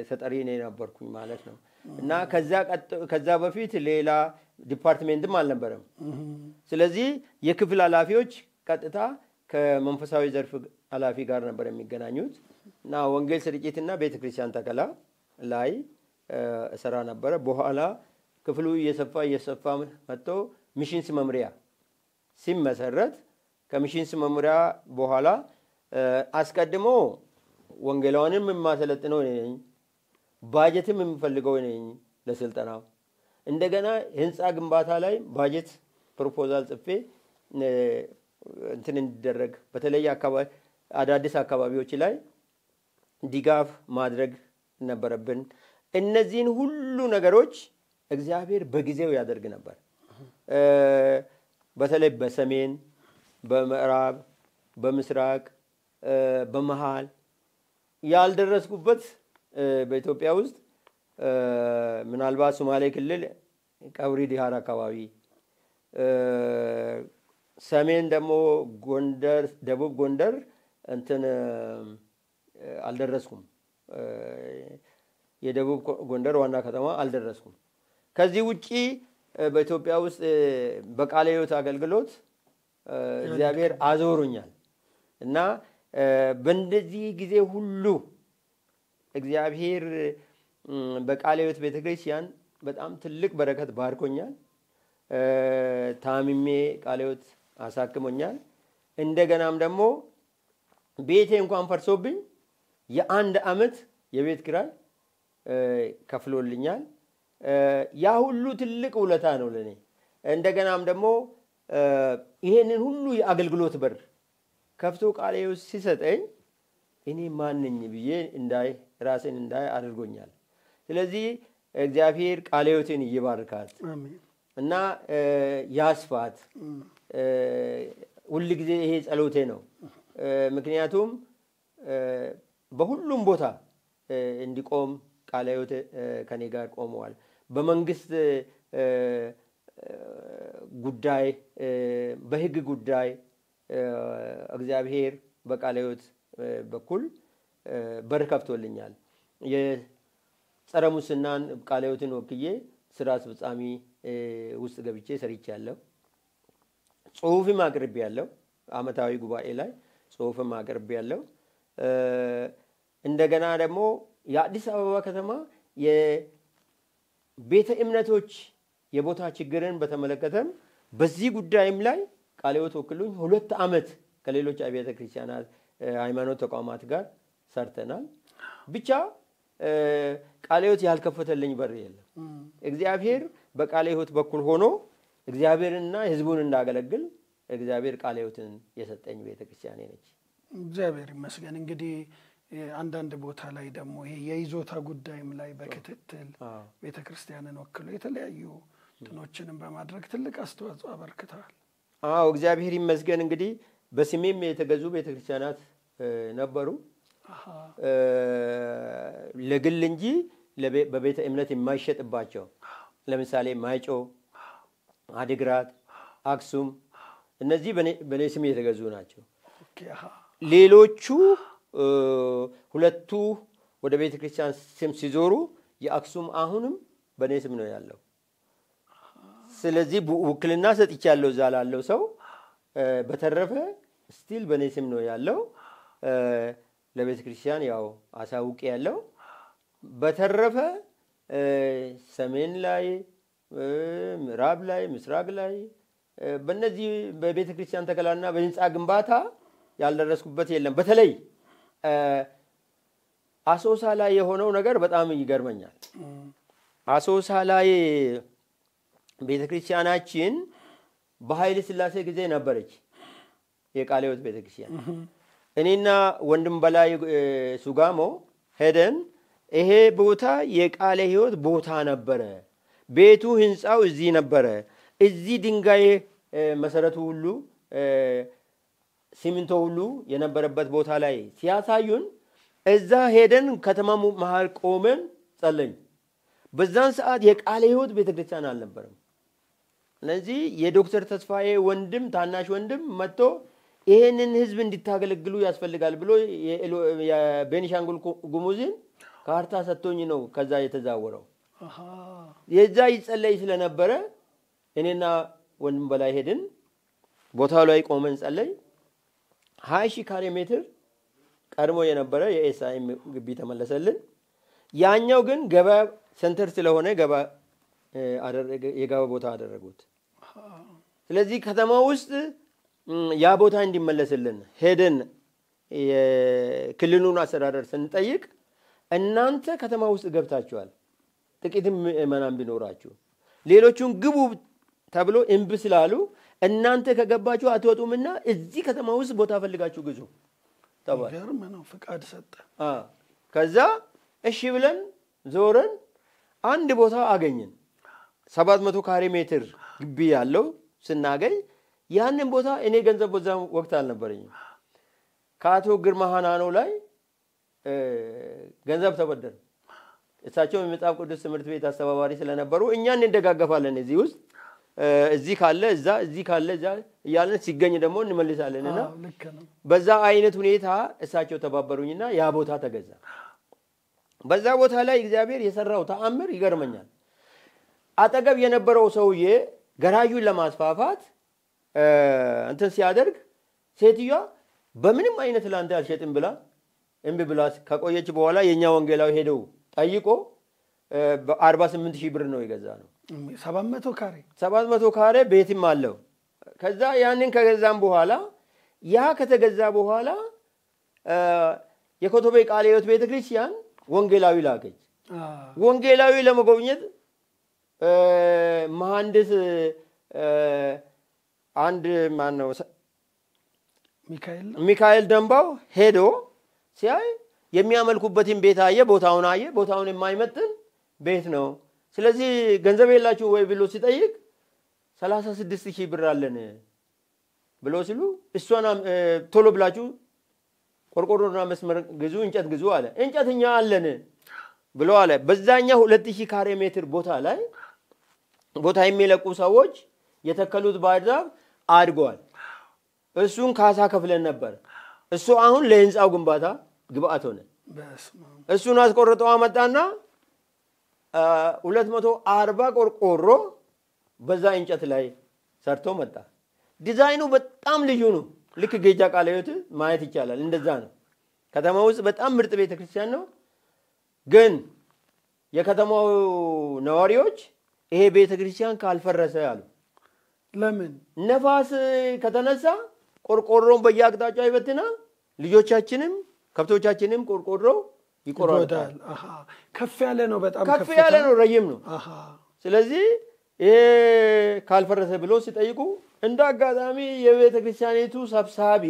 ተጠሪ ነኝ ነበርኩኝ ማለት ነው። እና ከዛ በፊት ሌላ ዲፓርትመንትም አልነበረም። ስለዚህ የክፍል ኃላፊዎች ቀጥታ ከመንፈሳዊ ዘርፍ ኃላፊ ጋር ነበር የሚገናኙት እና ወንጌል ስርጭትና ቤተክርስቲያን ተከላ ላይ እሰራ ነበር። በኋላ ክፍሉ እየሰፋ መጥቶ ሚሽንስ መምሪያ ሲመሰረት ከሚሽንስ መምሪያ በኋላ አስቀድሞ ወንጌላውያንን የማሰለጥነው ነኝ፣ ባጀትም የምፈልገው ነኝ ለስልጠናው። እንደገና ህንጻ ግንባታ ላይ ባጀት ፕሮፖዛል ጽፌ እንትን እንዲደረግ በተለይ አዳዲስ አካባቢዎች ላይ ድጋፍ ማድረግ ነበረብን። እነዚህን ሁሉ ነገሮች እግዚአብሔር በጊዜው ያደርግ ነበር። በተለይ በሰሜን፣ በምዕራብ፣ በምስራቅ፣ በመሃል ያልደረስኩበት በኢትዮጵያ ውስጥ ምናልባት ሶማሌ ክልል ቀብሪ ዲሃር አካባቢ፣ ሰሜን ደግሞ ጎንደር፣ ደቡብ ጎንደር እንትን አልደረስኩም። የደቡብ ጎንደር ዋና ከተማ አልደረስኩም። ከዚህ ውጪ በኢትዮጵያ ውስጥ በቃለ ሕይወት አገልግሎት እግዚአብሔር አዞሩኛል እና በእንደዚህ ጊዜ ሁሉ እግዚአብሔር በቃለ ሕይወት ቤተክርስቲያን በጣም ትልቅ በረከት ባርኮኛል። ታምሜ ቃለ ሕይወት አሳክሞኛል። እንደገናም ደግሞ ቤቴ እንኳን ፈርሶብኝ የ1 ዓመት የቤት ኪራይ ከፍሎልኛል። ያ ሁሉ ትልቅ ውለታ ነው ለኔ። እንደገናም ደግሞ ይሄንን ሁሉ የአገልግሎት በር ከፍቶ ቃለ ሕይወት ሲሰጠኝ እኔ ማን ነኝ ብዬ ራሴን እንዳይ አድርጎኛል። ስለዚህ እግዚአብሔር ቃለ ሕይወትን ይባርካት እና ያስፋት። ሁሉ ጊዜ ይሄ ጸሎቴ ነው። ምክንያቱም በሁሉም ቦታ እንዲቆም ቃለ ሕይወት ከኔ ጋር ቆመዋል። በመንግስት ጉዳይ፣ በህግ ጉዳይ እግዚአብሔር በቃለ ሕይወት በኩል በር ከፍቶልኛል። የጸረ ሙስናን ቃለ ሕይወትን ወክዬ ስራ አስፈጻሚ ውስጥ ገብቼ ሰርቻለሁ። ጽሁፍም አቅርቤያለሁ። አመታዊ ጉባኤ ላይ ጽሁፍም አቅርቤያለሁ። እንደገና ደግሞ የአዲስ አበባ ከተማ የቤተ እምነቶች የቦታ ችግርን በተመለከተም በዚህ ጉዳይም ላይ ቃለ ሕይወት ወክሉኝ 2 ዓመት ከሌሎች አብያተ ክርስቲያናት ሃይማኖት ተቋማት ጋር ሰርተናል። ብቻ ቃለ ሕይወት ያልከፈተልኝ በር የለም። እግዚአብሔር በቃለ ሕይወት በኩል ሆኖ እግዚአብሔርና ህዝቡን እንዳገለግል እግዚአብሔር ቃለ ሕይወትን የሰጠኝ ቤተክርስቲያኔ ነች። እግዚአብሔር ይመስገን። እንግዲህ አንዳንድ ቦታ ላይ ደግሞ ይሄ የይዞታ ጉዳይም ላይ በክትትል ቤተክርስቲያንን ወክሎ የተለያዩ እንትኖችንም በማድረግ ትልቅ አስተዋጽኦ አበርክተዋል። አዎ እግዚአብሔር ይመስገን። እንግዲህ በስሜም የተገዙ ቤተክርስቲያናት ነበሩ ለግል እንጂ በቤተ እምነት የማይሸጥባቸው ለምሳሌ ማይጮ፣ አዲግራት፣ አክሱም እነዚህ በኔ ስም የተገዙ ናቸው። ሌሎቹ ሁለቱ ወደ ቤተክርስቲያን ስም ሲዞሩ የአክሱም አሁንም በኔ ስም ነው ያለው። ስለዚህ ውክልና ሰጥቻለሁ እዛ ላለው ሰው። በተረፈ ስቲል በኔ ስም ነው ያለው። ለቤተክርስቲያን ያው አሳውቅ ያለው። በተረፈ ሰሜን ላይ፣ ምዕራብ ላይ፣ ምስራቅ ላይ በእነዚህ በቤተክርስቲያን ተከላና በህንጻ ግንባታ ያልደረስኩበት የለም። በተለይ አሶሳ ላይ የሆነው ነገር በጣም ይገርመኛል። አሶሳ ላይ ቤተክርስቲያናችን በኃይለ ሥላሴ ጊዜ ነበረች የቃለ ሕይወት ቤተክርስቲያን። እኔና ወንድም በላይ ሱጋሞ ሄደን ይሄ ቦታ የቃለ ሕይወት ቦታ ነበረ፣ ቤቱ ህንጻው እዚህ ነበረ፣ እዚህ ድንጋይ መሰረቱ ሁሉ ሲሚንቶ ሁሉ የነበረበት ቦታ ላይ ሲያሳዩን እዛ ሄደን ከተማው መሃል ቆመን ጸለይን። በዛን ሰዓት የቃለ ሕይወት ቤተክርስቲያን አልነበረም። ስለዚህ የዶክተር ተስፋዬ ወንድም ታናሽ ወንድም መጥቶ ይሄንን ህዝብ እንድታገለግሉ ያስፈልጋል ብሎ የቤኒሻንጉል ጉሙዝን ካርታ ሰጥቶኝ ነው ከዛ የተዛወረው። የዛ ይጸለይ ስለነበረ እኔና ወንድም በላይ ሄድን። ቦታው ላይ ቆመን ጸለይ። 20,000 ካሬ ሜትር ቀድሞ የነበረ የኤስአይኤም ግቢ ተመለሰልን። ያኛው ግን ገባ ሴንተር ስለሆነ ገባ የገባ ቦታ አደረጉት። ስለዚህ ከተማ ውስጥ ያ ቦታ እንዲመለስልን ሄደን የክልሉን አስተዳደር ስንጠይቅ እናንተ ከተማ ውስጥ ገብታችኋል፣ ጥቂትም ምዕመናን ቢኖራችሁ ሌሎቹን ግቡ ተብሎ እምቢ ስላሉ እናንተ ከገባችሁ አትወጡምና እዚህ ከተማ ውስጥ ቦታ ፈልጋችሁ ግዙ ተባለ። ገርመናው ፍቃድ ሰጠ። ከዛ እሺ ብለን ዞረን አንድ ቦታ አገኘን። 700 ካሬ ሜትር ግቢ ያለው ስናገኝ ያንን ቦታ እኔ ገንዘብ በዛ ወቅት አልነበረኝም። ከአቶ ግርማ ሃናኖ ላይ ገንዘብ ተበደረ። እሳቸው የመጽሐፍ ቅዱስ ትምህርት ቤት አስተባባሪ ስለነበሩ እኛን እንደጋገፋለን። እዚህ ውስጥ እዚህ ካለ እዛ፣ እዚህ ካለ እዛ እያለን ሲገኝ ደግሞ እንመልሳለንና በዛ አይነት ሁኔታ እሳቸው ተባበሩኝና ያ ቦታ ተገዛ። በዛ ቦታ ላይ እግዚአብሔር የሰራው ተአምር ይገርመኛል። አጠገብ የነበረው ሰውዬ ገራጁን ለማስፋፋት እንትን ሲያደርግ ሴትዮዋ በምንም አይነት ላንተ አልሸጥም ብላ እምቢ ብላ ከቆየች በኋላ የኛ ወንጌላዊ ሄደው ጠይቆ በ48,000 ብር ነው የገዛነው። 700 ካሬ ቤትም አለው። ከዛ ያንን ከገዛም በኋላ ያ ከተገዛ በኋላ የኮተቤ ቃለ ሕይወት ቤተክርስቲያን ወንጌላዊ ላከች። ወንጌላዊ ለመጎብኘት መሐንዲስ አንድ ማን ነው ሚካኤል ደንባው ሄዶ ሲያይ የሚያመልኩበትን ቤት አየ፣ ቦታውን አየ። ቦታውን የማይመጥን ቤት ነው። ስለዚህ ገንዘብ የላችሁ ወይ ብሎ ሲጠይቅ 36,000 ብር አለን ብሎ ሲሉ እሷና ቶሎ ብላችሁ ቆርቆሮና መስመር ግዙ፣ እንጨት ግዙ አለ። እንጨትኛ አለን ብሎ አለ። በዛኛው 2000 ካሬ ሜትር ቦታ ላይ ቦታ የሚለቁ ሰዎች የተከሉት ባህር ዛፍ አድጓል። እሱን ካሳ ከፍለን ነበር። እሱ አሁን ለህንጻው ግንባታ ግብአት ሆነ። እሱን አስቆርጠው አመጣና 240 ቆርቆሮ በዛ እንጨት ላይ ሰርቶ መጣ። ዲዛይኑ በጣም ልዩ ነው። ልክ ጌጃ ቃለ ሕይወት ማየት ይቻላል። እንደዛ ነው። ከተማ ውስጥ በጣም ምርጥ ቤተክርስቲያን ነው። ግን የከተማው ነዋሪዎች ይሄ ቤተክርስቲያን ካልፈረሰ አሉ። ለምን? ነፋስ ከተነሳ ቆርቆሮን በየአቅጣጫው ይበትናል። ልጆቻችንም ከብቶቻችንም ቆርቆሮ ይቆራረጣል። ከፍ ያለ ነው፣ በጣም ከፍ ያለ ነው፣ ረጅም ነው። ስለዚህ ይሄ ካልፈረሰ ብሎ ሲጠይቁ እንደ አጋጣሚ የቤተክርስቲያኒቱ ሰብሳቢ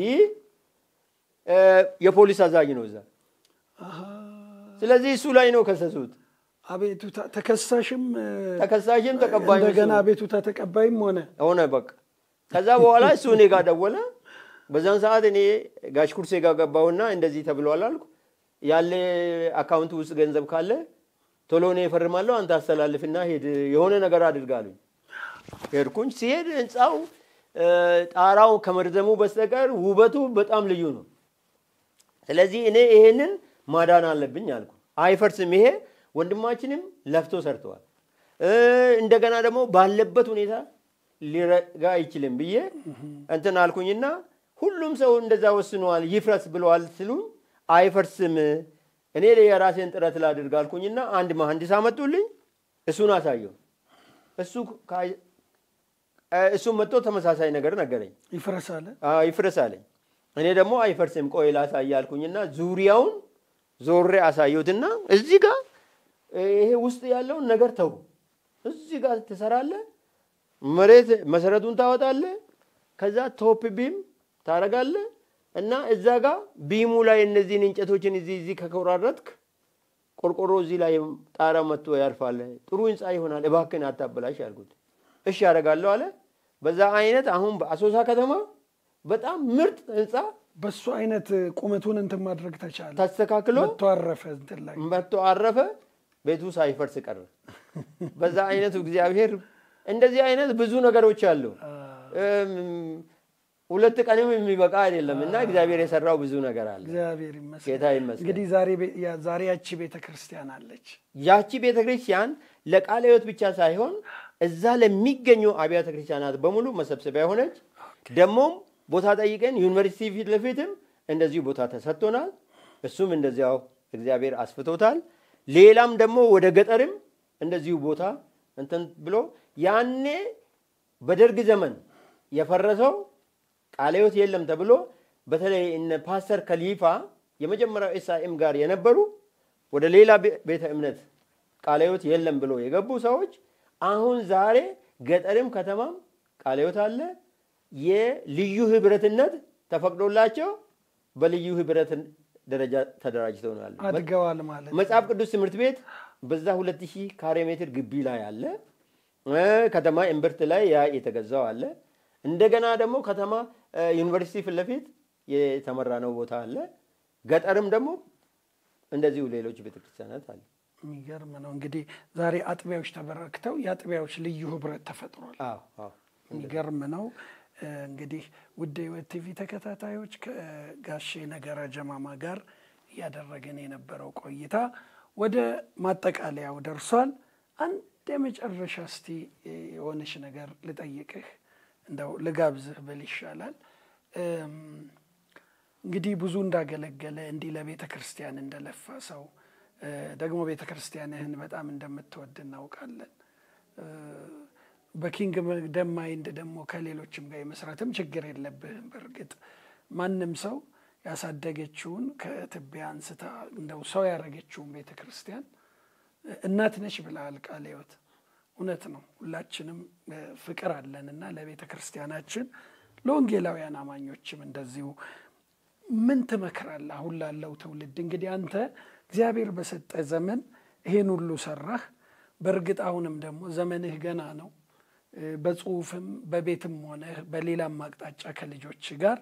የፖሊስ አዛዥ ነው እዛ። ስለዚህ እሱ ላይ ነው ከሰሱት። አቤቱታ ተከሳሽም ተቀባይም እንደገና አቤቱታ ተቀባይም ሆነ በቃ ከዛ በኋላ እሱ እኔ ጋር ደወለ በዛን ሰዓት እኔ ጋሽ ኩርሴ ጋር ገባውና እንደዚህ ተብሏል አልኩ ያለ አካውንት ውስጥ ገንዘብ ካለ ቶሎ ነው ይፈርማለሁ አንተ አስተላልፍና ሄድ የሆነ ነገር አድርጋለሁ ሄድኩኝ ሲሄድ ህንጻው ጣራው ከመርዘሙ በስተቀር ውበቱ በጣም ልዩ ነው ስለዚህ እኔ ይሄንን ማዳን አለብኝ አልኩ አይፈርስም ይሄ ወንድማችንም ለፍቶ ሰርተዋል እንደገና ደግሞ ባለበት ሁኔታ ሊረጋ አይችልም ብዬ እንትን አልኩኝና ሁሉም ሰው እንደዛ ወስኗል ይፍረስ ብለዋል ሲሉኝ አይፈርስም እኔ የራሴን ጥረት ላድርግ አልኩኝና አንድ መሐንዲስ አመጡልኝ እሱን አሳየው እሱ መጥቶ ተመሳሳይ ነገር ነገረኝ ይፍረሳል እኔ ደግሞ አይፈርስም ቆይ ላሳይ አልኩኝና ዙሪያውን ዞሬ አሳየሁትና እዚህ ጋር ይሄ ውስጥ ያለው ነገር ተው እዚህ ጋር ተሰራለህ መሬት መሰረቱን ታወጣለህ ከዛ ቶፕ ቢም ታረጋለህ እና እዛ ጋር ቢሙ ላይ እነዚህን እንጨቶችን እዚህ ከቆራረጥክ ቆርቆሮ እዚህ ላይ ጣራ መጥቶ ያርፋል ጥሩ ህንጻ ይሆናል እባክህን አታበላሽ አልኩት እሺ ያደርጋለሁ አለ በዛ አይነት አሁን በአሶሳ ከተማ በጣም ምርጥ ህንጻ በሱ አይነት ቁመቱን እንትን ማድረግ ተቻለ ተስተካክሎ መጥቶ አረፈ ቤቱ ሳይፈርስ ቀረ በዛ አይነቱ እግዚአብሔር እንደዚህ አይነት ብዙ ነገሮች አሉ ሁለት ቀንም የሚበቃ አይደለምና እግዚአብሔር የሰራው ብዙ ነገር አለ እግዚአብሔር ይመስገን ጌታ ይመስገን እንግዲህ ዛሬ ያቺ ቤተክርስቲያን አለች ያቺ ቤተክርስቲያን ለቃለ ሕይወት ብቻ ሳይሆን እዛ ለሚገኙ አብያተ ክርስቲያናት በሙሉ መሰብሰቢያ ሆነች ደሞም ቦታ ጠይቀን ዩኒቨርሲቲ ፊት ለፊትም እንደዚህ ቦታ ተሰጥቶናል እሱም እንደዚያው እግዚአብሔር አስፍቶታል ሌላም ደግሞ ወደ ገጠርም እንደዚሁ ቦታ እንትን ብሎ ያኔ በደርግ ዘመን የፈረሰው ቃለ ሕይወት የለም ተብሎ በተለይ እነ ፓስተር ከሊፋ የመጀመሪያው ኤስአኤም ጋር የነበሩ ወደ ሌላ ቤተ እምነት ቃለ ሕይወት የለም ብሎ የገቡ ሰዎች አሁን ዛሬ ገጠርም ከተማም ቃለ ሕይወት አለ የልዩ ህብረትነት ተፈቅዶላቸው በልዩ ህብረት ደረጃ ተደራጅተው ነው ያለው አድገዋል ማለት መጽሐፍ ቅዱስ ትምህርት ቤት በዛ 2000 ካሬ ሜትር ግቢ ላይ አለ ከተማ እምብርት ላይ ያ የተገዛው አለ እንደገና ደግሞ ከተማ ዩኒቨርሲቲ ፊት ለፊት የተመራ ነው ቦታ አለ ገጠርም ደግሞ እንደዚሁ ሌሎች ቤተክርስቲያናት አለ የሚገርም ነው እንግዲህ ዛሬ አጥቢያዎች ተበረክተው የአጥቢያዎች ልዩ ህብረት ተፈጥሯል የሚገርም ነው እንግዲህ ውድ ሕይወት ቲቪ ተከታታዮች ከጋሼ ነገረ ጀማማ ጋር ያደረገን የነበረው ቆይታ ወደ ማጠቃለያው ደርሷል አንድ የመጨረሻ እስቲ የሆነሽ ነገር ልጠይቅህ እንደው ልጋብዝህ ብል ይሻላል እንግዲህ ብዙ እንዳገለገለ እንዲህ ለቤተ ክርስቲያን እንደለፋ ሰው ደግሞ ቤተ ክርስቲያንህን በጣም እንደምትወድ እናውቃለን በኪንግ ደማይንድ ደግሞ ከሌሎችም ጋር የመስራትም ችግር የለብህም በርግጥ ማንም ሰው ያሳደገችውን ከትቢያ አንስታ እንደው ሰው ያረገችውን ቤተ ክርስቲያን እናት ነሽ ብለሃል ቃለ ሕይወት እውነት ነው ሁላችንም ፍቅር አለንና ለቤተ ክርስቲያናችን ለወንጌላውያን አማኞችም እንደዚሁ ምን ትመክራለህ አሁን ላለው ትውልድ እንግዲህ አንተ እግዚአብሔር በሰጠ ዘመን ይሄን ሁሉ ሰራህ በርግጥ አሁንም ደግሞ ዘመንህ ገና ነው በጽሁፍም በቤትም ሆነ በሌላም አቅጣጫ ከልጆች ጋር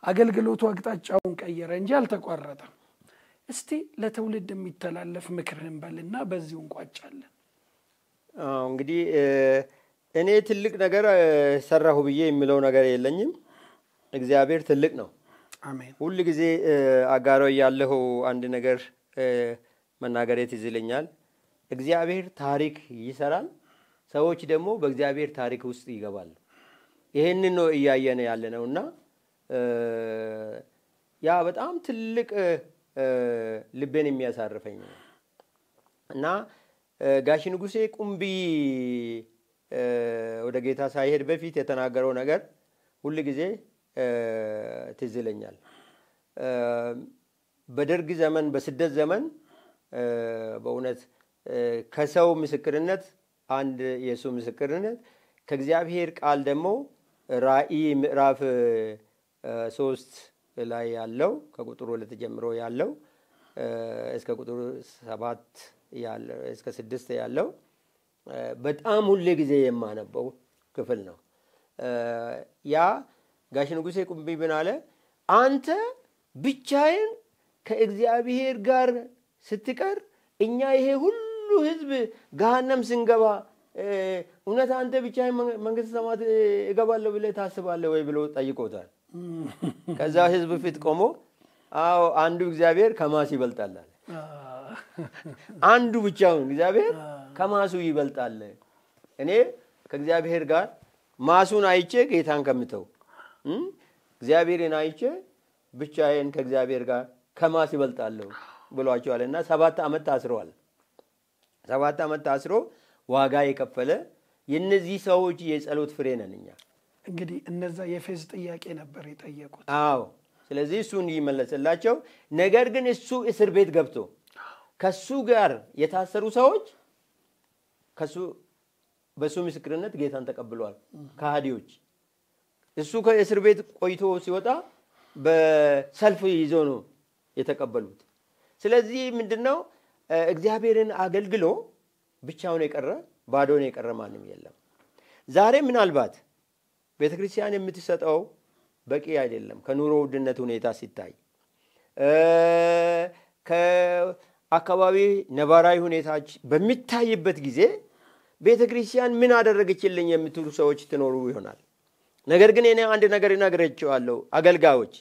አገልግሎቱ አቅጣጫውን ቀየረ እንጂ አልተቋረጠም እስቲ ለትውልድ የሚተላለፍ ምክርህን በልና በዚሁ እንቋጫለን እንግዲህ እኔ ትልቅ ነገር ሰራሁ ብዬ የሚለው ነገር የለኝም እግዚአብሔር ትልቅ ነው አሜን ሁሉ ጊዜ አጋሮ ያለው አንድ ነገር መናገር ይዝልኛል እግዚአብሔር ታሪክ ይሰራል ሰዎች ደግሞ በእግዚአብሔር ታሪክ ውስጥ ይገባሉ ይሄንን ነው እያየነ ያለነውና ያ በጣም ትልቅ ልቤን የሚያሳርፈኝ እና ጋሽ ንጉሴ ቁምቢ ወደ ጌታ ሳይሄድ በፊት የተናገረው ነገር ሁሉ ጊዜ ትዝ ይለኛል በደርግ ዘመን በስደት ዘመን በእውነት ከሰው ምስክርነት አንድ የሱ ምስክርነት ከእግዚአብሔር ቃል ደግሞ ራእይ ምዕራፍ 3 ላይ ያለው ከቁጥር 2 ጀምሮ ያለው እስከ ቁጥር 7 ያለው እስከ 6 ያለው በጣም ሁሌ ጊዜ የማነበው ክፍል ነው። ያ ጋሽ ንጉሴ ቁምቢ ምን አለ? አንተ ብቻዬን ከእግዚአብሔር ጋር ስትቀር እኛ ይሄ ሁሉ ህዝብ ገሃነም ስንገባ እውነት አንተ ብቻዬን መንግስተ ሰማያት እገባለሁ ብለህ ታስባለህ ወይ ብሎ ጠይቆታል። ከዛ ህዝብ ፊት ቆሞ አዎ አንዱ እግዚአብሔር ከማስ ይበልጣል አለ። አንዱ ብቻውን እግዚአብሔር ከማሱ ይበልጣል። እኔ ከእግዚአብሔር ጋር ማሱን አይቼ ጌታን ከምተው እግዚአብሔርን አይቼ ብቻዬን ከእግዚአብሔር ጋር ከማስ ይበልጣለሁ ብሏቸዋልና 7 ዓመት ታስረዋል። 7 ዓመት ታስሮ ዋጋ የከፈለ የነዚህ ሰዎች የጸሎት ፍሬ ነን እኛ። እንግዲህ እነዛ የፌዝ ጥያቄ ነበር የጠየቁት። አዎ ስለዚህ እሱን ይመለስላቸው። ነገር ግን እሱ እስር ቤት ገብቶ ከሱ ጋር የታሰሩ ሰዎች በሱ ምስክርነት ጌታን ተቀብለዋል ከሃዲዎች። እሱ ከእስር ቤት ቆይቶ ሲወጣ በሰልፍ ይዞ ነው የተቀበሉት። ስለዚህ ምንድነው እግዚአብሔርን አገልግሎ ብቻውን የቀረ ባዶን የቀረ ማንም የለም። ዛሬ ምናልባት ቤተክርስቲያን የምትሰጠው በቂ አይደለም ከኑሮ ውድነት ሁኔታ ሲታይ፣ ከአካባቢ ነባራዊ ሁኔታች በሚታይበት ጊዜ ቤተክርስቲያን ምን አደረገችልኝ የምትሉ ሰዎች ትኖሩ ይሆናል። ነገር ግን እኔ አንድ ነገር እነግራችኋለሁ። አገልጋዮች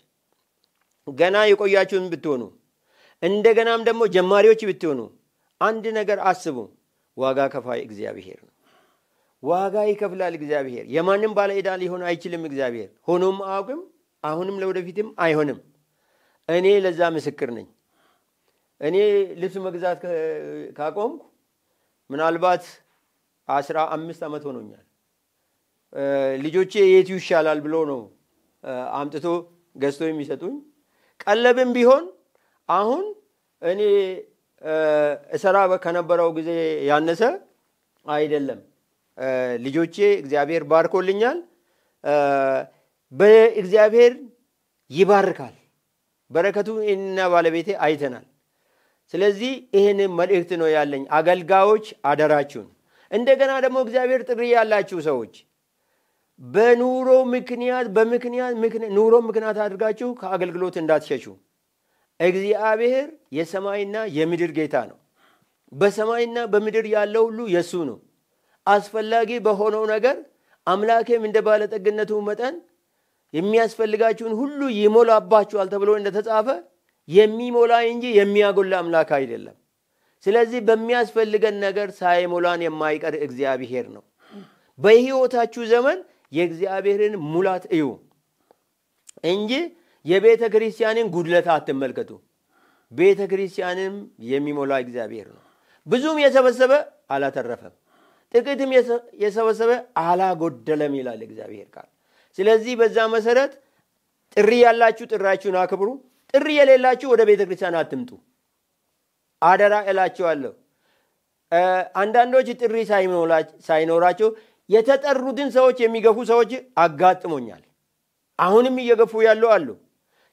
ገና የቆያችሁን ብትሆኑ እንደገናም ደግሞ ጀማሪዎች ብትሆኑ አንድ ነገር አስቡ። ዋጋ ከፋይ እግዚአብሔር ነው። ዋጋ ይከፍላል እግዚአብሔር። የማንም ባለ ዕዳ ሊሆን አይችልም እግዚአብሔር። ሆኖም አያውቅም፣ አሁንም ለወደፊትም አይሆንም። እኔ ለዛ ምስክር ነኝ። እኔ ልብስ መግዛት ካቆምኩ ምናልባት 15 ዓመት ሆኖኛል። ልጆቼ የት ይሻላል ብሎ ነው አምጥቶ ገዝቶ የሚሰጡኝ። ቀለብም ቢሆን አሁን እኔ እሰራ ከነበረው ጊዜ ያነሰ አይደለም። ልጆቼ እግዚአብሔር ባርኮልኛል። በእግዚአብሔር ይባርካል። በረከቱ እና ባለቤቴ አይተናል። ስለዚህ ይሄን መልእክት ነው ያለኝ። አገልጋዮች አደራችሁን። እንደገና ደግሞ እግዚአብሔር ጥሪ ያላችሁ ሰዎች በኑሮ ምክንያት ኑሮ ምክንያት አድርጋችሁ ከአገልግሎት እንዳትሸሹ። እግዚአብሔር የሰማይና የምድር ጌታ ነው። በሰማይና በምድር ያለው ሁሉ የሱ ነው። አስፈላጊ በሆነው ነገር አምላኬም እንደ ባለጠግነቱ መጠን የሚያስፈልጋችሁን ሁሉ ይሞላባችኋል ተብሎ እንደተጻፈ የሚሞላ እንጂ የሚያጎላ አምላክ አይደለም። ስለዚህ በሚያስፈልገን ነገር ሳይሞላን የማይቀር እግዚአብሔር ነው። በሕይወታችሁ ዘመን የእግዚአብሔርን ሙላት እዩ እንጂ የቤተ ክርስቲያንን ጉድለት አትመልከቱ። ቤተ ክርስቲያንም የሚሞላ እግዚአብሔር ነው። ብዙም የሰበሰበ አላተረፈም፣ ጥቂትም የሰበሰበ አላጎደለም ይላል እግዚአብሔር ቃል። ስለዚህ በዛ መሰረት ጥሪ ያላችሁ ጥራችሁን አክብሩ። ጥሪ የሌላችሁ ወደ ቤተ ክርስቲያን አትምጡ። አደራ እላችኋለሁ። አንዳንዶች ጥሪ ሳይኖራቸው የተጠሩትን ሰዎች የሚገፉ ሰዎች አጋጥሞኛል። አሁንም እየገፉ ያሉ አሉ።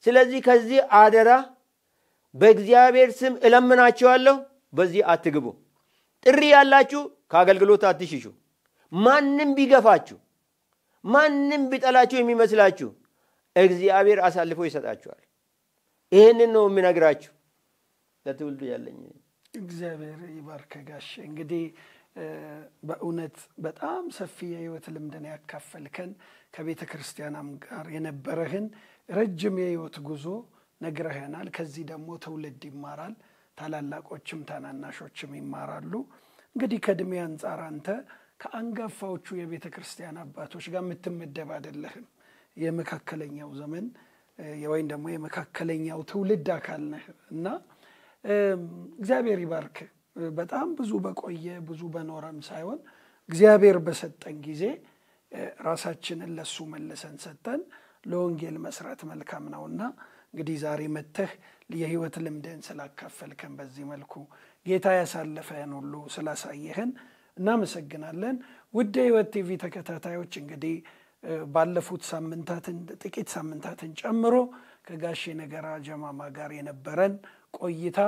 ስለዚህ ከዚህ አደራ በእግዚአብሔር ስም እለምናችኋለሁ፣ በዚህ አትግቡ። ጥሪ ያላችሁ ከአገልግሎት አትሽሹ። ማንም ቢገፋችሁ፣ ማንም ቢጠላችሁ የሚመስላችሁ እግዚአብሔር አሳልፎ ይሰጣችኋል። ይሄንን ነው የምነግራችሁ ለትውልዱ ያለኝ። እግዚአብሔር ይባርክ ጋሽ። እንግዲህ በእውነት በጣም ሰፊ የህይወት ልምድን ያካፈልከን ከቤተ ክርስቲያናም ጋር የነበረህን ረጅም የህይወት ጉዞ ነግረህናል። ከዚህ ደግሞ ትውልድ ይማራል፣ ታላላቆችም ታናናሾችም ይማራሉ። እንግዲህ ከእድሜ አንጻር አንተ ከአንጋፋዎቹ የቤተ ክርስቲያን አባቶች ጋር የምትመደብ አይደለህም። የመካከለኛው ዘመን ወይም ደግሞ የመካከለኛው ትውልድ አካል ነህ እና እግዚአብሔር ይባርክ። በጣም ብዙ በቆየ ብዙ በኖረም ሳይሆን እግዚአብሔር በሰጠን ጊዜ ራሳችንን ለሱ መልሰን ሰጠን ለወንጌል መስራት መልካም ነውና እንግዲህ ዛሬ መተህ የህይወት ልምድን ስላካፈልከን በዚህ መልኩ ጌታ ያሳለፈን ሁሉ ስላሳየህን እናመሰግናለን። ውድ የህይወት ቲቪ ተከታታዮች እንግዲህ ባለፉት ሳምንታትን ጥቂት ሳምንታትን ጨምሮ ከጋሼ ነገራ ጀማማ ጋር የነበረን ቆይታ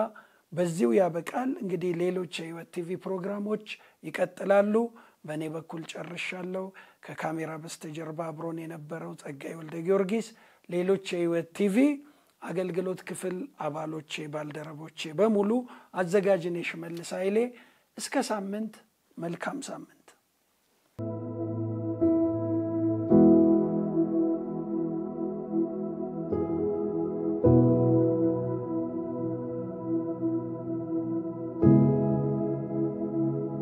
በዚሁ ያበቃል። እንግዲህ ሌሎች የህይወት ቲቪ ፕሮግራሞች ይቀጥላሉ። በእኔ በኩል ጨርሻለሁ። ከካሜራ በስተጀርባ አብሮን የነበረው ጸጋይ ወልደ ጊዮርጊስ፣ ሌሎች የህይወት ቲቪ አገልግሎት ክፍል አባሎቼ፣ ባልደረቦቼ በሙሉ፣ አዘጋጅ እኔ ሽመልስ ኃይሌ። እስከ ሳምንት፣ መልካም ሳምንት።